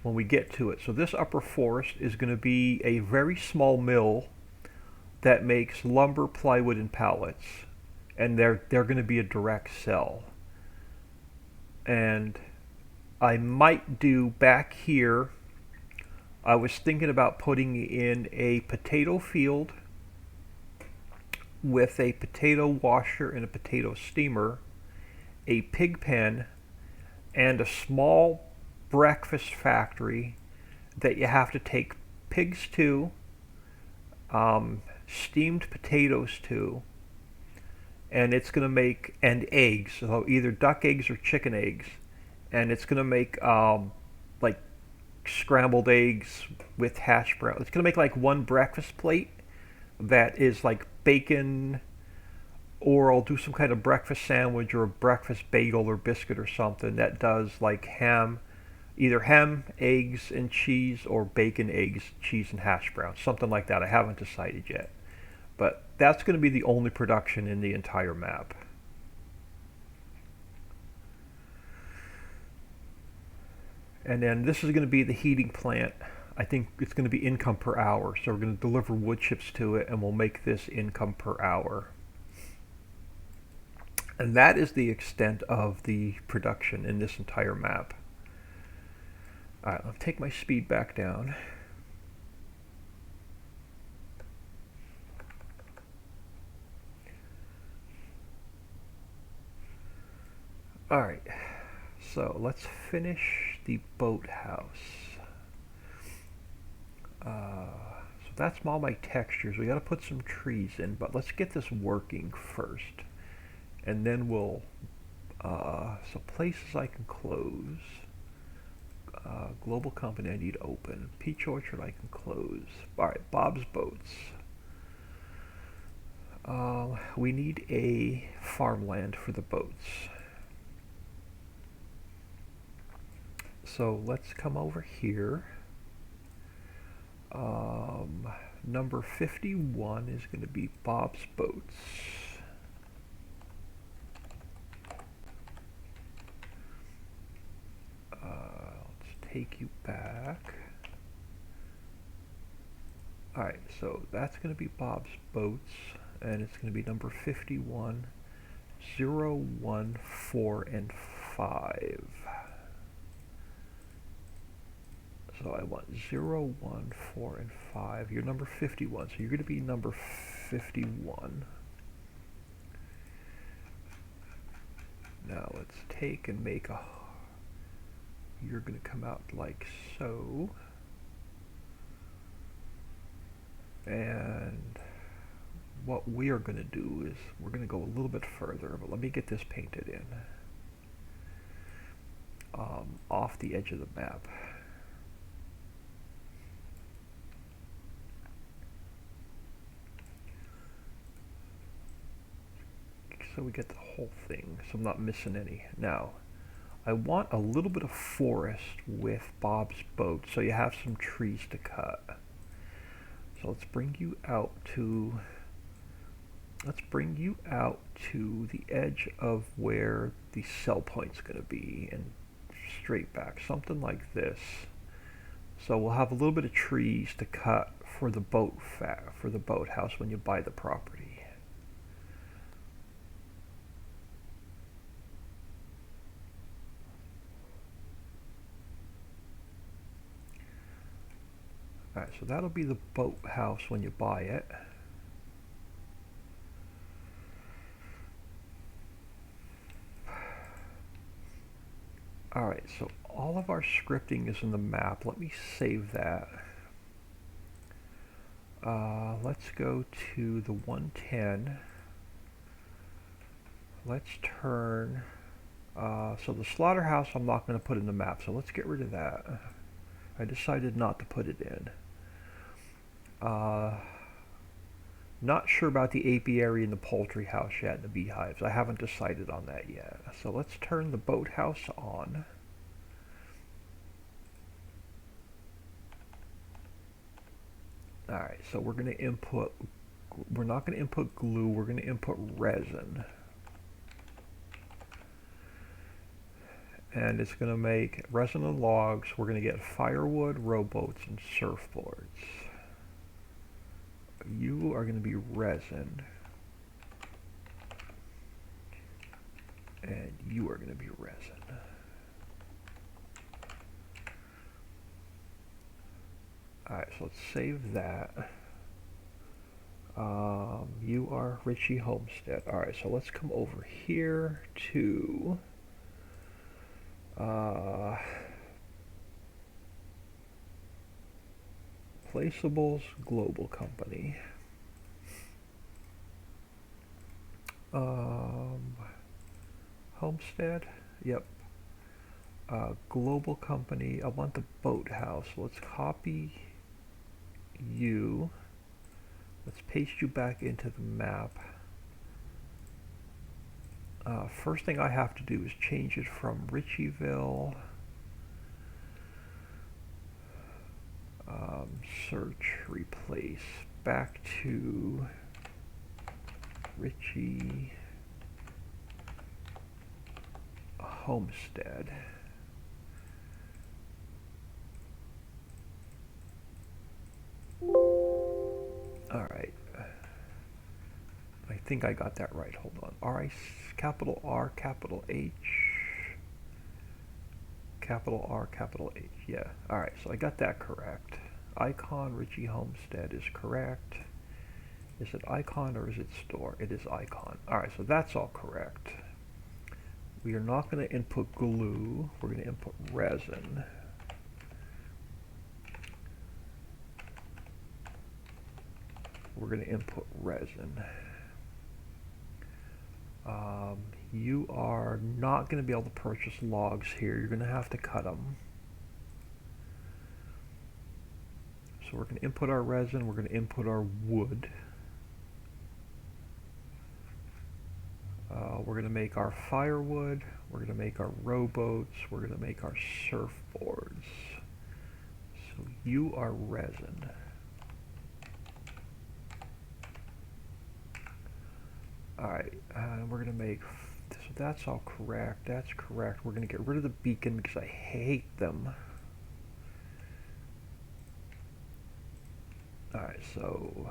when we get to it, so this upper forest is going to be a very small mill that makes lumber, plywood, and pallets, and they're going to be a direct sell. And I might do back here, I was thinking about putting in a potato field with a potato washer and a potato steamer, a pig pen, and a small breakfast factory that you have to take pigs to, steamed potatoes to, and it's going to make, and eggs, so either duck eggs or chicken eggs, and it's going to make like scrambled eggs with hash brown. It's going to make like one breakfast plate that is like bacon, or I'll do some kind of breakfast sandwich or a breakfast bagel or biscuit or something that does like ham, either ham, eggs, and cheese, or bacon, eggs, cheese, and hash browns, something like that. I haven't decided yet. But that's going to be the only production in the entire map. And then this is going to be the heating plant. I think it's going to be income per hour. So we're going to deliver wood chips to it, and we'll make this income per hour. And that is the extent of the production in this entire map. Alright, I'll take my speed back down. Alright, so let's finish the boathouse. So that's all my textures. We got to put some trees in, but let's get this working first. And then we'll, so places I can close. Global company I need open. Peach orchard I can close. Alright, Bob's Boats. We need a farmland for the boats. So let's come over here. Number 51 is going to be Bob's Boats. Let's take you back. Alright, so that's going to be Bob's Boats, and it's going to be number 51, 0, 1, 4, and 5. So I want 0, 1, 4, and 5. You're number 51, so you're going to be number 51. Now let's take and make a... You're going to come out like so. And what we are going to do is we're going to go a little bit further, but let me get this painted in off the edge of the map. So we get the whole thing, so I'm not missing any. Now, I want a little bit of forest with Bob's Boat, so you have some trees to cut. So let's bring you out to the edge of where the sell point's going to be, and straight back, something like this. So we'll have a little bit of trees to cut for the boathouse when you buy the property. Alright, so that'll be the boathouse when you buy it. Alright, so all of our scripting is in the map. Let me save that. Let's go to the 110. Let's turn... so the slaughterhouse I'm not going to put in the map, so let's get rid of that. I decided not to put it in. Not sure about the apiary and the poultry house yet, and the beehives. I haven't decided on that yet. So let's turn the boathouse on. Alright, so we're going to input, we're not going to input glue, we're going to input resin. And it's going to make resin and logs. We're going to get firewood, rowboats, and surfboards. You are going to be resin. And you are going to be resin. Alright, so let's save that. You are Ricci Homestead. Alright, so let's come over here to... Placeables Global Company. Homestead, yep. Global Company. I want the boathouse. Let's copy you. Let's paste you back into the map. First thing I have to do is change it from Ritchieville. Search, replace, back to Ricci Homestead. Alright. I think I got that right. Hold on. Capital R, capital H. Capital R, capital H. Yeah. Alright, so I got that correct. Icon Ricci Homestead is correct. Is it icon or is it store? It is icon. Alright, so that's all correct. We are not going to input glue. We're going to input resin. We're going to input resin. You are not going to be able to purchase logs here. You're going to have to cut them. So we're going to input our resin. We're going to input our wood. We're going to make our firewood. We're going to make our rowboats. We're going to make our surfboards. So you are resin. Alright, we're going to make, so that's all correct, that's correct. We're going to get rid of the beacon because I hate them. Alright, so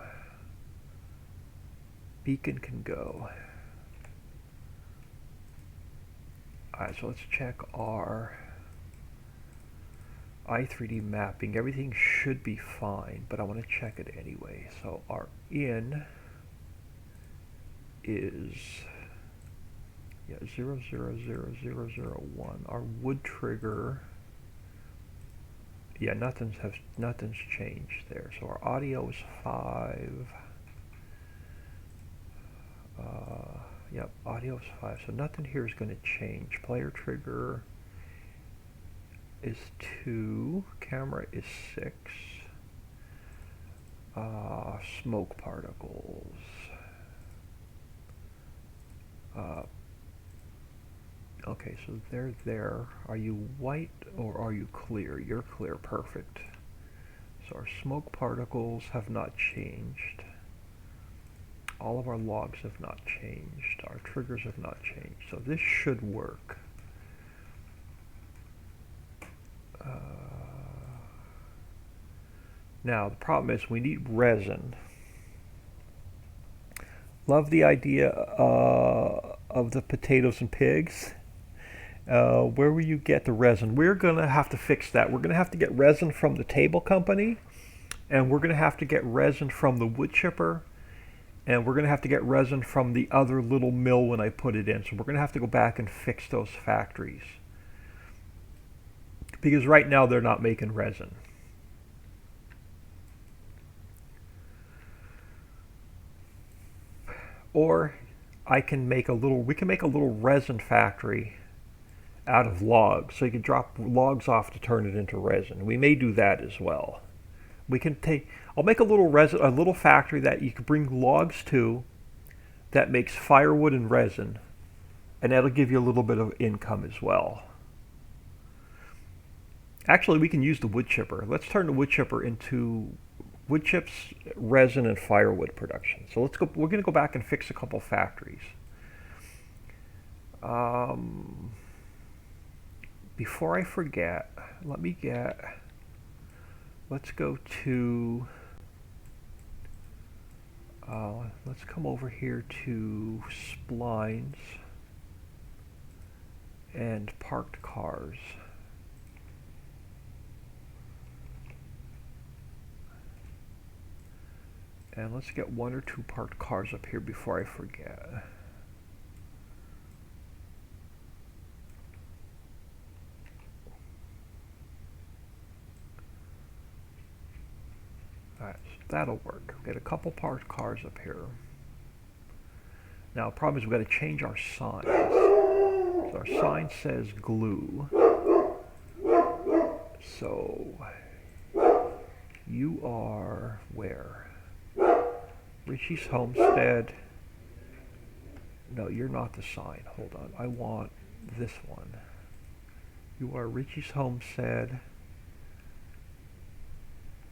beacon can go. Alright, so let's check our i3D mapping. Everything should be fine, but I want to check it anyway. So our in is 000001. Our wood trigger, yeah, nothing's changed there. So our audio is 5. Yep, audio is 5. So nothing here is going to change. Player trigger is 2. Camera is 6. Smoke particles. Okay, so they're there. Are you white or are you clear? You're clear, perfect. So our smoke particles have not changed. All of our logs have not changed. Our triggers have not changed. So this should work. Now the problem is we need resin. Love the idea of the potatoes and pigs. Where will you get the resin? We're going to have to fix that. We're going to have to get resin from the table company, and we're going to have to get resin from the wood chipper, and we're going to have to get resin from the other little mill when I put it in. So we're going to have to go back and fix those factories, because right now they're not making resin. Or we can make a little resin factory out of logs, so you can drop logs off to turn it into resin. We may do that as well. I'll make a little factory that you can bring logs to, that makes firewood and resin, and that'll give you a little bit of income as well. Actually, we can use the wood chipper. Let's turn the wood chipper into wood chips, resin, and firewood production. So let's go. We're going to go back and fix a couple factories. Before I forget, let's go to, let's come over here to splines and parked cars. And let's get 1 or 2 parked cars up here before I forget. Alright, so that'll work. We'll get a couple parked cars up here. Now the problem is we've got to change our sign. So our sign says glue. So you are where? Ricci's Homestead. No, you're not the sign. Hold on. I want this one. You are Ricci's Homestead.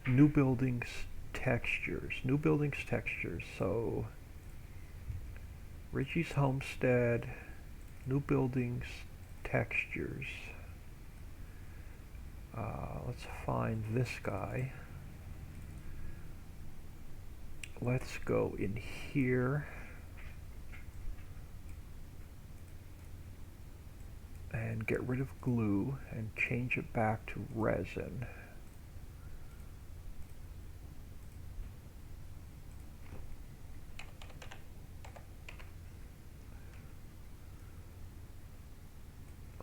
New buildings textures. New buildings textures. So Ricci's Homestead, new buildings textures. Let's find this guy. Let's go in here and get rid of glue and change it back to resin.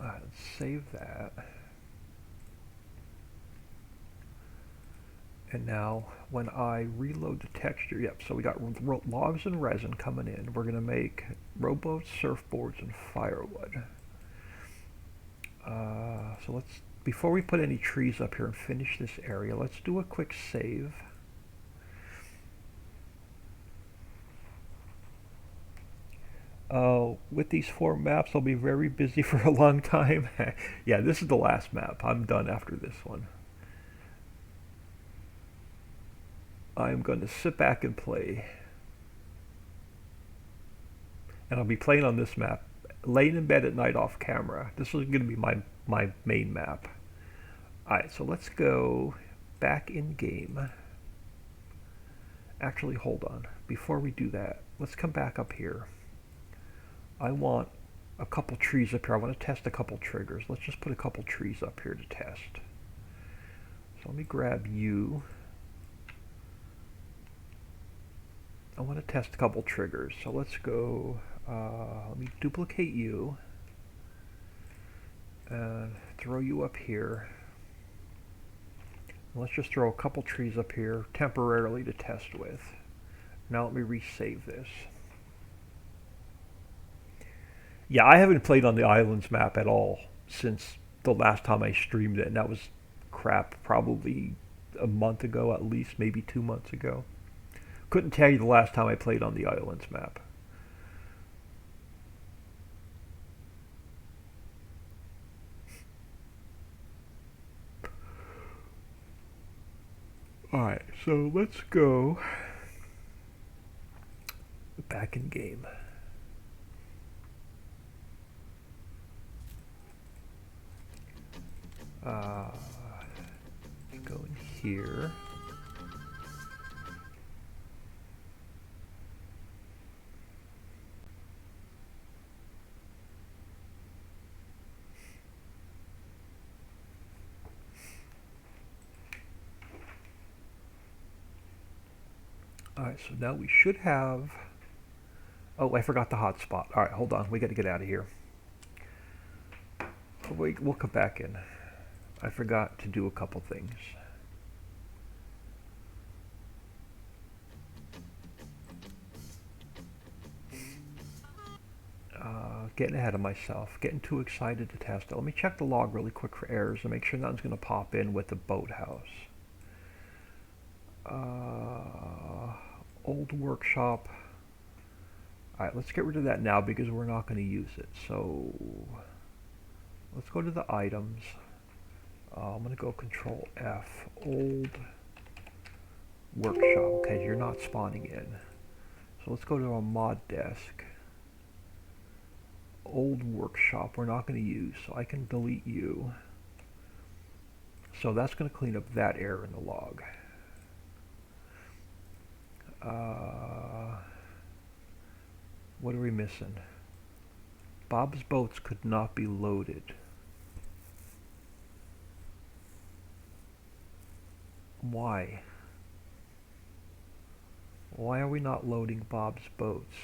Let's save that. And now when I reload the texture, yep, so we got logs and resin coming in. We're going to make rowboats, surfboards, and firewood. So let's, before we put any trees up here and finish this area, let's do a quick save. With these 4 maps, I'll be very busy for a long time. Yeah, this is the last map. I'm done after this one. I'm going to sit back and play. And I'll be playing on this map, laying in bed at night off camera. This is going to be my main map. Alright, so let's go back in game. Actually, hold on. Before we do that, let's come back up here. I want a couple trees up here. I want to test a couple triggers. Let's just put a couple trees up here to test. So let me grab you. I want to test a couple triggers. So let's go, let me duplicate you. Throw you up here. Let's just throw a couple trees up here temporarily to test with. Now let me resave this. Yeah, I haven't played on the islands map at all since the last time I streamed it, and that was crap, probably a month ago at least, maybe 2 months ago. Couldn't tell you the last time I played on the islands map. Alright, so let's go back in game. Go in here. Alright, so now we should have... Oh, I forgot the hotspot. Alright, hold on. We got to get out of here. Oh, wait, we'll come back in. I forgot to do a couple things. Getting ahead of myself. Getting too excited to test it. Let me check the log really quick for errors and make sure nothing's going to pop in with the boathouse. Old workshop. Alright, let's get rid of that now because we're not going to use it. So let's go to the items. I'm going to go Control F. Old workshop. Okay, you're not spawning in. So let's go to a mod desk. Old workshop we're not going to use, so I can delete you. So that's going to clean up that error in the log. What are we missing? Bob's boats could not be loaded. Why? Why are we not loading Bob's boats?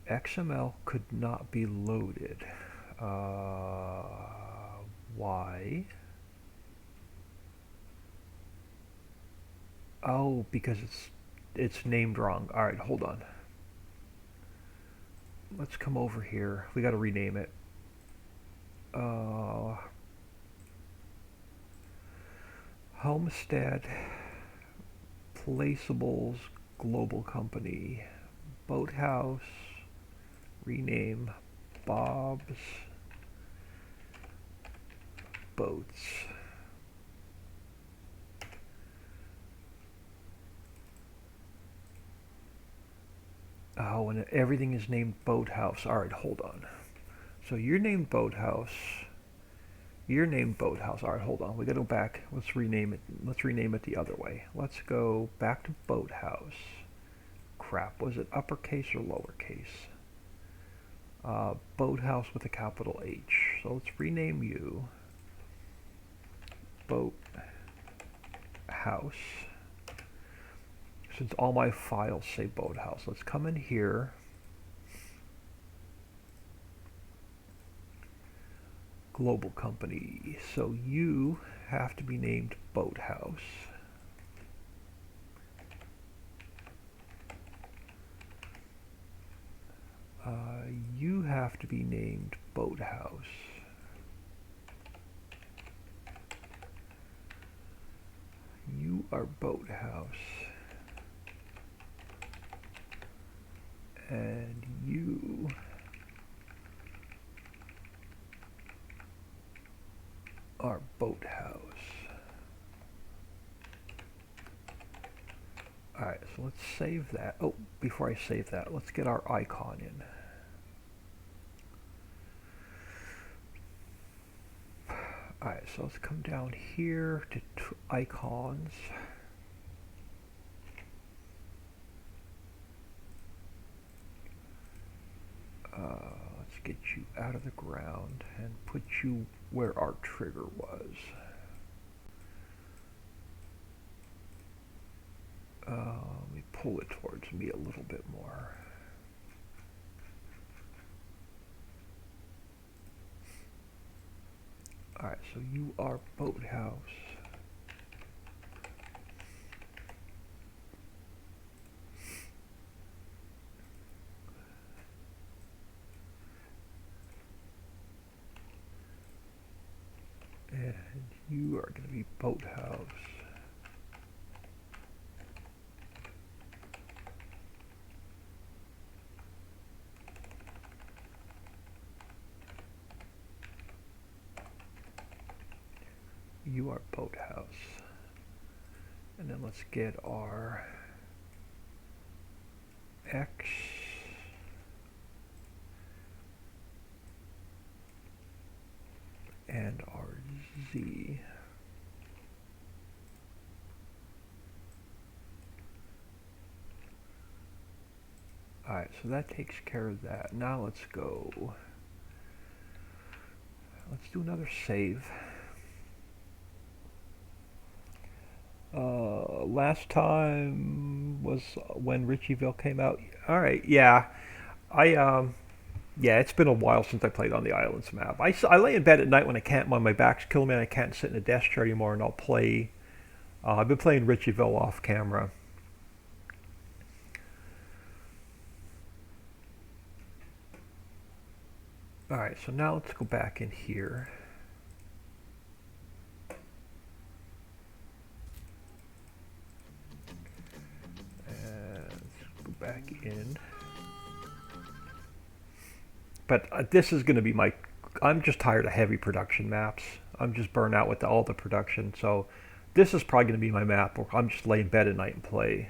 XML could not be loaded. Why? Oh, because it's named wrong. All right, hold on. Let's come over here. We got to rename it. Homestead Placeables Global Company. Boathouse. Rename Bob's Boats. Oh, and everything is named Boathouse. All right, hold on. So you're named Boathouse. You're named Boathouse. All right, hold on. We got to go back. Let's rename it. Let's rename it the other way. Let's go back to Boathouse. Crap. Was it uppercase or lowercase? Boathouse with a capital H. So let's rename you Boathouse. Since all my files say Boathouse, let's come in here. Global company. So you have to be named Boathouse. You have to be named Boathouse. You are Boathouse. And you are Boathouse. Alright, so let's save that. Oh, before I save that, let's get our icon in. Alright, so let's come down here to icons. Let's get you out of the ground and put you where our trigger was. Let me pull it towards me a little bit more. Alright, so you are boathouse. And you are going to be boathouse. You are boathouse. And then let's get our X and our Z. Alright, so that takes care of that. Now let's go. Let's do another save. Last time was when Riccieville came out. Alright, yeah. Yeah, it's been a while since I played on the Islands map. I lay in bed at night when my back's killing me and I can't sit in a desk chair anymore, and I'll play. I've been playing Riccieville off camera. Alright, so now let's go back in here. And let's go back in. But this is going to be I'm just tired of heavy production maps. I'm just burnt out with all the production. So this is probably going to be my map where I'm just lay in bed at night and play.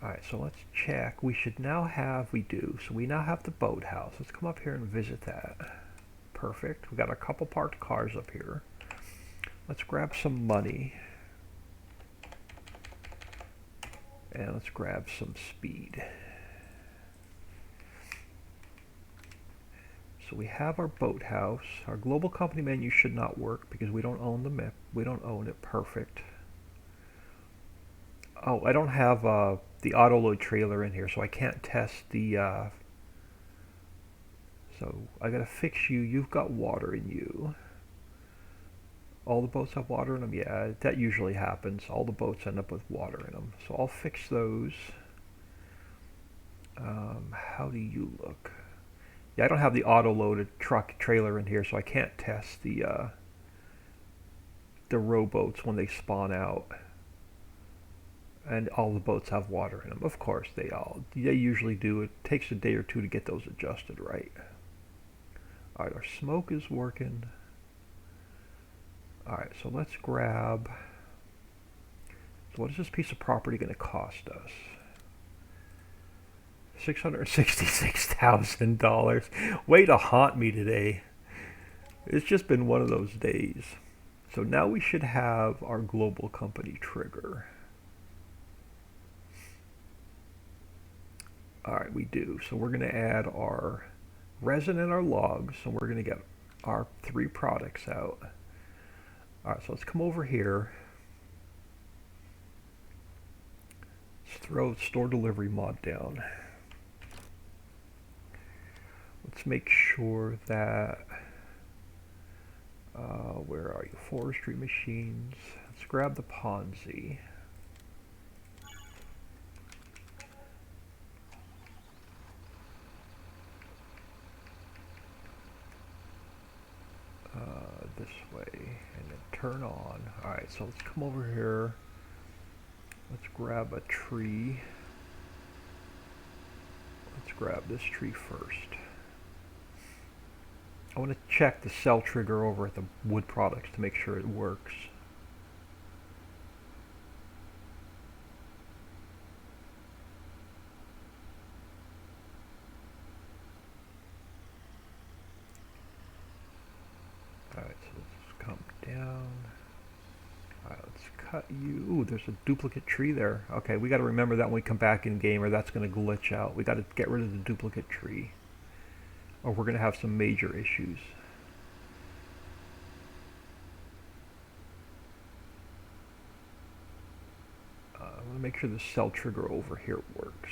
Alright, so let's check. We should now have, we do. So we now have the boathouse. Let's come up here and visit that. Perfect. We got a couple parked cars up here. Let's grab some money. And let's grab some speed. So we have our boathouse. Our global company menu should not work because we don't own the map. We don't own it. Perfect. Oh, I don't have the auto load trailer in here, so I can't test the. So I gotta fix you. You've got water in you. All the boats have water in them. Yeah, that usually happens. All the boats end up with water in them. So I'll fix those. How do you look? Yeah, I don't have the auto-loaded truck trailer in here, so I can't test the rowboats when they spawn out. And all the boats have water in them. Of course, they usually do. It takes a day or two to get those adjusted right. All right, our smoke is working. All right, so let's grab. So what is this piece of property going to cost us? $666,000. Way to haunt me today. It's just been one of those days. So now we should have our global company trigger. Alright, we do. So we're going to add our resin and our logs. So we're going to get our 3 products out. Alright, so let's come over here. Let's throw store delivery mod down. Let's make sure that, where are you? Forestry machines. Let's grab the Ponzi. This way, and then turn on. Alright, so let's come over here. Let's grab a tree. Let's grab this tree first. I want to check the cell trigger over at the wood products to make sure it works. Alright, so let's come down. Alright, let's cut you. Ooh, there's a duplicate tree there. Okay, we gotta remember that when we come back in game or that's gonna glitch out. We gotta get rid of the duplicate tree, or we're gonna have some major issues. I wanna make sure the cell trigger over here works.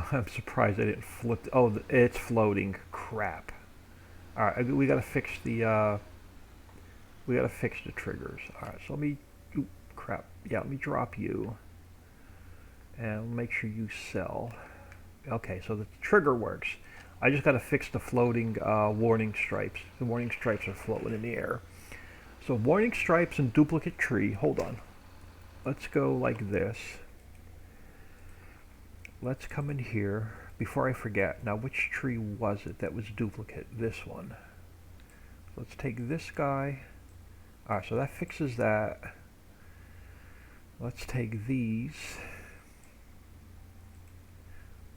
I'm surprised I didn't flip. Oh, it's floating. Crap. All right, we gotta fix the triggers. All right, so let me. Ooh, crap. Yeah, let me drop you, and make sure you sell. Okay, so the trigger works. I just gotta fix the floating warning stripes. The warning stripes are floating in the air. So warning stripes and duplicate tree. Hold on. Let's go like this. Let's come in here before I forget. Now, which tree was it that was duplicate? This one. Let's take this guy. Alright, so that fixes that. Let's take these,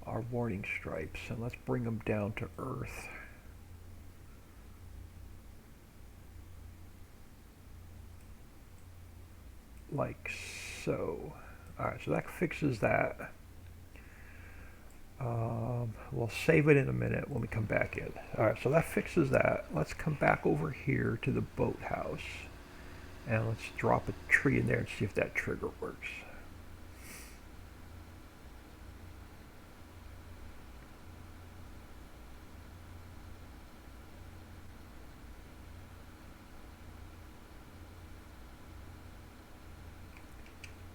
our warning stripes, and let's bring them down to earth. Like so. Alright, so that fixes that. We'll save it in a minute when we come back in. Alright, so that fixes that. Let's come back over here to the boathouse. And let's drop a tree in there and see if that trigger works.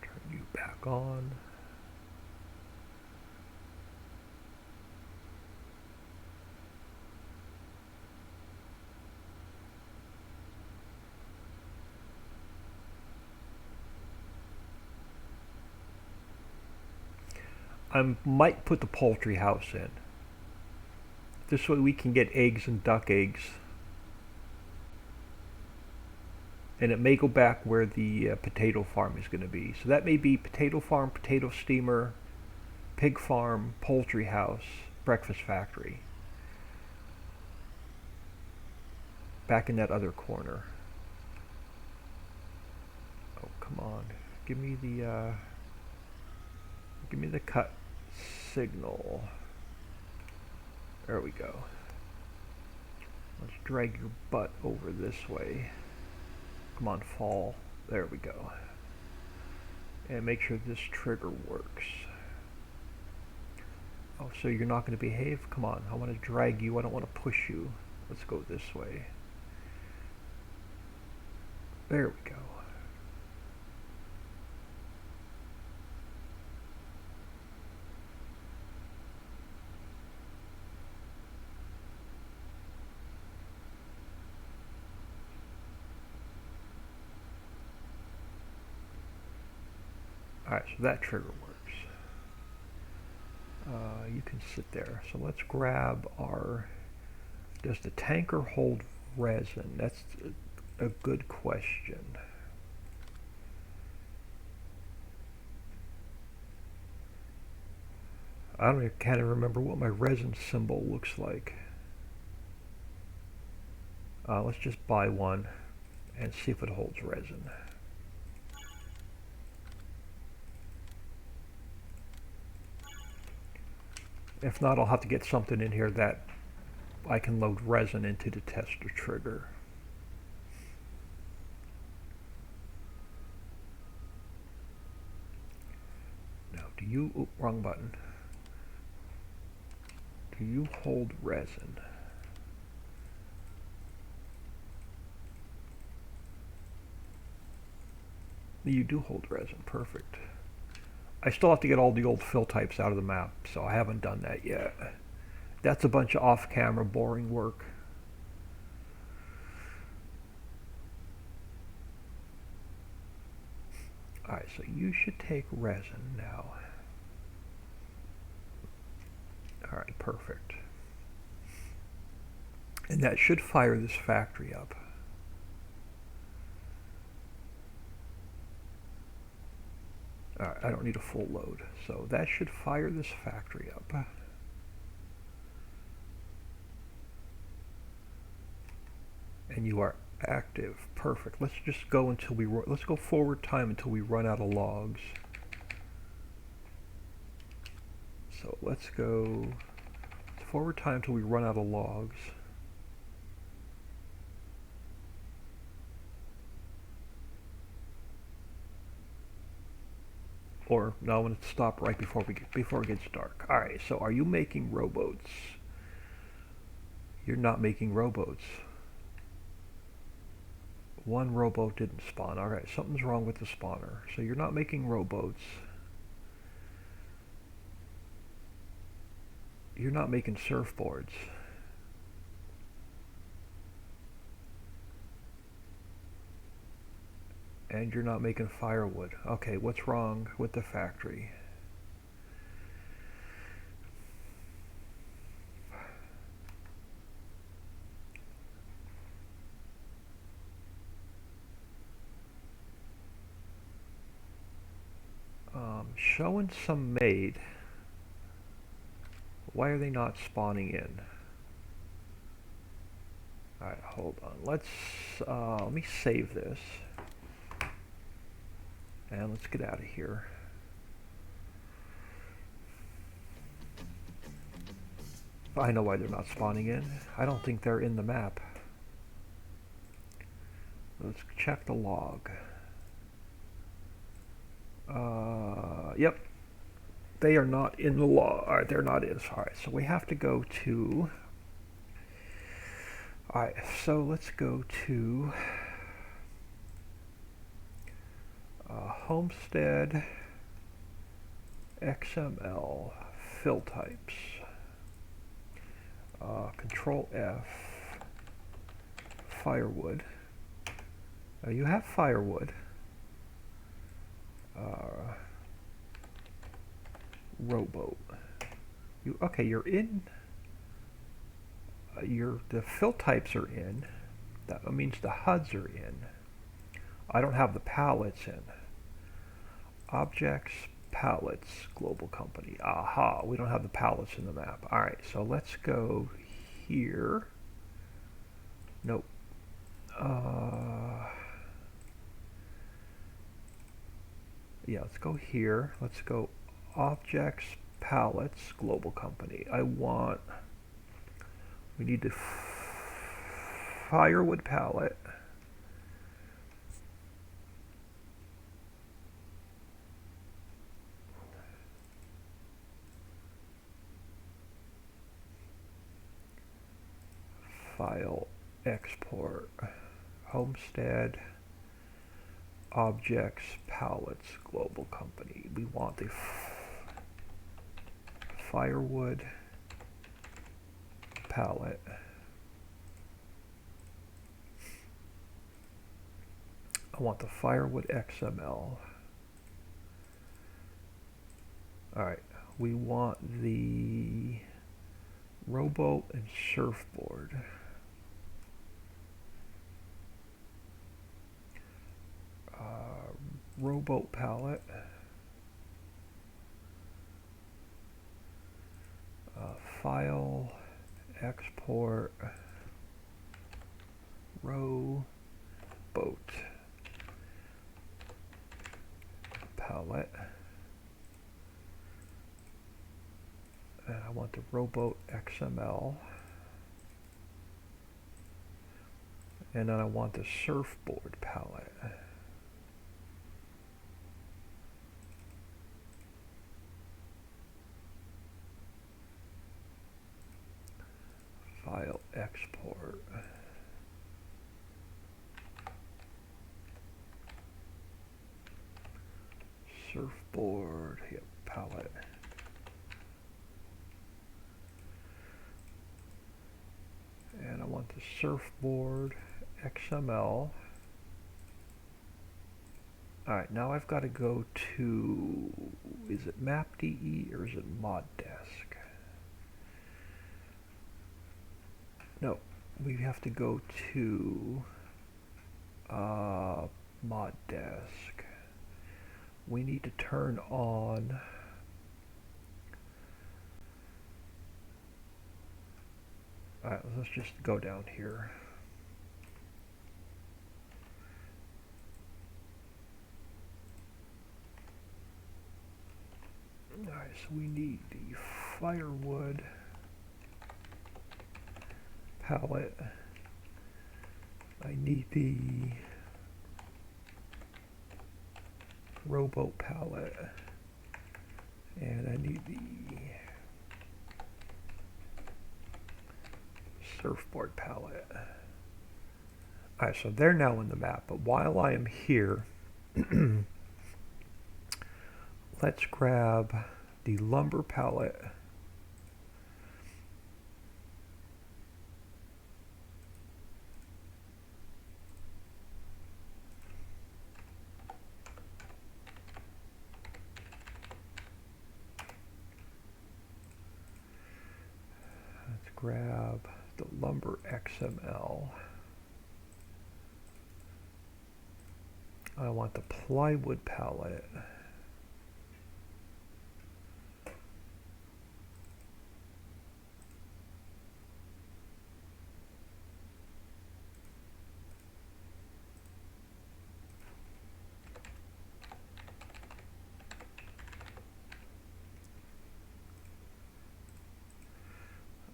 Turn you back on. I might put the poultry house in. This way we can get eggs and duck eggs. And it may go back where the potato farm is going to be. So that may be potato farm, potato steamer, pig farm, poultry house, breakfast factory. Back in that other corner. Oh, come on. Give me the cut signal. There we go. Let's drag your butt over this way. Come on, fall. There we go. And make sure this trigger works. Oh, so you're not going to behave? Come on, I want to drag you. I don't want to push you. Let's go this way. There we go. Alright, so that trigger works. You can sit there. So let's grab our... Does the tanker hold resin? That's a good question. I can't even remember what my resin symbol looks like. Let's just buy one and see if it holds resin. If not, I'll have to get something in here that I can load resin into to test the trigger. Now, do you... Oh, wrong button. Do you hold resin? You do hold resin. Perfect. I still have to get all the old fill types out of the map, so I haven't done that yet. That's a bunch of off-camera boring work. Alright, so you should take resin now. Alright, perfect. And that should fire this factory up. Alright, I don't need a full load. So that should fire this factory up. And you are active. Perfect. Let's just go until we let's go forward time until we run out of logs. So let's go forward time until we run out of logs. Or no, I want to stop right before it gets dark. All right. So are you making rowboats? You're not making rowboats. One rowboat didn't spawn. All right, something's wrong with the spawner. So you're not making rowboats. You're not making surfboards. And you're not making firewood. Okay, what's wrong with the factory? Showing some made. Why are they not spawning in? Alright, hold on. Let me save this. And let's get out of here. I know why they're not spawning in. I don't think they're in the map. Let's check the log. Yep. They are not in the log. Alright, they're not in. Alright, so we have to go to... Alright, so let's go to... Homestead XML fill types. Control F. Firewood. You have firewood. Rowboat. Okay, you're in. The fill types are in. That means the HUDs are in. I don't have the pallets in. Objects, pallets, global company. Aha, we don't have the pallets in the map. Alright, so let's go here. Nope. Yeah, let's go here. Let's go objects, pallets, global company. We need the firewood pallet. File, export, homestead, objects, pallets, global company. We want the firewood pallet. I want the firewood XML. Alright, we want the rowboat and surfboard. Rowboat pallet. File, export, rowboat palette. And I want the rowboat XML. And then I want the surfboard palette. File, export. Surfboard, yep, palette. And I want the surfboard XML. Alright, now I've got to go to, is it map.de or is it mod desk? No, we have to go to mod desk. We need to turn on alright, let's just go down here. Alright, so we need the firewood palette. I need the rowboat palette. And I need the surfboard palette. Alright, so they're now in the map, but while I am here, let's grab the lumber palette. Let's grab the lumber XML. I want the plywood palette.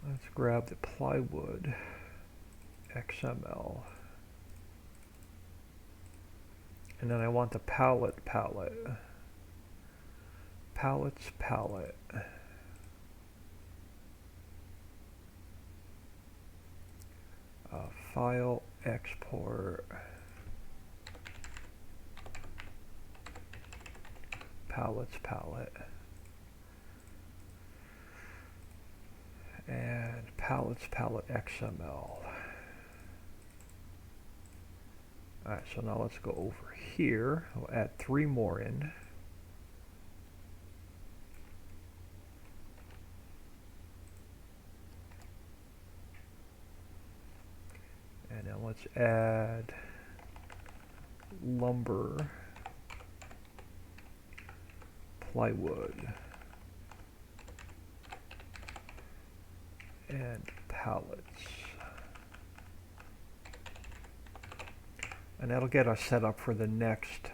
Let's grab the plywood XML. And then I want the palette. Palettes palette. File, export, palettes palette. And palettes palette XML. Alright, so now let's go over here. We'll add 3 more in. And now let's add lumber, plywood, and pallets. And that'll get us set up for the next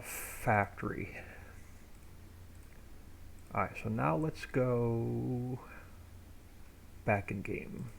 factory. Alright, so now let's go back in game.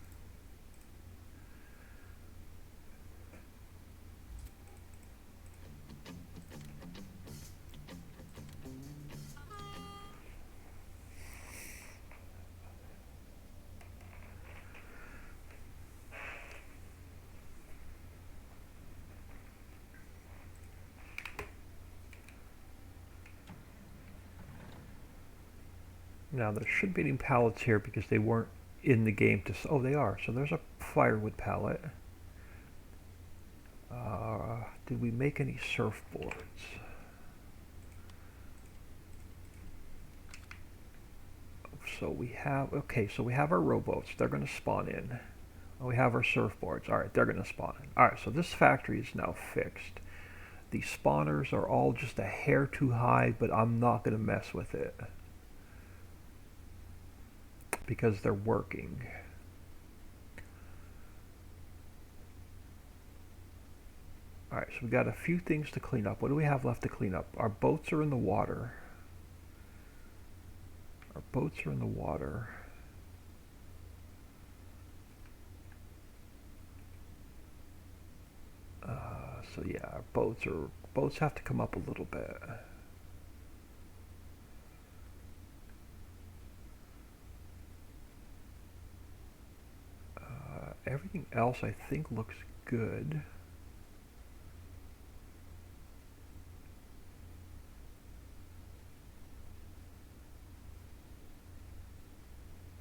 Now there should be any pallets here because they weren't in the game to, oh they are, so there's a firewood pallet. Did we make any surfboards? So we have, okay, so we have our rowboats, they're going to spawn in. We have our surfboards, alright, they're going to spawn in. Alright, so this factory is now fixed. The spawners are all just a hair too high, but I'm not going to mess with it, because they're working. Alright, so we got a few things to clean up. What do we have left to clean up? Our boats are in the water. Our boats are in the water. So yeah, our boats have to come up a little bit. Everything else I think looks good.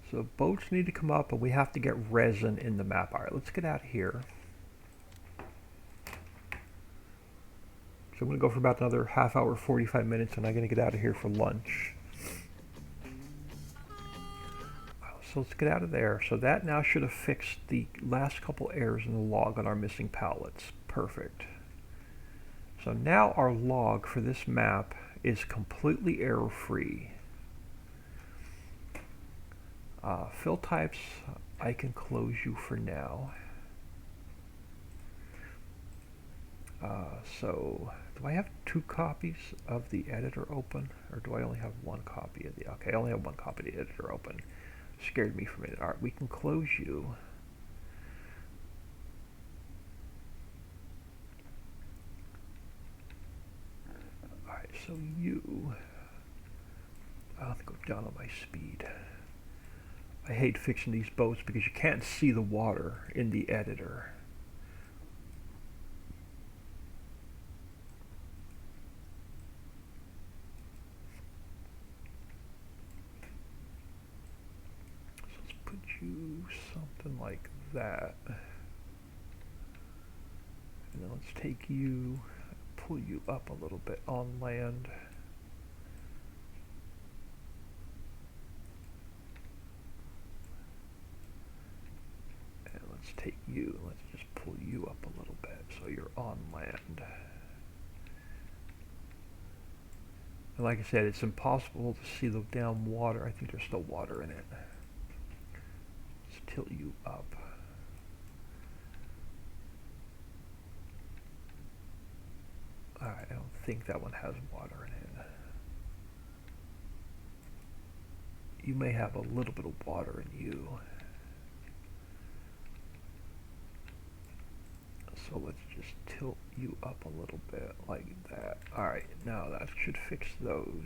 So boats need to come up, but we have to get resin in the map. Alright, let's get out here. I'm going to go for about another half hour, 45 minutes, and I'm going to get out of here for lunch. So let's get out of there. So that now should have fixed the last couple errors in the log on our missing pallets. Perfect. So now our log for this map is completely error-free. Fill types, I can close you for now. So do I have 2 copies of the editor open, or do I only have 1 copy of the, okay, I only have 1 copy of the editor open. Scared me for a minute. Alright, we can close you. Alright, so you, I'll have to go down on my speed. I hate fixing these boats because you can't see the water in the editor. So let's put you something like that. And then let's take you, pull you up a little bit on land. Take you, let's just pull you up a little bit so you're on land. And like I said, it's impossible to see the down water. I think there's still water in it. Let's tilt you up. Alright, I don't think that one has water in it. You may have a little bit of water in you. So let's just tilt you up a little bit like that. Alright, now that should fix those.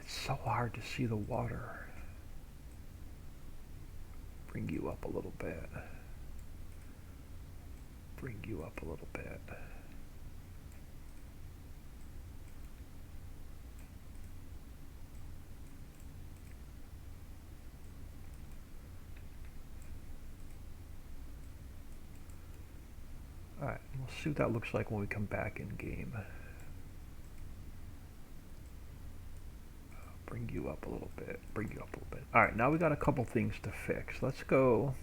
It's so hard to see the water. Bring you up a little bit. Bring you up a little bit. Alright, we'll see what that looks like when we come back in game. Bring you up a little bit, bring you up a little bit. Alright, now we got a couple things to fix. Let's go,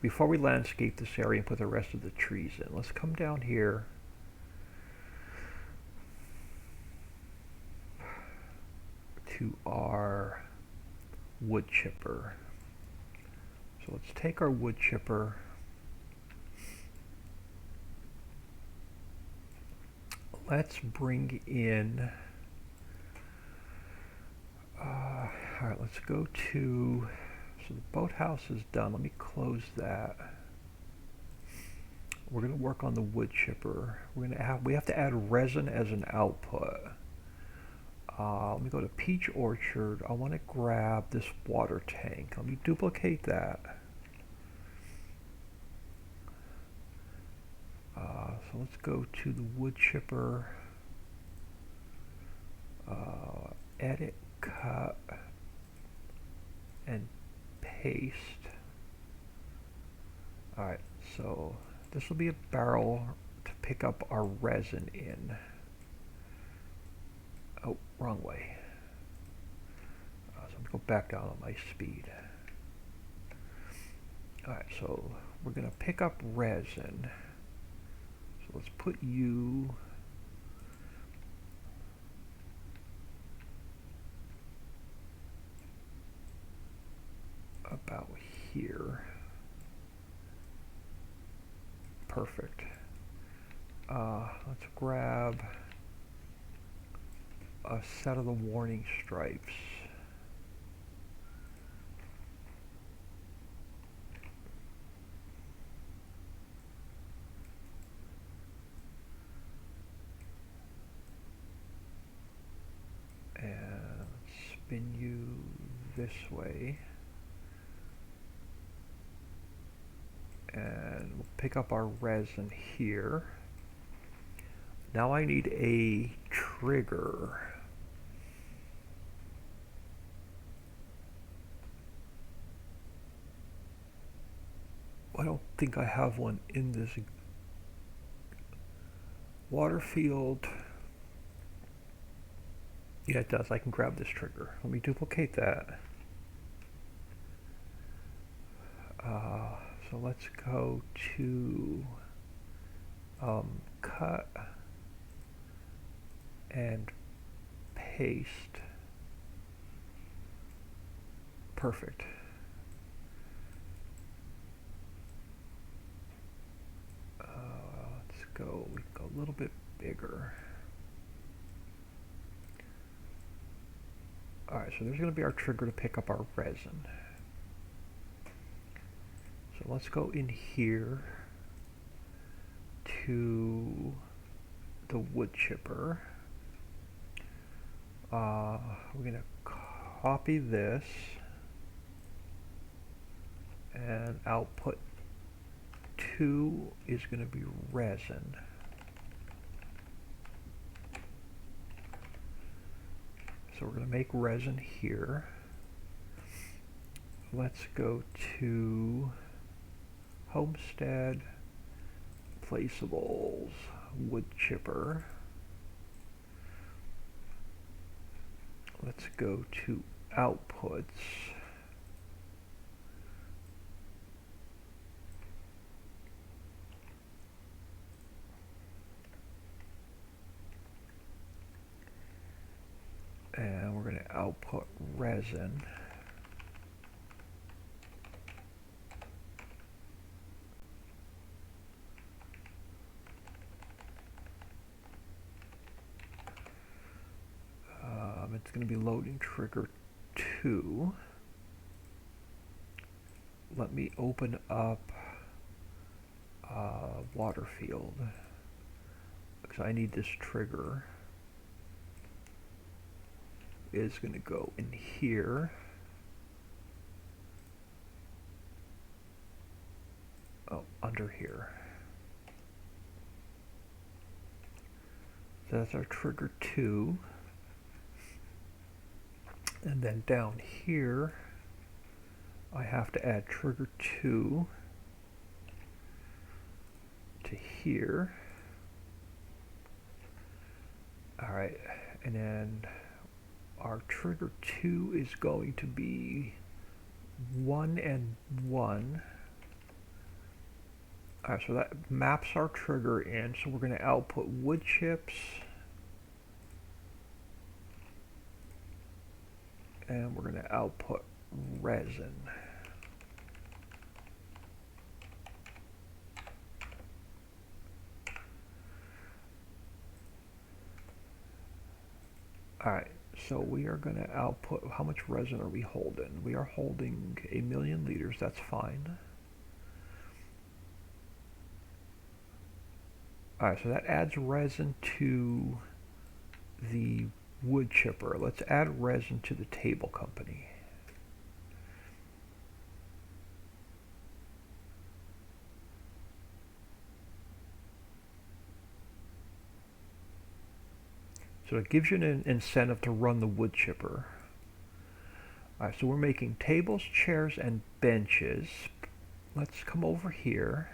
before we landscape this area and put the rest of the trees in, let's come down here to our wood chipper. So let's take our wood chipper, let's bring in, alright, let's go to, so the boathouse is done. Let me close that. We're going to work on the wood chipper. We have to add resin as an output. Let me go to Peach Orchard. I want to grab this water tank. Let me duplicate that. So let's go to the wood chipper, edit, cut, and paste. Alright, so this will be a barrel to pick up our resin in. Oh, wrong way. So I'm going to go back down on my speed. Alright, so we're going to pick up resin. So let's put you about here. Perfect. Let's grab a set of the warning stripes. And spin you this way. And we'll pick up our resin here. Now I need a trigger. I don't think I have one in this water field. Yeah, it does. I can grab this trigger. Let me duplicate that. So let's go to cut and paste. Perfect. Let's go. We go a little bit bigger. All right, so there's going to be our trigger to pick up our resin. So let's go in here to the wood chipper. We're going to copy this and output 2 is going to be resin. So we're going to make resin here. Let's go to Homestead, Placeables, Wood Chipper. Let's go to Outputs. And we're going to output resin. It's going to be loading trigger 2. Let me open up water field because I need this trigger. Is going to go in here. Oh, under here. So that's our trigger 2. And then down here, I have to add trigger 2 to here. All right, and then our trigger 2 is going to be 1 and 1. All right, so that maps our trigger in. So we're going to output wood chips. And we're going to output resin. All right, so we are going to output, how much resin are we holding? We are holding 1,000,000 liters, that's fine. All right, so that adds resin to the wood chipper. Let's add resin to the table company. So it gives you an incentive to run the wood chipper. All right, so we're making tables, chairs, and benches. Let's come over here.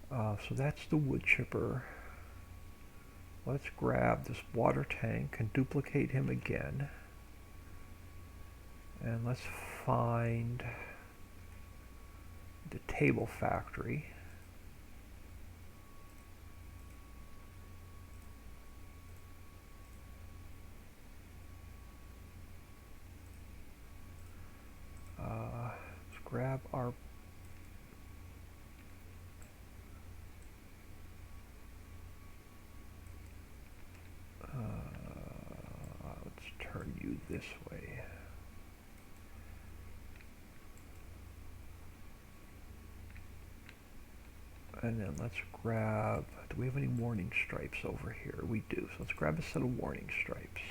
So that's the wood chipper. Let's grab this water tank and duplicate him again. And let's find the table factory. Let's grab our let's turn you this way. And then let's grab, do we have any warning stripes over here? We do, so let's grab a set of warning stripes.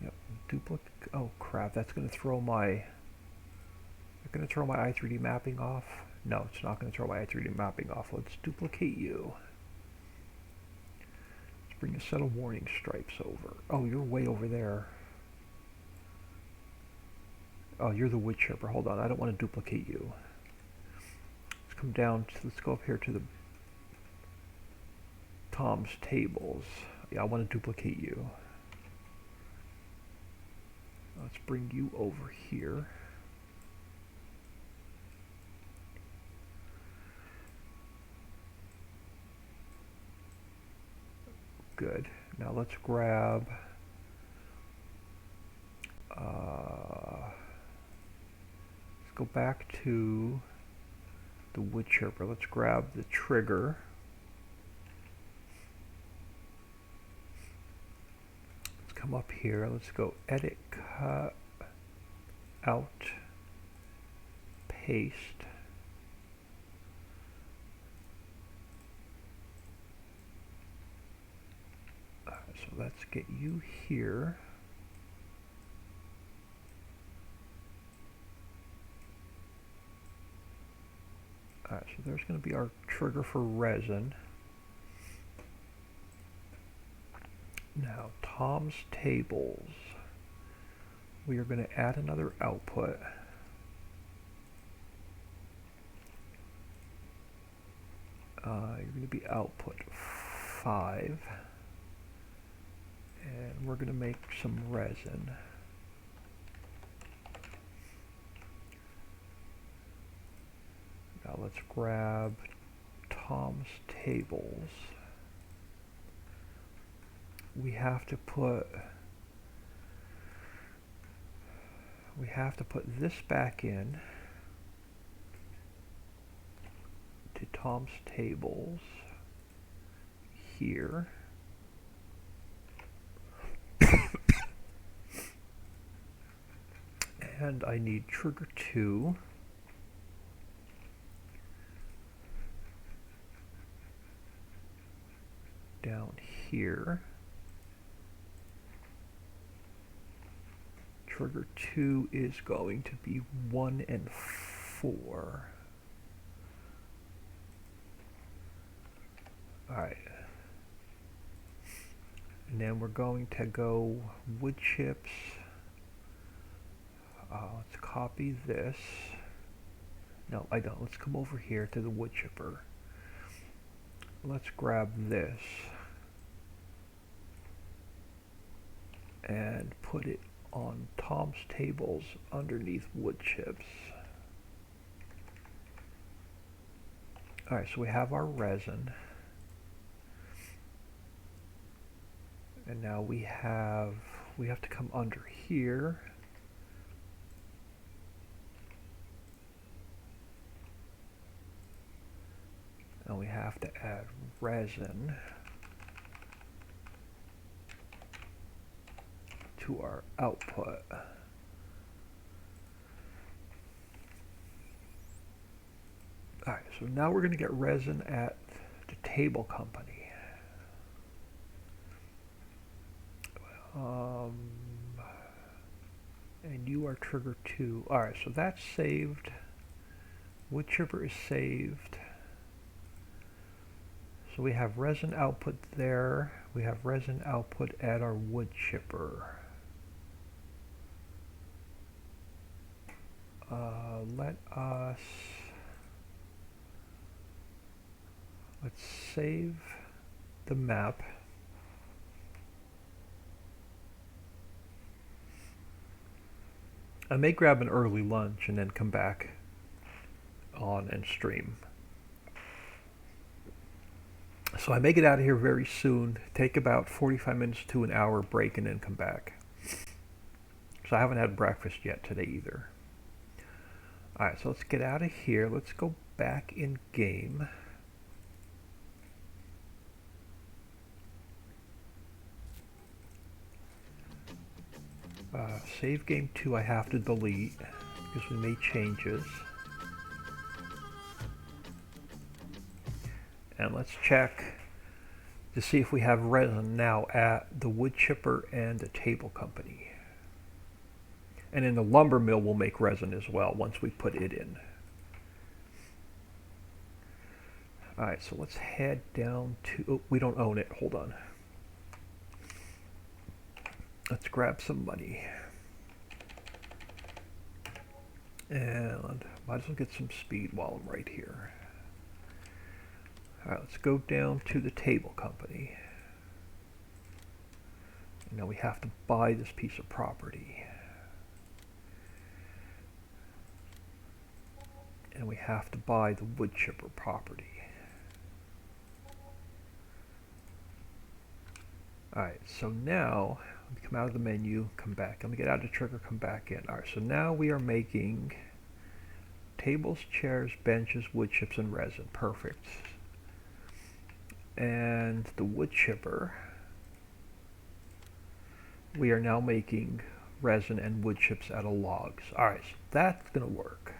Yep, duplicate, oh crap, that's going to throw my, i3D mapping off? No, it's not going to throw my i3D mapping off. Let's duplicate you. Let's bring a set of warning stripes over. Oh, you're way over there. Oh, you're the wood chipper. Hold on, I don't want to duplicate you. Let's come down, let's go up here to the Tom's tables. Yeah, I want to duplicate you. Let's bring you over here. Good. Now let's grab let's go back to the wood chipper. Let's grab the trigger. Let's come up here. Let's go edit, cut, out, paste. So let's get you here. Alright, so there's going to be our trigger for resin. Now, Tom's tables. We are going to add another output. You're going to be output 5. And we're going to make some resin. Now let's grab Tom's tables. We have to put this back in to Tom's tables here. And I need trigger 2. Down here. Trigger 2 is going to be 1 and 4. Alright. And then we're going to go wood chips. Let's copy this. No, I don't. Let's come over here to the wood chipper. Let's grab this and put it on Tom's tables underneath wood chips. Alright, so we have our resin. And now we have to come under here. And we have to add resin to our output. Alright, so now we're going to get resin at the table company. And you are trigger 2. Alright, so that's saved. Wood chipper is saved. So we have resin output there. We have resin output at our wood chipper. Let's save the map. I may grab an early lunch and then come back on and stream. So I may get out of here very soon, take about 45 minutes to an hour break and then come back. So I haven't had breakfast yet today either. Alright, so let's get out of here. Let's go back in game. Save game 2 I have to delete because we made changes. And let's check to see if we have resin now at the wood chipper and the table company. And in the lumber mill we'll make resin as well once we put it in. Alright, so let's head down to, oh, we don't own it, hold on. Let's grab some money. And might as well get some speed while I'm right here. Alright, let's go down to the table company. And now we have to buy this piece of property. And we have to buy the wood chipper property. Alright, so now, let me come out of the menu, come back. Let me get out of the trigger, come back in. Alright, so now we are making tables, chairs, benches, wood chips, and resin. Perfect. And the wood chipper, we are now making resin and wood chips out of logs. Alright, so that's going to work.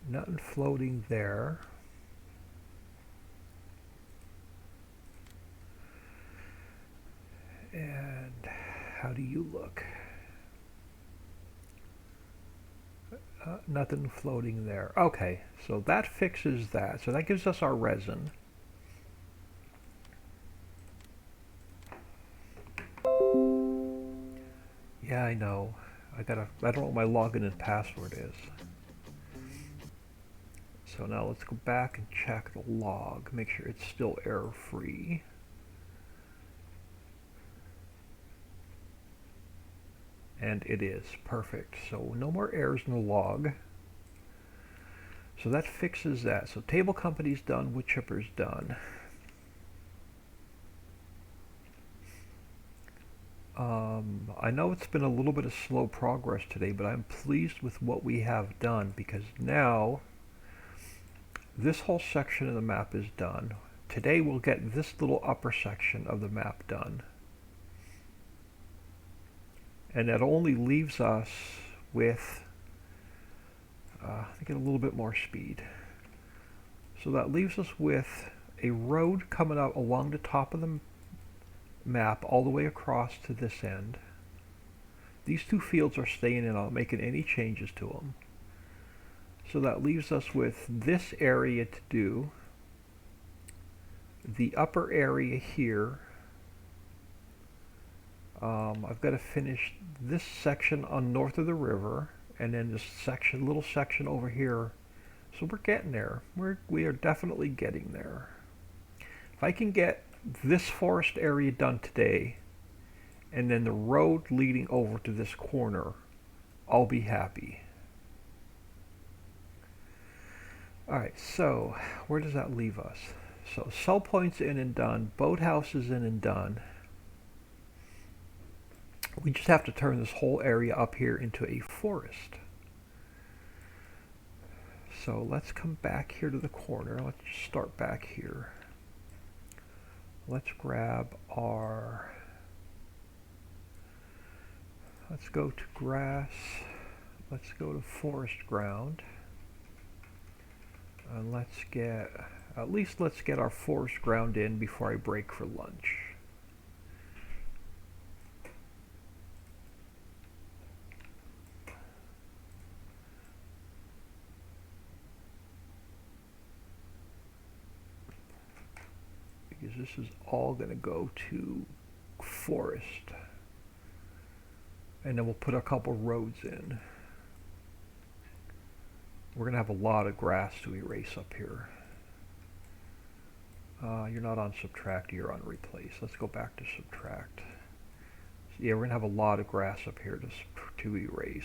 Nothing floating there. And how do you look? Nothing floating there. Okay, so that fixes that. So that gives us our resin. Yeah, I know. I don't know what my login and password is. So now let's go back and check the log. Make sure it's still error-free. And it is. Perfect. So no more errors in the log. So that fixes that. So table company's done, wood chipper's done. I know it's been a little bit of slow progress today, but I'm pleased with what we have done because now this whole section of the map is done. Today we'll get this little upper section of the map done. And that only leaves us with, I think, a little bit more speed. So that leaves us with a road coming out along the top of the map all the way across to this end. These two fields are staying in, I'm not making any changes to them. So that leaves us with this area to do. The upper area here. I've got to finish this section on north of the river, and then this section, little section over here. So we're getting there. We are definitely getting there. If I can get this forest area done today, and then the road leading over to this corner, I'll be happy. Alright, so where does that leave us? So sell points in and done, boathouse is in and done. We just have to turn this whole area up here into a forest. So let's come back here to the corner. Let's just start back here. Let's grab our, let's go to grass. Let's go to forest ground. And let's get, at least let's get our forest ground in before I break for lunch. Because this is all going to go to forest. And then we'll put a couple roads in. We're going to have a lot of grass to erase up here. You're not on subtract, you're on replace. Let's go back to subtract. So yeah, we're going to have a lot of grass up here to erase.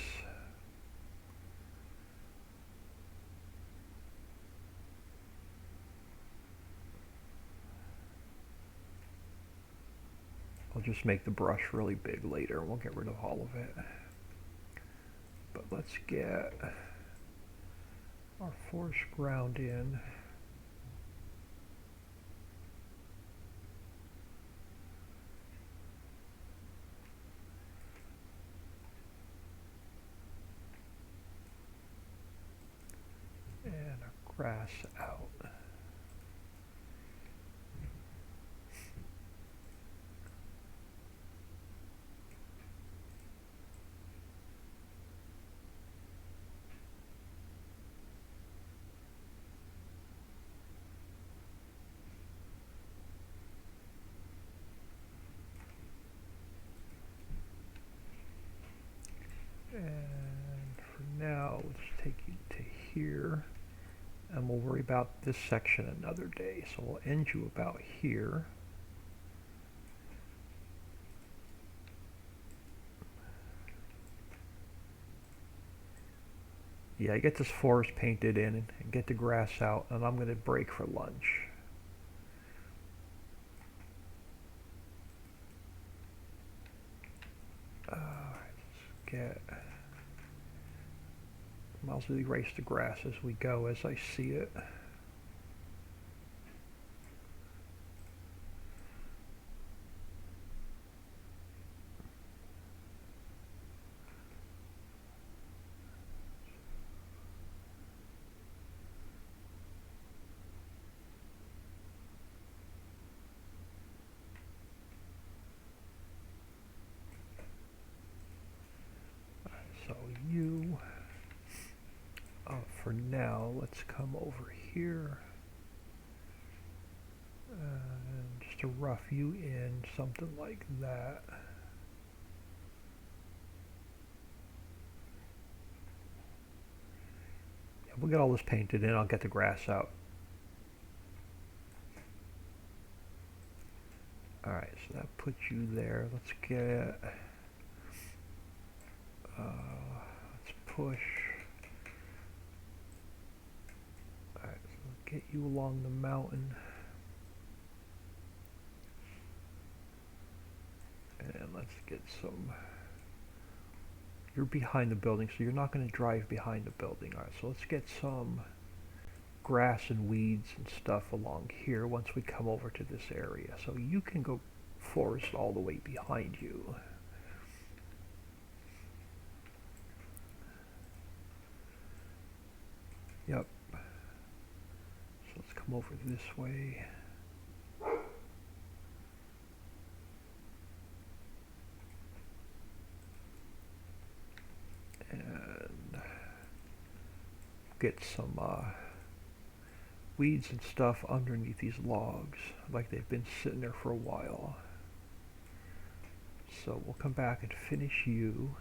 I'll just make the brush really big later. We'll get rid of all of it. But let's get our forest ground in. And our grass out. worry about this section another day. So we'll end you about here. Yeah, I get this forest painted in and get the grass out, and I'm going to break for lunch. Let's get... I'll also erase the grass as we go, as I see it. So you, for now, let's come over here and just to rough you in, something like that. Yeah, we'll get all this painted in. I'll get the grass out. All right, so that puts you there. Let's get. Let's push. Alright, so let's get you along the mountain. And let's get some... You're behind the building, so you're not going to drive behind the building. Alright, so let's get some grass and weeds and stuff along here once we come over to this area. So you can go forest all the way behind you. Yep. So let's come over this way. And get some weeds and stuff underneath these logs, like they've been sitting there for a while. So we'll come back and finish you.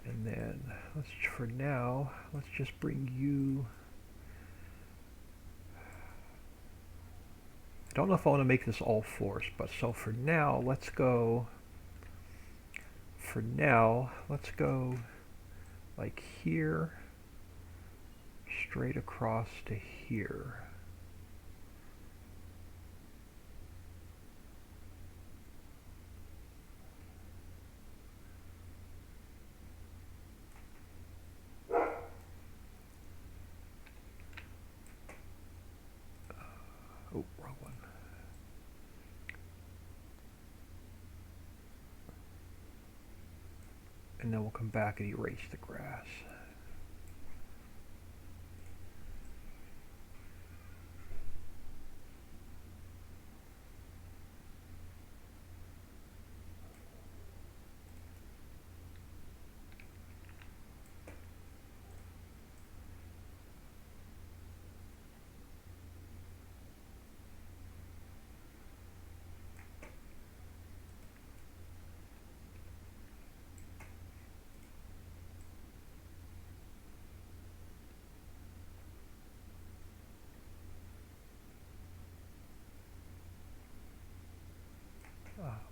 And then, for now, let's just bring you... I don't know if I want to make this all forest, but so for now, let's go... For now, let's go like here, straight across to here. Oh, wrong one. And then we'll come back and erase the grass.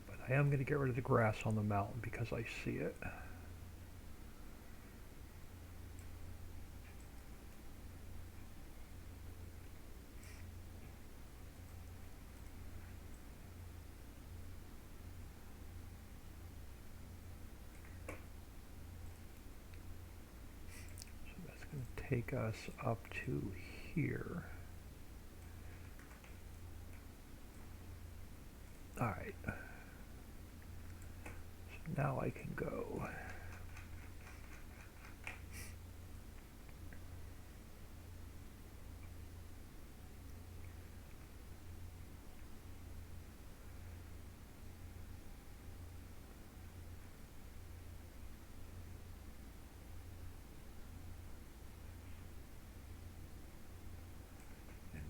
But I am going to get rid of the grass on the mountain because I see it. So that's going to take us up to here. Alright. So now I can go.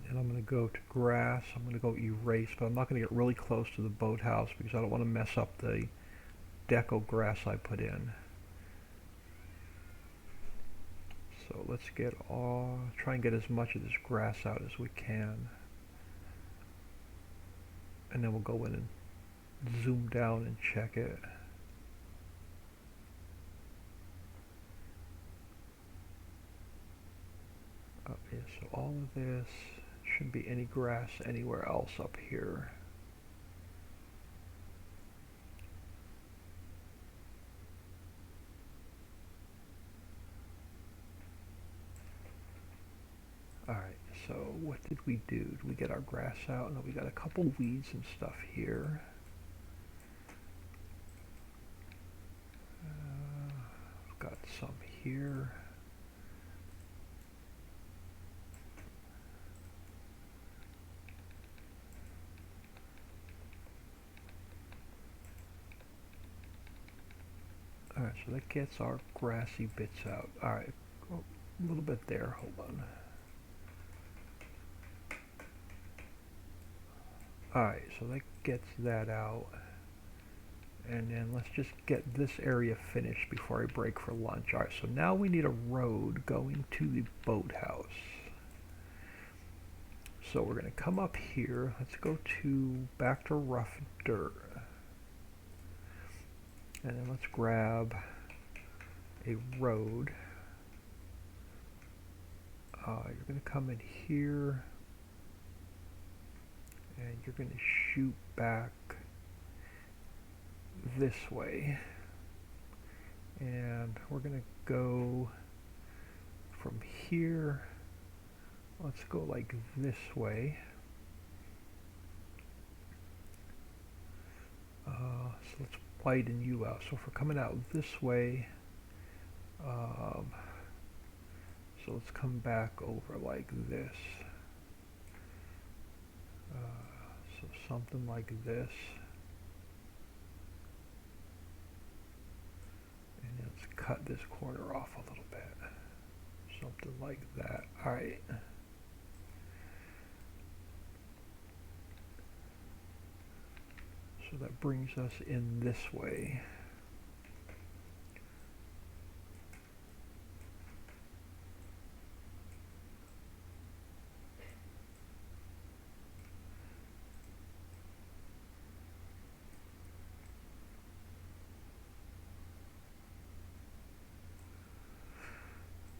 And I'm going to go to grass. I'm going to go erase, but I'm not going to get really close to the boathouse because I don't want to mess up the deco grass I put in. So let's try and get as much of this grass out as we can. And then we'll go in and zoom down and check it. Yeah, so all of this shouldn't be any grass anywhere else up here. Alright, so what did we do? Did we get our grass out? No, we got a couple weeds and stuff here. We've got some here. Alright, so that gets our grassy bits out. Alright, a little bit there, hold on. Alright, so that gets that out. And then let's just get this area finished before I break for lunch. Alright, so now we need a road going to the boathouse. So we're going to come up here. Let's go back to rough dirt. And then let's grab a road. You're going to come in here. And you're going to shoot back this way. And we're going to go from here. Let's go like this way. So let's widen you out. So if we're coming out this way, so let's come back over like this. So something like this. And let's cut this corner off a little bit. Something like that. Alright. So that brings us in this way.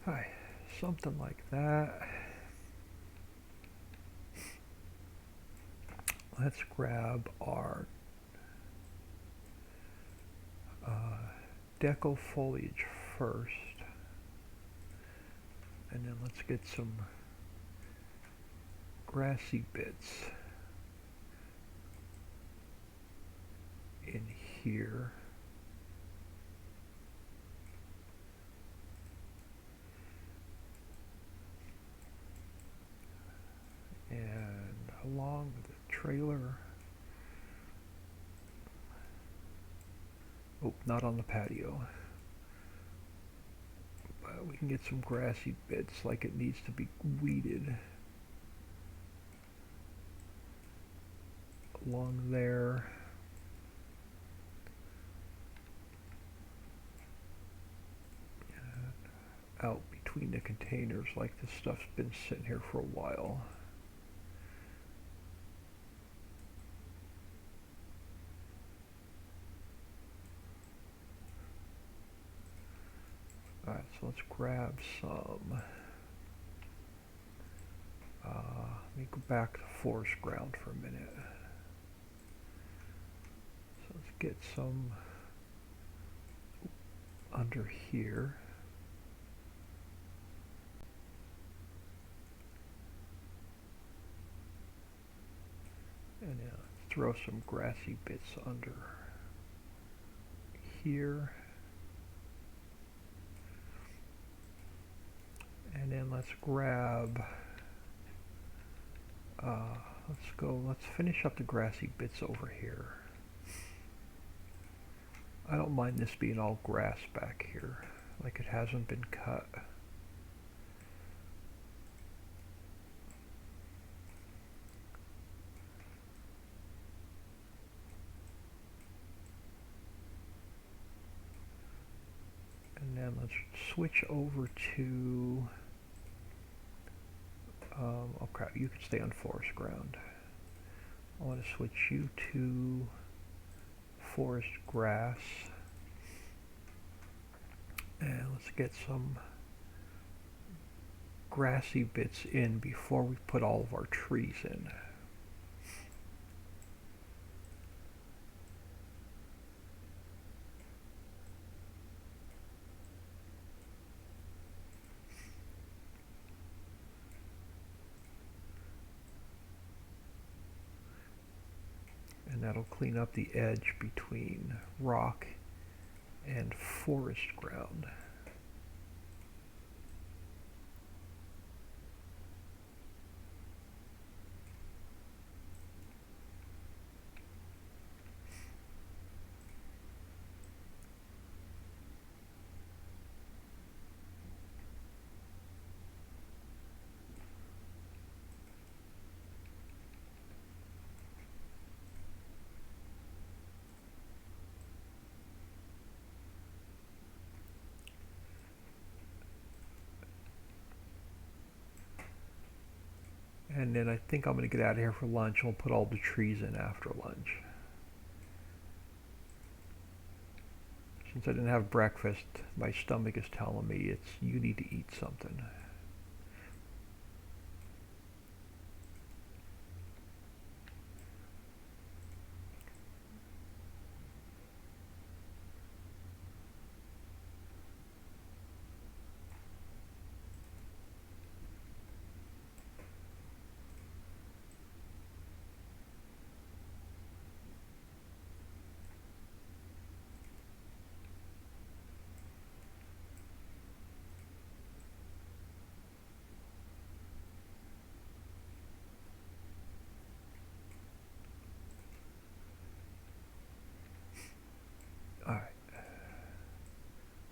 Hi, something like that. Let's grab our deco foliage first, and then let's get some grassy bits in here. And along the trailer. Oh, not on the patio. But we can get some grassy bits like it needs to be weeded. Along there. And out between the containers like this stuff's been sitting here for a while. Alright, so let's grab some. Let me go back to forest ground for a minute. So let's get some under here. And then let's throw some grassy bits under here. And then let's grab, let's finish up the grassy bits over here. I don't mind this being all grass back here, like it hasn't been cut. And then let's switch over to, oh crap, you can stay on forest ground. I want to switch you to forest grass. And let's get some grassy bits in before we put all of our trees in. And that'll clean up the edge between rock and forest ground. And then I think I'm going to get out of here for lunch. We'll put all the trees in after lunch. Since I didn't have breakfast, my stomach is telling me you need to eat something. Alright,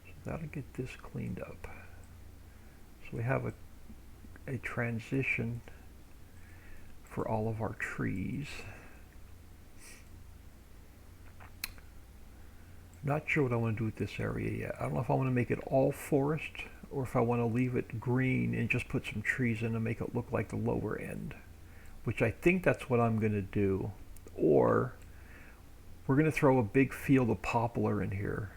so that'll get this cleaned up. So we have a transition for all of our trees. Not sure what I want to do with this area yet. I don't know if I want to make it all forest or if I want to leave it green and just put some trees in to make it look like the lower end, which I think that's what I'm going to do. Or we're going to throw a big field of poplar in here.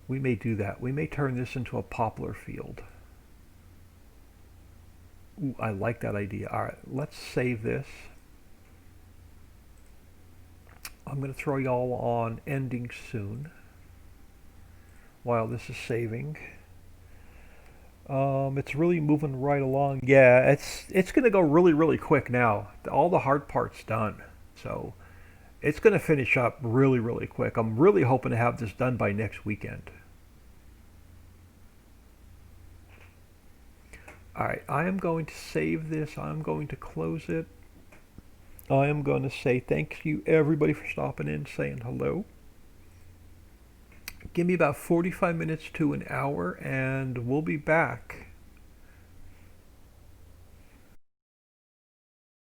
We may do that. We may turn this into a poplar field. Ooh, I like that idea. All right, let's save this. I'm going to throw y'all on ending soon while this is saving. It's really moving right along. Yeah, it's going to go really, really quick now. All the hard part's done. So it's going to finish up really, really quick. I'm really hoping to have this done by next weekend. Alright, I am going to save this. I'm going to close it. I am going to say thank you everybody for stopping in, saying hello. Give me about 45 minutes to an hour and we'll be back